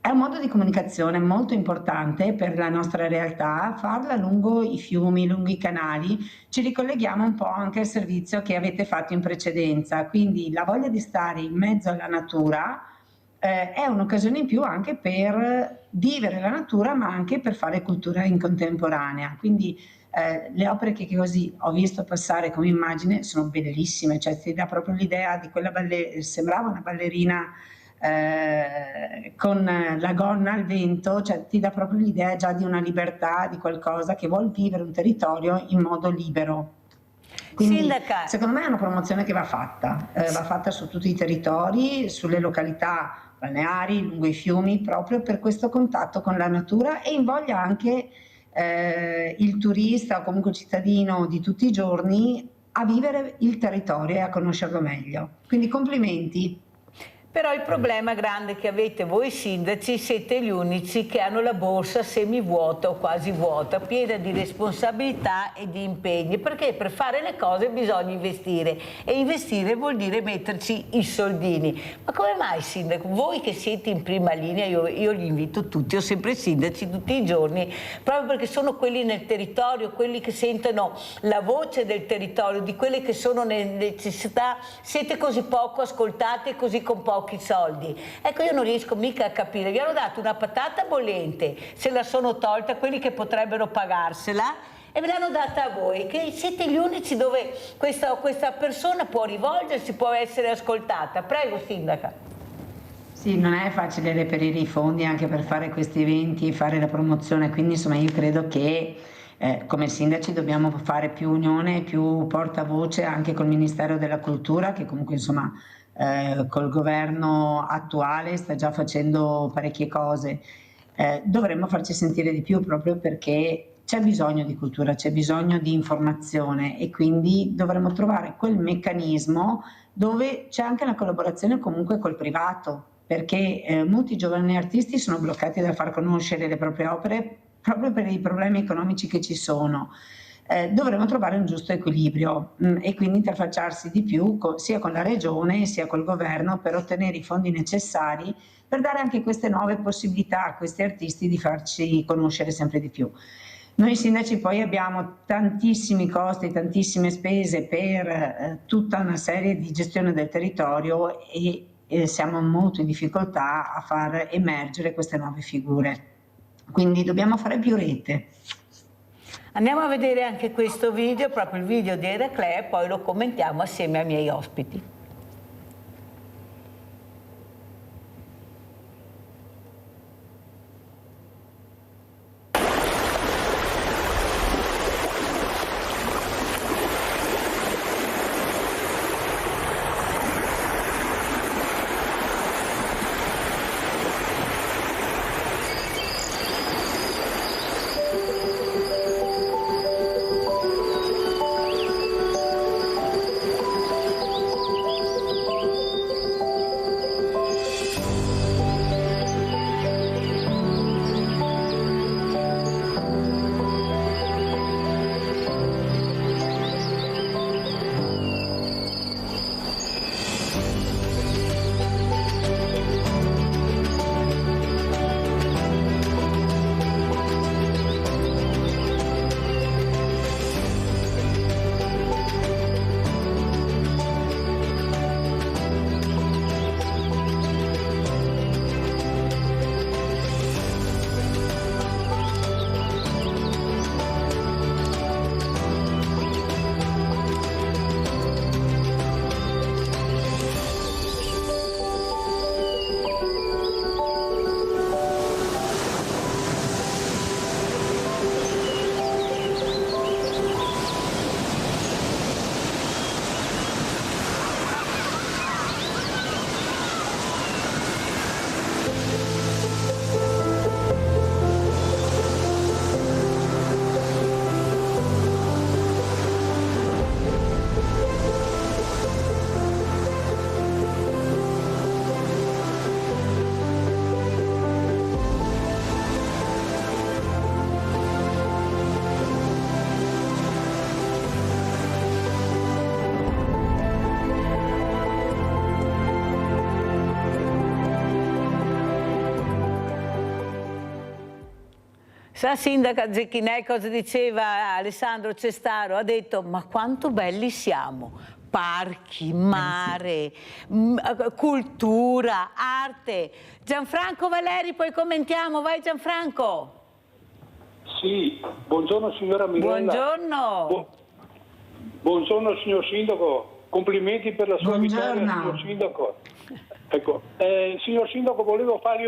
un modo di comunicazione molto importante per la nostra realtà, farla lungo i fiumi, lungo i canali. Ci ricolleghiamo un po' anche al servizio che avete fatto in precedenza, quindi la voglia di stare in mezzo alla natura è un'occasione in più anche per vivere la natura, ma anche per fare cultura in contemporanea. Quindi le opere che così ho visto passare come immagine sono bellissime, cioè ti dà proprio l'idea di quella sembrava una ballerina con la gonna al vento, cioè ti dà proprio l'idea già di una libertà, di qualcosa che vuol vivere un territorio in modo libero. Quindi Sindaca, secondo me è una promozione che va fatta su tutti i territori, sulle località balneari, lungo i fiumi, proprio per questo contatto con la natura, e invoglia anche il turista o comunque il cittadino di tutti i giorni a vivere il territorio e a conoscerlo meglio. Quindi complimenti. però il problema grande che avete voi sindaci, siete gli unici che hanno la borsa semivuota o quasi vuota, piena di responsabilità e di impegni, perché per fare le cose bisogna investire, e investire vuol dire metterci i soldini. Ma come mai, sindaco, voi che siete in prima linea, io li invito tutti, ho sempre sindaci tutti i giorni, proprio perché sono quelli nel territorio, quelli che sentono la voce del territorio, di quelle che sono le necessità, siete così poco ascoltate e così con pochi soldi. Ecco, io non riesco mica a capire, vi hanno dato una patata bollente, se la sono tolta quelli che potrebbero pagarsela e ve l'hanno data a voi, che siete gli unici dove questa persona può rivolgersi, può essere ascoltata. Prego, sindaca. Sì, non è facile reperire i fondi anche per fare questi eventi, fare la promozione, quindi insomma io credo che come sindaci dobbiamo fare più unione, più portavoce anche col Ministero della Cultura, che comunque insomma col governo attuale sta già facendo parecchie cose. Dovremmo farci sentire di più, proprio perché c'è bisogno di cultura, c'è bisogno di informazione, e quindi dovremmo trovare quel meccanismo dove c'è anche la collaborazione comunque col privato, perché molti giovani artisti sono bloccati dal far conoscere le proprie opere proprio per i problemi economici che ci sono. Dovremmo trovare un giusto equilibrio e quindi interfacciarsi di più sia con la regione sia col governo per ottenere i fondi necessari per dare anche queste nuove possibilità a questi artisti di farci conoscere sempre di più. Noi sindaci poi abbiamo tantissimi costi, tantissime spese per tutta una serie di gestione del territorio e siamo molto in difficoltà a far emergere queste nuove figure. Quindi dobbiamo fare più rete. Andiamo a vedere anche questo video, proprio il video di Eraclea, e poi lo commentiamo assieme ai miei ospiti. Sa, sindaca Zecchinè, cosa diceva Alessandro Cestaro? Ha detto: ma quanto belli siamo, parchi, mare, cultura, arte. Gianfranco Valeri, poi commentiamo, vai Gianfranco. Sì, buongiorno signora Mirella. Buongiorno. Buongiorno signor Sindaco, complimenti per la sua vittoria signor Sindaco. Ecco, signor Sindaco, volevo fargli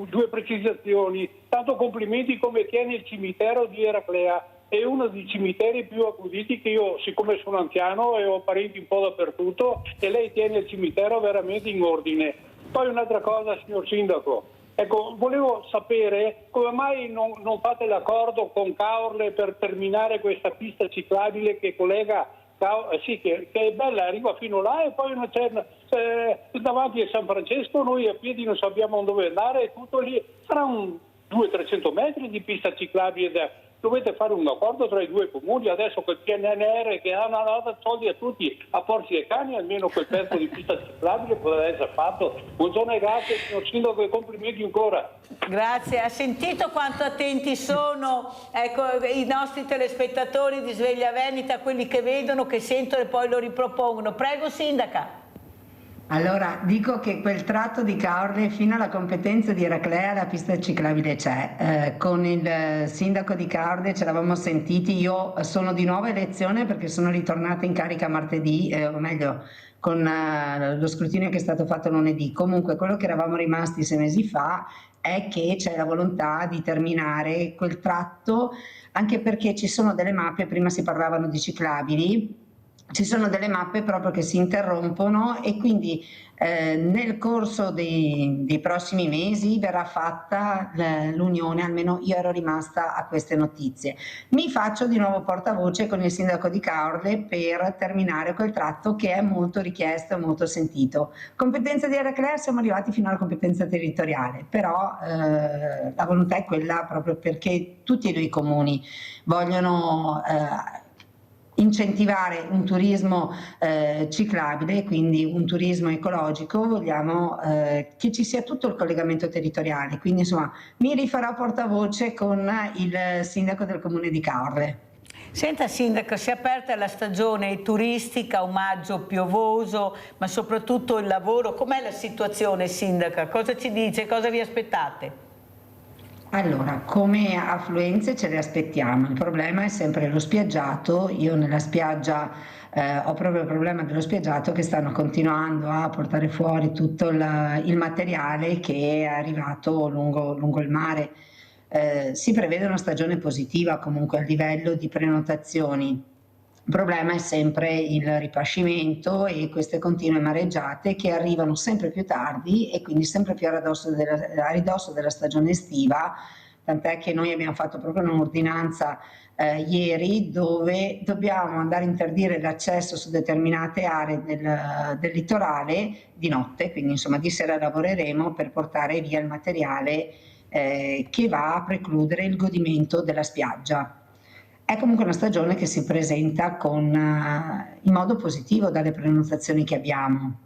due precisazioni. Tanto complimenti come tiene il cimitero di Eraclea. È uno dei cimiteri più accuditi che io, siccome sono anziano e ho parenti un po' dappertutto, e lei tiene il cimitero veramente in ordine. Poi un'altra cosa, signor Sindaco, ecco, volevo sapere come mai non fate l'accordo con Caorle per terminare questa pista ciclabile che collega, che è bella, arriva fino là e poi davanti a San Francesco noi a piedi non sappiamo dove andare, e tutto lì sarà un 200-300 metri di pista ciclabile. Dovete fare un accordo tra i due comuni, adesso col PNRR che hanno dato soldi a tutti, a porci e cani, almeno quel pezzo di pista ciclabile potrebbe essere fatto. Buongiorno e grazie signor Sindaco e complimenti ancora. Grazie, ha sentito quanto attenti sono i nostri telespettatori di Sveglia Veneta, quelli che vedono, che sentono e poi lo ripropongono. Prego Sindaca. Allora, dico che quel tratto di Caorle fino alla competenza di Eraclea la pista ciclabile c'è. Con il sindaco di Caorle ci eravamo sentiti, io sono di nuova elezione perché sono ritornata in carica martedì, o meglio con lo scrutinio che è stato fatto lunedì. Comunque quello che eravamo rimasti 6 mesi fa è che c'è la volontà di terminare quel tratto, anche perché ci sono delle mappe, prima si parlavano di ciclabili, ci sono delle mappe proprio che si interrompono e quindi nel corso dei prossimi mesi verrà fatta l'unione, almeno io ero rimasta a queste notizie. Mi faccio di nuovo portavoce con il sindaco di Caorle per terminare quel tratto che è molto richiesto e molto sentito. Competenza di Eraclea, siamo arrivati fino alla competenza territoriale, però la volontà è quella proprio perché tutti e due i comuni vogliono incentivare un turismo ciclabile, quindi un turismo ecologico, vogliamo che ci sia tutto il collegamento territoriale, quindi insomma mi rifarò portavoce con il sindaco del comune di Caorle. Senta Sindaco, si è aperta la stagione turistica, un maggio piovoso, ma soprattutto il lavoro. Com'è la situazione Sindaca? Cosa ci dice? Cosa vi aspettate? Allora, come affluenze ce le aspettiamo, il problema è sempre lo spiaggiato. Io nella spiaggia ho proprio il problema dello spiaggiato, che stanno continuando a portare fuori tutto il materiale che è arrivato lungo il mare. Si prevede una stagione positiva comunque a livello di prenotazioni. Il problema è sempre il ripascimento e queste continue mareggiate che arrivano sempre più tardi e quindi sempre più a ridosso della stagione estiva, tant'è che noi abbiamo fatto proprio un'ordinanza ieri dove dobbiamo andare a interdire l'accesso su determinate aree del litorale di notte, quindi insomma di sera lavoreremo per portare via il materiale che va a precludere il godimento della spiaggia. È comunque una stagione che si presenta in modo positivo dalle prenotazioni che abbiamo.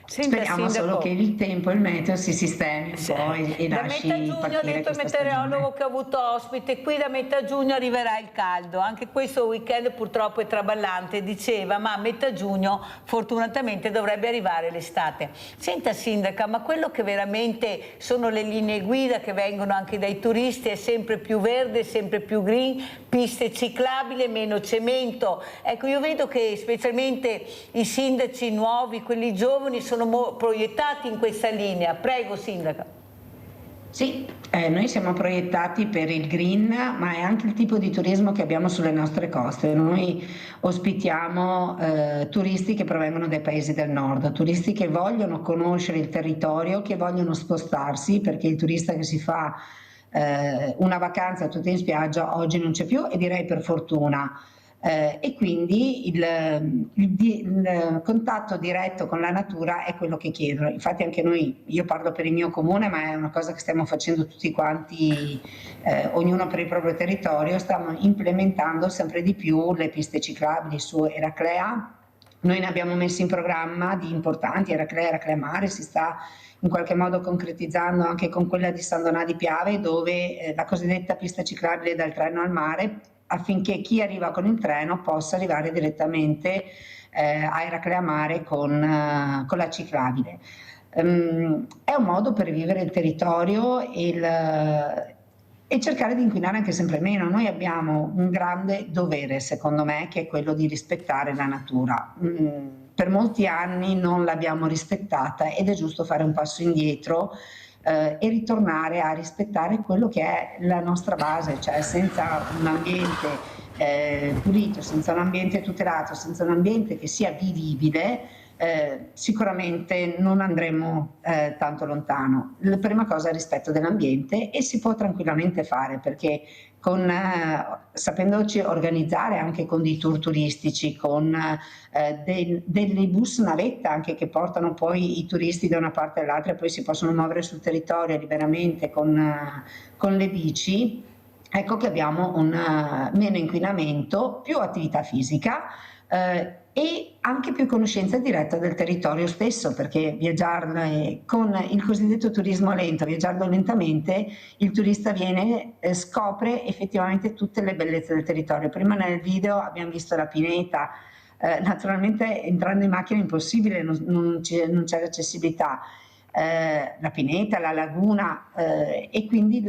Speriamo solo che il tempo e il meteo si sistemi un po' e lasci partire questa stagione. Da metà giugno, ha detto il meteorologo che ha avuto ospite, qui da metà giugno arriverà il caldo. Anche questo weekend purtroppo è traballante, diceva, ma a metà giugno fortunatamente dovrebbe arrivare l'estate. Senta Sindaca, ma quello che veramente sono le linee guida che vengono anche dai turisti è sempre più verde, sempre più green, piste ciclabili, meno cemento. Ecco, io vedo che specialmente i sindaci nuovi, quelli giovani, sono proiettati in questa linea. Prego Sindaca. Sì, noi siamo proiettati per il green, ma è anche il tipo di turismo che abbiamo sulle nostre coste. Noi ospitiamo turisti che provengono dai paesi del nord, turisti che vogliono conoscere il territorio, che vogliono spostarsi, perché il turista che si fa una vacanza tutta in spiaggia oggi non c'è più, e direi per fortuna. E quindi il contatto diretto con la natura è quello che chiedono. Infatti anche noi, io parlo per il mio comune, ma è una cosa che stiamo facendo tutti quanti, ognuno per il proprio territorio, stiamo implementando sempre di più le piste ciclabili su Eraclea. Noi ne abbiamo messi in programma di importanti, Eraclea Mare si sta in qualche modo concretizzando anche con quella di San Donà di Piave, dove la cosiddetta pista ciclabile dal treno al mare, affinché chi arriva con il treno possa arrivare direttamente Aira-Creamare con la ciclabile. È un modo per vivere il territorio e cercare di inquinare anche sempre meno. Noi abbiamo un grande dovere, secondo me, che è quello di rispettare la natura. Per molti anni non l'abbiamo rispettata ed è giusto fare un passo indietro e ritornare a rispettare quello che è la nostra base, cioè senza un ambiente pulito, senza un ambiente tutelato, senza un ambiente che sia vivibile, sicuramente non andremo tanto lontano. La prima cosa è il rispetto dell'ambiente e si può tranquillamente fare, perché sapendoci organizzare anche con dei tour turistici, con dei bus navetta anche che portano poi i turisti da una parte all'altra e poi si possono muovere sul territorio liberamente con le bici, ecco che abbiamo un meno inquinamento, più attività fisica e anche più conoscenza diretta del territorio stesso, perché viaggiare con il cosiddetto turismo lento, viaggiando lentamente, il turista scopre effettivamente tutte le bellezze del territorio. Prima nel video abbiamo visto la pineta, naturalmente entrando in macchina è impossibile, non c'è l'accessibilità. La pineta, la laguna e quindi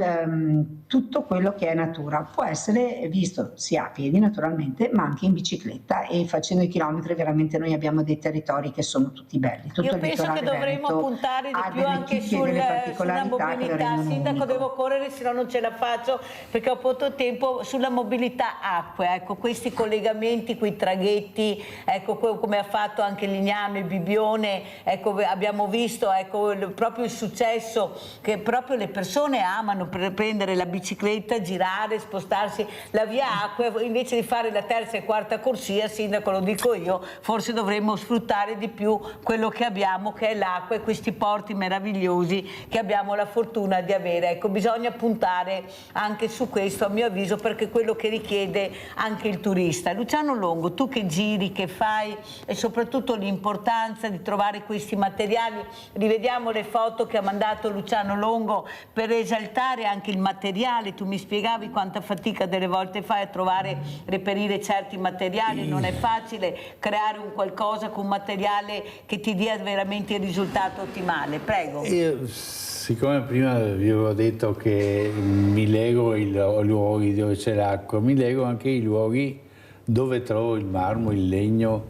tutto quello che è natura può essere visto sia a piedi naturalmente ma anche in bicicletta, e facendo i chilometri veramente noi abbiamo dei territori che sono tutti belli. Tutto io penso che dovremmo puntare di più anche sulla mobilità. Sindaco, devo correre, se no non ce la faccio perché ho poco tempo. Sulla mobilità acque, ecco, questi collegamenti, quei traghetti, ecco, come ha fatto anche Lignano, il Bibbione, ecco, abbiamo visto, ecco, proprio il successo che proprio le persone amano per prendere la bicicletta, girare, spostarsi. La via acque, invece di fare la terza e quarta corsia, Sindaco, lo dico io, forse dovremmo sfruttare di più quello che abbiamo, che è l'acqua e questi porti meravigliosi che abbiamo la fortuna di avere. Ecco, bisogna puntare anche su questo, a mio avviso, perché è quello che richiede anche il turista. Luciano Longo, tu che giri, che fai, e soprattutto l'importanza di trovare questi materiali, rivediamo le foto che ha mandato Luciano Longo per esaltare anche il materiale. Tu mi spiegavi quanta fatica delle volte fai a reperire certi materiali, non è facile creare un qualcosa con un materiale che ti dia veramente il risultato ottimale. Prego. Io, siccome prima vi avevo detto che mi lego i luoghi dove c'è l'acqua, mi lego anche i luoghi dove trovo il marmo, il legno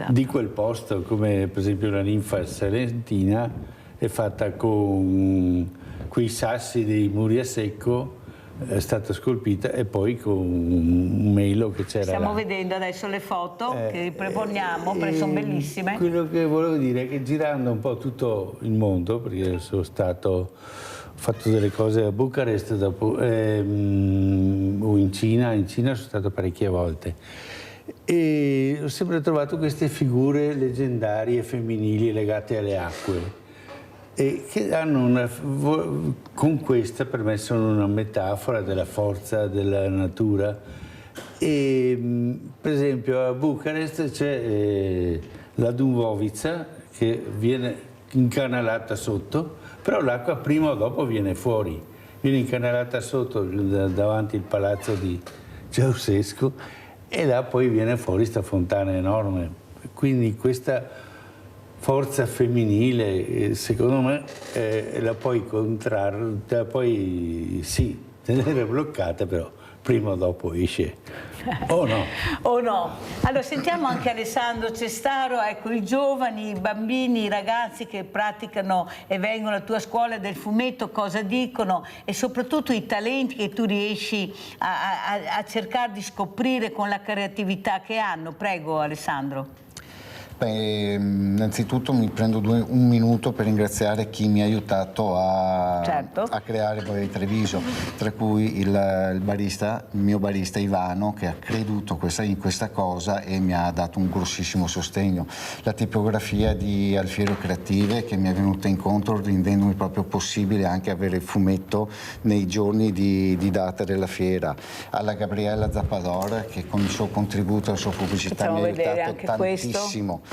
di quel posto, come per esempio la ninfa salentina è fatta con quei sassi dei muri a secco, è stata scolpita, e poi con un melo che c'era. Stiamo vedendo adesso le foto che riproponiamo perché sono bellissime. Quello che volevo dire è che girando un po' tutto il mondo, perché ho fatto delle cose a Bucarest o in Cina sono stato parecchie volte, e ho sempre trovato queste figure leggendarie femminili legate alle acque, e che hanno con questa per me sono una metafora della forza della natura. E per esempio a Bucarest c'è la Dunvovica che viene incanalata sotto, però l'acqua prima o dopo viene fuori, viene incanalata sotto davanti al palazzo di Ceausescu, e là poi viene fuori sta fontana enorme. Quindi questa forza femminile, secondo me, la puoi sì, tenere bloccata, però prima o dopo esce. O no? O no? Allora sentiamo anche Alessandro Cestaro, ecco, i giovani, i bambini, i ragazzi che praticano e vengono alla tua scuola del fumetto, cosa dicono, e soprattutto i talenti che tu riesci a cercare di scoprire con la creatività che hanno. Prego Alessandro. Beh, innanzitutto mi prendo un minuto per ringraziare chi mi ha aiutato a creare Breve Treviso, tra cui il mio barista Ivano, che ha creduto in questa cosa e mi ha dato un grossissimo sostegno. La tipografia di Alfiero Creative, che mi è venuta incontro rendendomi proprio possibile anche avere il fumetto nei giorni di data della fiera. Alla Gabriella Zappador, che con il suo contributo e la sua pubblicità mi ha aiutato tantissimo.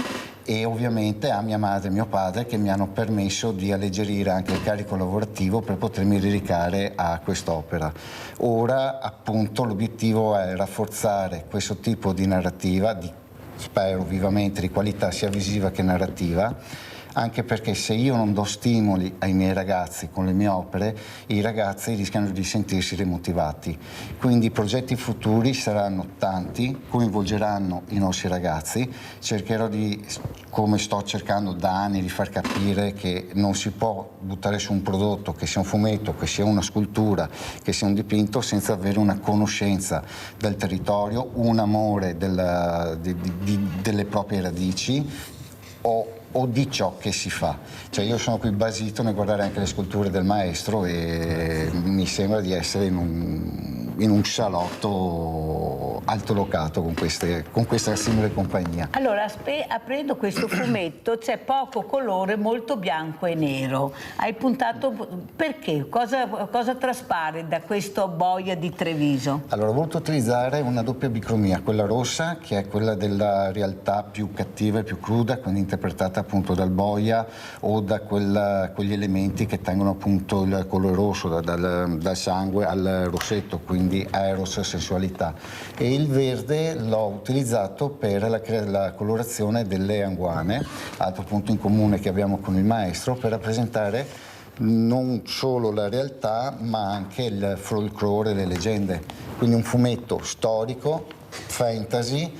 E ovviamente a mia madre e mio padre, che mi hanno permesso di alleggerire anche il carico lavorativo per potermi dedicare a quest'opera. Ora appunto l'obiettivo è rafforzare questo tipo di narrativa, di spero vivamente, di qualità sia visiva che narrativa, anche perché se io non do stimoli ai miei ragazzi con le mie opere, i ragazzi rischiano di sentirsi demotivati. Quindi i progetti futuri saranno tanti, coinvolgeranno i nostri ragazzi, cercherò di, come sto cercando da anni, di far capire che non si può buttare su un prodotto, che sia un fumetto, che sia una scultura, che sia un dipinto, senza avere una conoscenza del territorio, un amore delle proprie radici o di ciò che si fa. Cioè io sono qui basito nel guardare anche le sculture del maestro e mi sembra di essere in un salotto altolocato con questa simile compagnia. Allora, aprendo questo fumetto c'è poco colore, molto bianco e nero. Hai puntato perché? Cosa traspare da questa boia di Treviso? Allora, ho voluto utilizzare una doppia bicromia, quella rossa che è quella della realtà più cattiva e più cruda, quindi interpretata appunto dal boia o da quegli elementi che tengono appunto il colore rosso, dal sangue al rossetto, quindi eros, sensualità. E il verde l'ho utilizzato per la colorazione delle anguane, altro punto in comune che abbiamo con il maestro, per rappresentare non solo la realtà ma anche il folklore e le leggende. Quindi un fumetto storico, fantasy,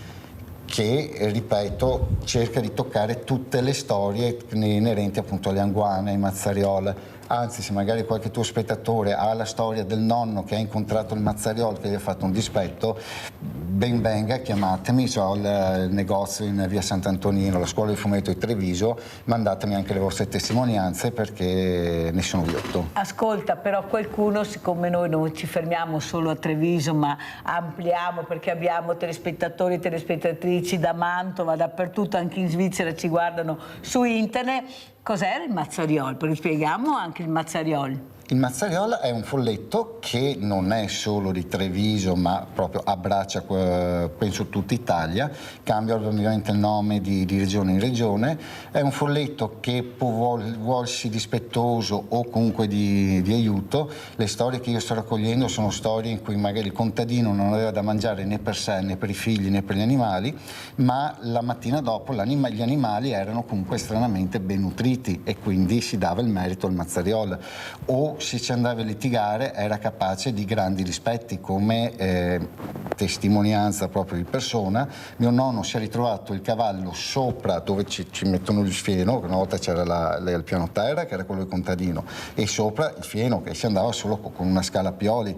che, ripeto, cerca di toccare tutte le storie inerenti appunto alle anguane, ai Mazzariol. Anzi, se magari qualche tuo spettatore ha la storia del nonno che ha incontrato il Mazzariol che gli ha fatto un dispetto, ben venga, chiamatemi, ho il negozio in via Sant'Antonino, la scuola di fumetto di Treviso, mandatemi anche le vostre testimonianze perché ne sono lietto. Ascolta, però qualcuno, siccome noi non ci fermiamo solo a Treviso ma ampliamo perché abbiamo telespettatori e telespettatrici da Mantova, dappertutto, anche in Svizzera ci guardano su internet. Cos'era il Mazzariol? Perché spieghiamo anche il Mazzariol. Il Mazzariol è un folletto che non è solo di Treviso ma proprio abbraccia penso tutta Italia, cambia ovviamente il nome di regione in regione. È un folletto che può volsi dispettoso o comunque di aiuto. Le storie che io sto raccogliendo sono storie in cui magari il contadino non aveva da mangiare né per sé né per i figli né per gli animali, ma la mattina dopo gli animali erano comunque stranamente ben nutriti e quindi si dava il merito al Mazzariol. O se ci andava a litigare era capace di grandi rispetti, come testimonianza proprio di persona. Mio nonno si è ritrovato il cavallo sopra dove ci mettono il fieno, una volta c'era il piano terra che era quello del contadino, e sopra il fieno che si andava solo con una scala a pioli,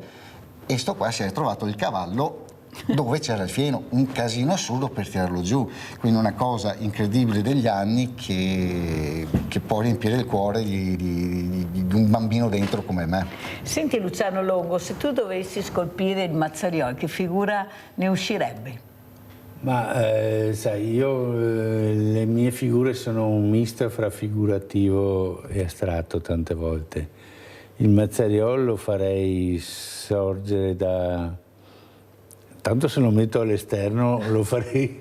e sto qua si è ritrovato il cavallo dove c'era il fieno, un casino assurdo per tirarlo giù, quindi una cosa incredibile degli anni che può riempire il cuore di un bambino dentro come me. Senti Luciano Longo, se tu dovessi scolpire il Mazzariol, che figura ne uscirebbe? Ma sai, io le mie figure sono un misto fra figurativo e astratto tante volte. Il Mazzariol lo farei sorgere da... Tanto se lo metto all'esterno lo farei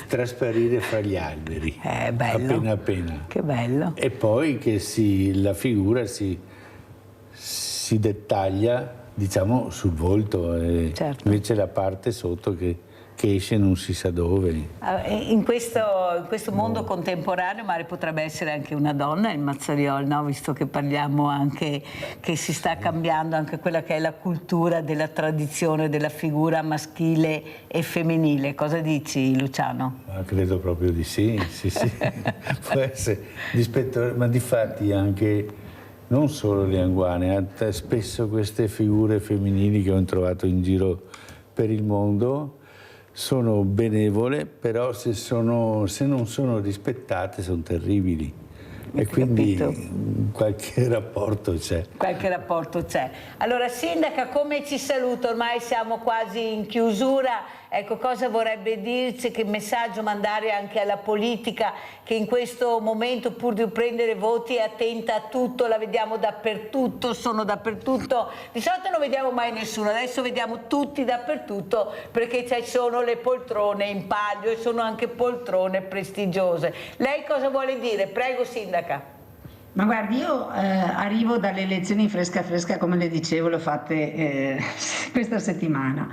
trasparire fra gli alberi, bello. appena appena. Che bello. E poi che la figura si dettaglia, diciamo, sul volto, certo. Invece la parte sotto che esce non si sa dove. In questo mondo contemporaneo magari potrebbe essere anche una donna il Mazzariol, no? Visto che parliamo anche che si sta cambiando anche quella che è la cultura della tradizione della figura maschile e femminile. Cosa dici Luciano? Ma credo proprio di sì. Può essere dispettore, ma difatti anche non solo le anguane, spesso queste figure femminili che ho trovato in giro per il mondo sono benevole, però se non sono rispettate sono terribili. E quindi qualche rapporto c'è. Qualche rapporto c'è. Allora Sindaca, come ci saluta? Ormai siamo quasi in chiusura. Ecco, cosa vorrebbe dirci, che messaggio mandare anche alla politica che in questo momento, pur di prendere voti, è attenta a tutto, la vediamo dappertutto, sono dappertutto. Di solito non vediamo mai nessuno, adesso vediamo tutti dappertutto perché ci sono le poltrone in palio e sono anche poltrone prestigiose. Lei cosa vuole dire? Prego Sindaca. Ma guardi, io arrivo dalle elezioni fresca fresca, come le dicevo, le ho fatte questa settimana.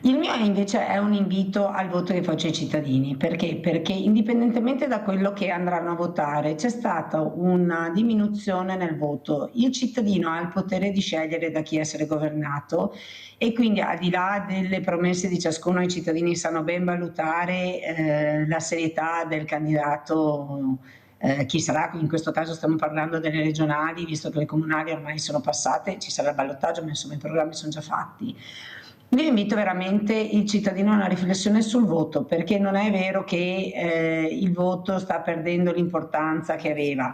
Il mio invece è un invito al voto che faccio ai cittadini. Perché? Perché indipendentemente da quello che andranno a votare c'è stata una diminuzione nel voto. Il cittadino ha il potere di scegliere da chi essere governato e quindi, al di là delle promesse di ciascuno, i cittadini sanno ben valutare la serietà del candidato. Chi sarà, in questo caso stiamo parlando delle regionali, visto che le comunali ormai sono passate, ci sarà il ballottaggio, ma insomma i programmi sono già fatti. Io invito veramente il cittadino a una riflessione sul voto, perché non è vero che il voto sta perdendo l'importanza che aveva.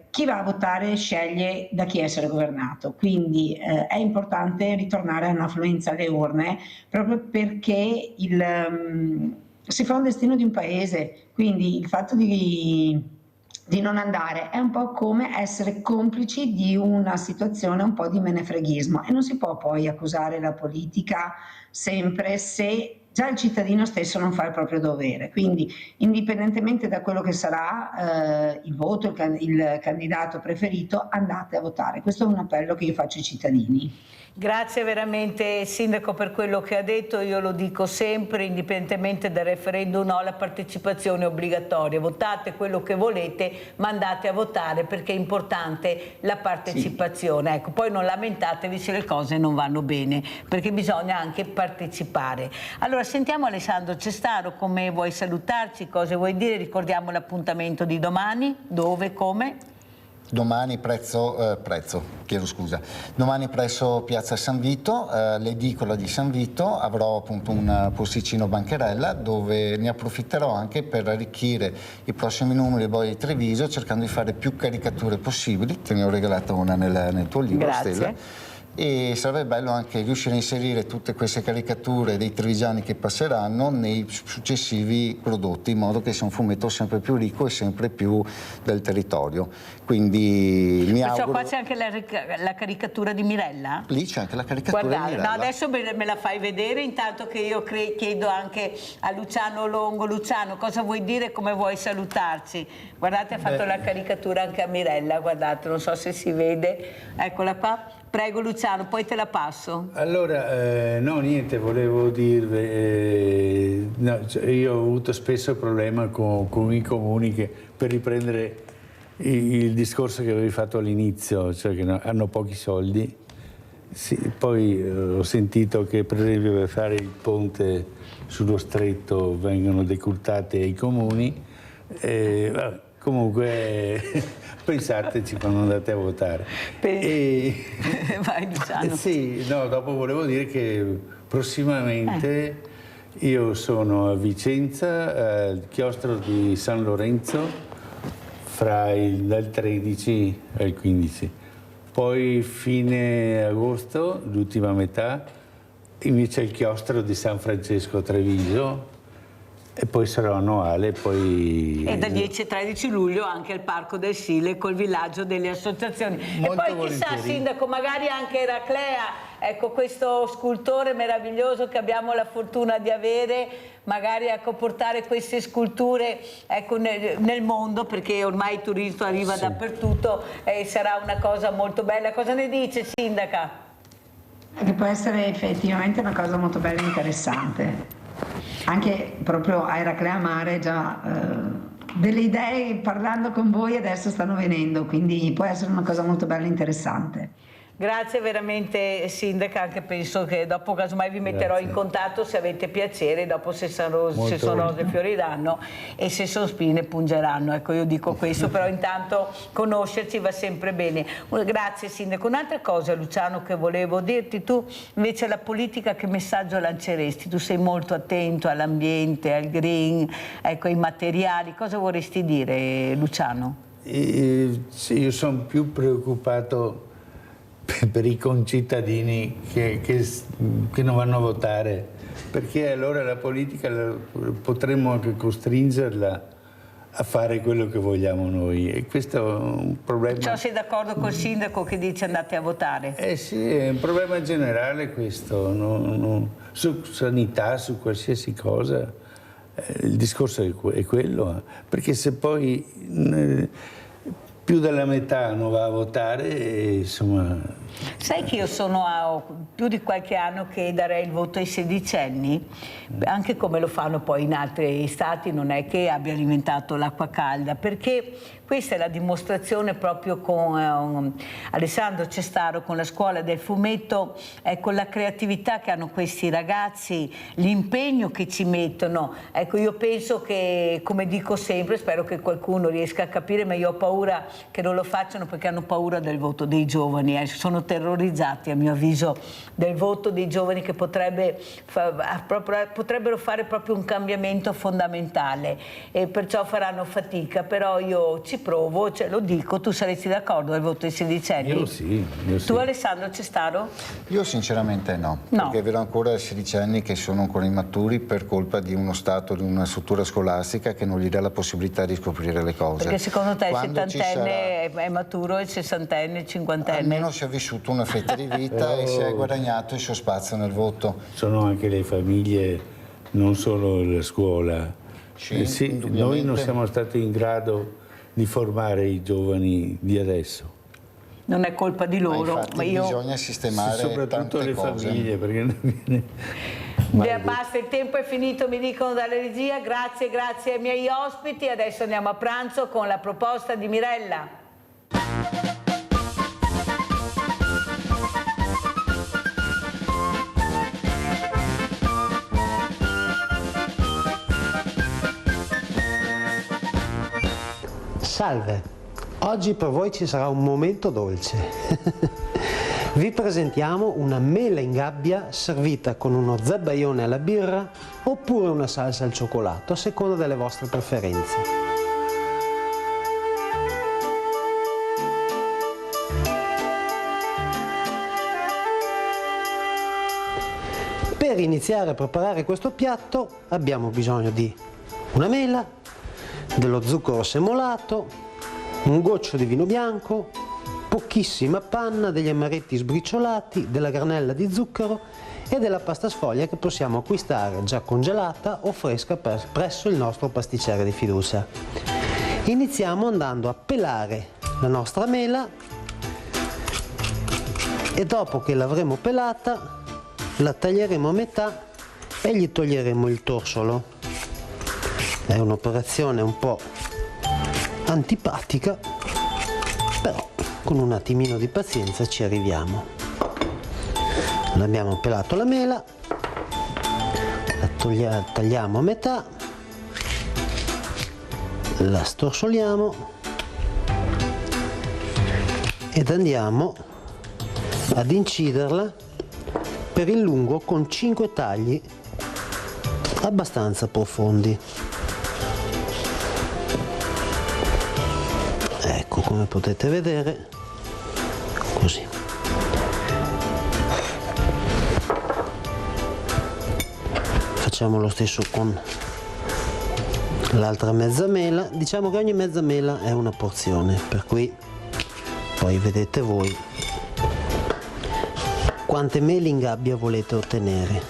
Chi va a votare sceglie da chi essere governato, quindi è importante ritornare a un'affluenza alle urne, proprio perché si fa un destino di un paese, quindi il fatto di non andare è un po' come essere complici di una situazione un po' di menefreghismo, e non si può poi accusare la politica sempre se già il cittadino stesso non fa il proprio dovere. Quindi, indipendentemente da quello che sarà il voto, il candidato preferito, andate a votare. Questo è un appello che io faccio ai cittadini. Grazie veramente Sindaco per quello che ha detto. Io lo dico sempre, indipendentemente dal referendum o no, la partecipazione è obbligatoria. Votate quello che volete, ma andate a votare, perché è importante la partecipazione. Sì. Ecco, poi non lamentatevi se le cose non vanno bene, perché bisogna anche partecipare. Allora sentiamo Alessandro Cestaro, come vuoi salutarci, cosa vuoi dire? Ricordiamo l'appuntamento di domani, dove, come? Domani domani presso Piazza San Vito, l'edicola di San Vito, avrò appunto un posticino bancherella dove ne approfitterò anche per arricchire i prossimi numeri di Treviso, cercando di fare più caricature possibili. Te ne ho regalata una nel tuo libro. Grazie. Stella. E sarebbe bello anche riuscire a inserire tutte queste caricature dei trevigiani che passeranno nei successivi prodotti, in modo che sia un fumetto sempre più ricco e sempre più del territorio. Quindi mi auguro... qua c'è anche la caricatura di Mirella? Lì c'è anche la caricatura di Mirella. No, adesso me la fai vedere, intanto che io chiedo anche a Luciano Longo. Luciano, cosa vuoi dire, come vuoi salutarci? Guardate, ha fatto la caricatura anche a Mirella, guardate, non so se si vede, eccola qua. Prego Luciano, poi te la passo. Allora, no, niente, volevo dirvi, io ho avuto spesso il problema con i comuni che, per riprendere il discorso che avevi fatto all'inizio, cioè che hanno pochi soldi. Sì, poi ho sentito che per esempio per fare il ponte sullo stretto vengono decurtate ai comuni. Comunque pensateci quando andate a votare. Vai Luciano. Sì, no, dopo volevo dire che prossimamente io sono a Vicenza, al chiostro di San Lorenzo, dal 13 al 15. Poi fine agosto, l'ultima metà, invece al chiostro di San Francesco a Treviso. E poi sarò annuale, poi... E dal 10 al 13 luglio anche al Parco del Sile col villaggio delle associazioni. Molto e poi chissà, Sindaco, magari anche Eraclea, ecco, questo scultore meraviglioso che abbiamo la fortuna di avere, magari portare queste sculture nel mondo, perché ormai il turismo arriva dappertutto, e sarà una cosa molto bella. Cosa ne dice, Sindaca? Che può essere effettivamente una cosa molto bella e interessante. Anche proprio a Eraclea Mare già delle idee, parlando con voi, adesso stanno venendo, quindi può essere una cosa molto bella e interessante. Grazie veramente Sindaca, anche penso che dopo casomai vi metterò in contatto se avete piacere, dopo se sono rose fioriranno e se sono spine pungeranno, ecco, io dico questo, però intanto conoscerci va sempre bene. Grazie Sindaco. Un'altra cosa, Luciano, che volevo dirti, tu invece la politica che messaggio lanceresti? Tu sei molto attento all'ambiente, al green, ecco, ai materiali, cosa vorresti dire, Luciano? Io sono più preoccupato per i concittadini che non vanno a votare, perché allora la politica potremmo anche costringerla a fare quello che vogliamo noi, e questo è un problema. Cioè, sei d'accordo col sindaco che dice andate a votare? Sì, è un problema generale questo, su sanità, su qualsiasi cosa, il discorso è quello, perché se poi più della metà non va a votare e insomma... Sai che io sono a più di qualche anno che darei il voto ai sedicenni, anche come lo fanno poi in altri stati, non è che abbia alimentato l'acqua calda, perché questa è la dimostrazione proprio con Alessandro Cestaro, con la scuola del fumetto, ecco la creatività che hanno questi ragazzi, l'impegno che ci mettono. Ecco, io penso che, come dico sempre, spero che qualcuno riesca a capire, ma io ho paura che non lo facciano perché hanno paura del voto dei giovani, sono terrorizzati a mio avviso del voto dei giovani che potrebbero fare proprio un cambiamento fondamentale e perciò faranno fatica, però io ci provo, cioè, lo dico. Tu saresti d'accordo al voto dei sedicenni? Io sì. Tu Alessandro Cestaro? Io sinceramente no, perché vedo ancora sedicenni che sono ancora immaturi per colpa di uno stato, di una struttura scolastica che non gli dà la possibilità di scoprire le cose. Perché secondo te il Quando settantenne è maturo, il sessantenne, il cinquantenne? Almeno si è vissuto una fetta di vita e si è guadagnato il suo spazio nel voto. Sono anche le famiglie, non solo la scuola. Sì, noi non siamo stati in grado di formare i giovani di adesso. Non è colpa di loro, ma io... bisogna sistemare soprattutto tante le cose. famiglie, perché non viene... Basta, il tempo è finito, mi dicono dalla regia. Grazie ai miei ospiti. Adesso andiamo a pranzo con la proposta di Mirella. Salve, oggi per voi ci sarà un momento dolce. Vi presentiamo una mela in gabbia servita con uno zabaione alla birra oppure una salsa al cioccolato, a seconda delle vostre preferenze. Per iniziare a preparare questo piatto abbiamo bisogno di una mela, dello zucchero semolato, un goccio di vino bianco, pochissima panna, degli amaretti sbriciolati, della granella di zucchero e della pasta sfoglia che possiamo acquistare già congelata o fresca presso il nostro pasticcere di fiducia. Iniziamo andando a pelare la nostra mela e dopo che l'avremo pelata la taglieremo a metà e gli toglieremo il torsolo. È un'operazione un po' antipatica, però con un attimino di pazienza ci arriviamo. Abbiamo pelato la mela, la tagliamo a metà, la storsoliamo ed andiamo ad inciderla per il lungo con 5 tagli abbastanza profondi. Ecco, come potete vedere, così. Facciamo lo stesso con l'altra mezza mela. Diciamo che ogni mezza mela è una porzione, per cui poi vedete voi quante mele in gabbia volete ottenere.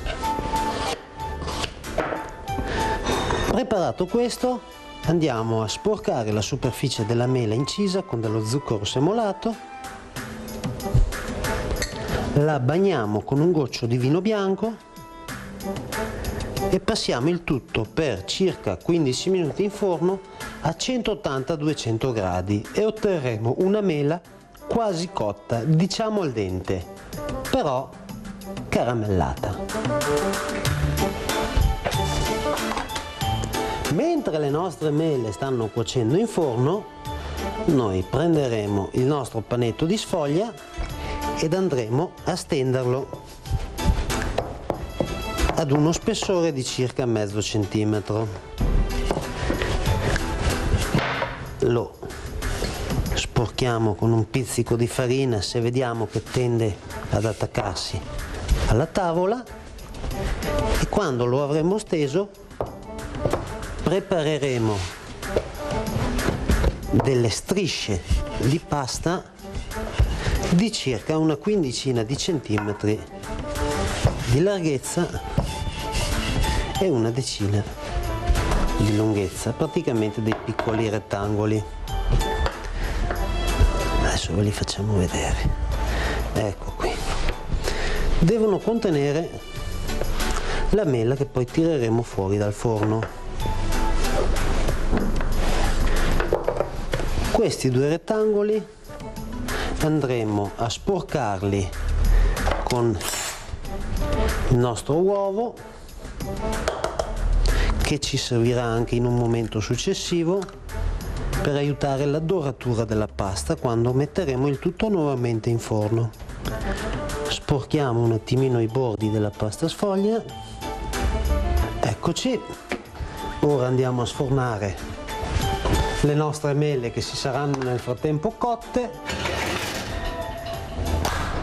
Preparato questo, andiamo a sporcare la superficie della mela incisa con dello zucchero semolato, la bagniamo con un goccio di vino bianco e passiamo il tutto per circa 15 minuti in forno a 180-200 gradi e otterremo una mela quasi cotta, diciamo al dente, però caramellata. Mentre le nostre mele stanno cuocendo in forno, noi prenderemo il nostro panetto di sfoglia ed andremo a stenderlo ad uno spessore di circa mezzo centimetro. Lo sporchiamo con un pizzico di farina se vediamo che tende ad attaccarsi alla tavola e quando lo avremo steso prepareremo delle strisce di pasta di circa una quindicina di centimetri di larghezza e una decina di lunghezza, praticamente dei piccoli rettangoli. adesso ve li facciamo vedere. Ecco qui. Devono contenere la mela che poi tireremo fuori dal forno. Questi 2 rettangoli andremo a sporcarli con il nostro uovo, che ci servirà anche in un momento successivo per aiutare la doratura della pasta quando metteremo il tutto nuovamente in forno. Sporchiamo un attimino i bordi della pasta sfoglia. Eccoci. Ora andiamo a sfornare le nostre mele che si saranno nel frattempo cotte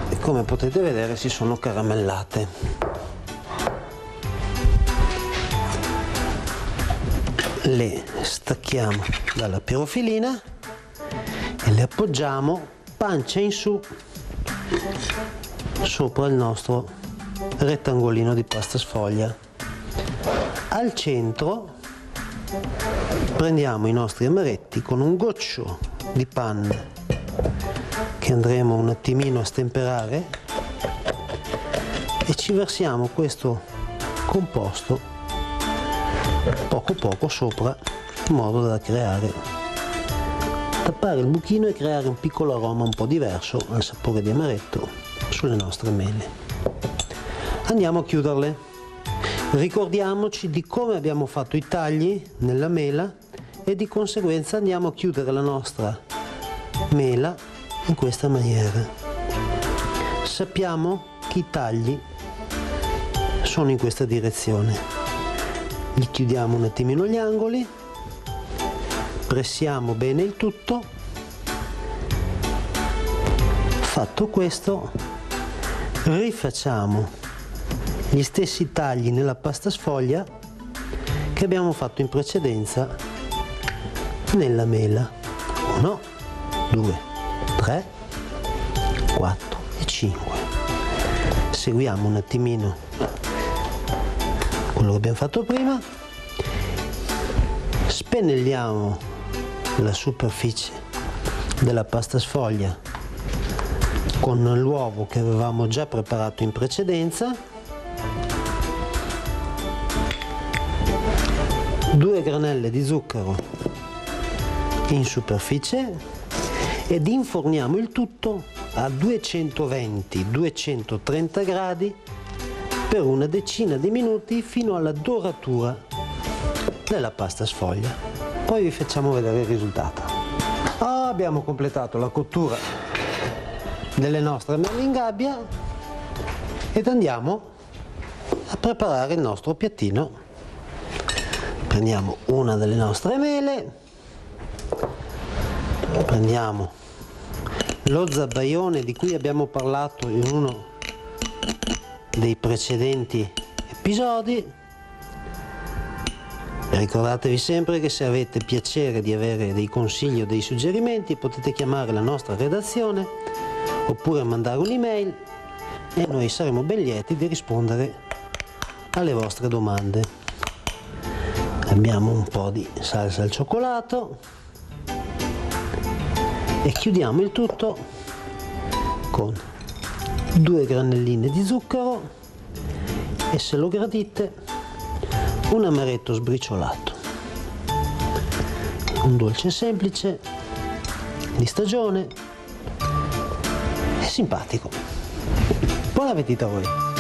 e come potete vedere si sono caramellate. Le stacchiamo dalla pirofilina e le appoggiamo pancia in su sopra il nostro rettangolino di pasta sfoglia. Al centro prendiamo i nostri amaretti con un goccio di panna che andremo un attimino a stemperare e ci versiamo questo composto poco poco sopra in modo da tappare il buchino e creare un piccolo aroma un po' diverso al sapore di amaretto sulle nostre mele. Andiamo a chiuderle. Ricordiamoci di come abbiamo fatto i tagli nella mela e di conseguenza andiamo a chiudere la nostra mela in questa maniera. Sappiamo che i tagli sono in questa direzione. Gli chiudiamo un attimino gli angoli, pressiamo bene il tutto. Fatto questo, rifacciamo gli stessi tagli nella pasta sfoglia che abbiamo fatto in precedenza nella mela. 1, 2, 3, 4 e 5. Seguiamo un attimino quello che abbiamo fatto prima, spennelliamo la superficie della pasta sfoglia con l'uovo che avevamo già preparato in precedenza, 2 granelle di zucchero in superficie ed inforniamo il tutto a 220-230 gradi per una decina di minuti fino alla doratura della pasta sfoglia. Poi vi facciamo vedere il risultato. Abbiamo completato la cottura delle nostre mele in gabbia ed andiamo a preparare il nostro piattino. Prendiamo una delle nostre mele, prendiamo lo zabbaione di cui abbiamo parlato in uno dei precedenti episodi. Ricordatevi sempre che se avete piacere di avere dei consigli o dei suggerimenti potete chiamare la nostra redazione oppure mandare un'email e noi saremo ben lieti di rispondere alle vostre domande. Abbiamo un po' di salsa al cioccolato e chiudiamo il tutto con 2 granelline di zucchero e, se lo gradite, un amaretto sbriciolato. Un dolce semplice, di stagione e simpatico. Buon appetito a voi!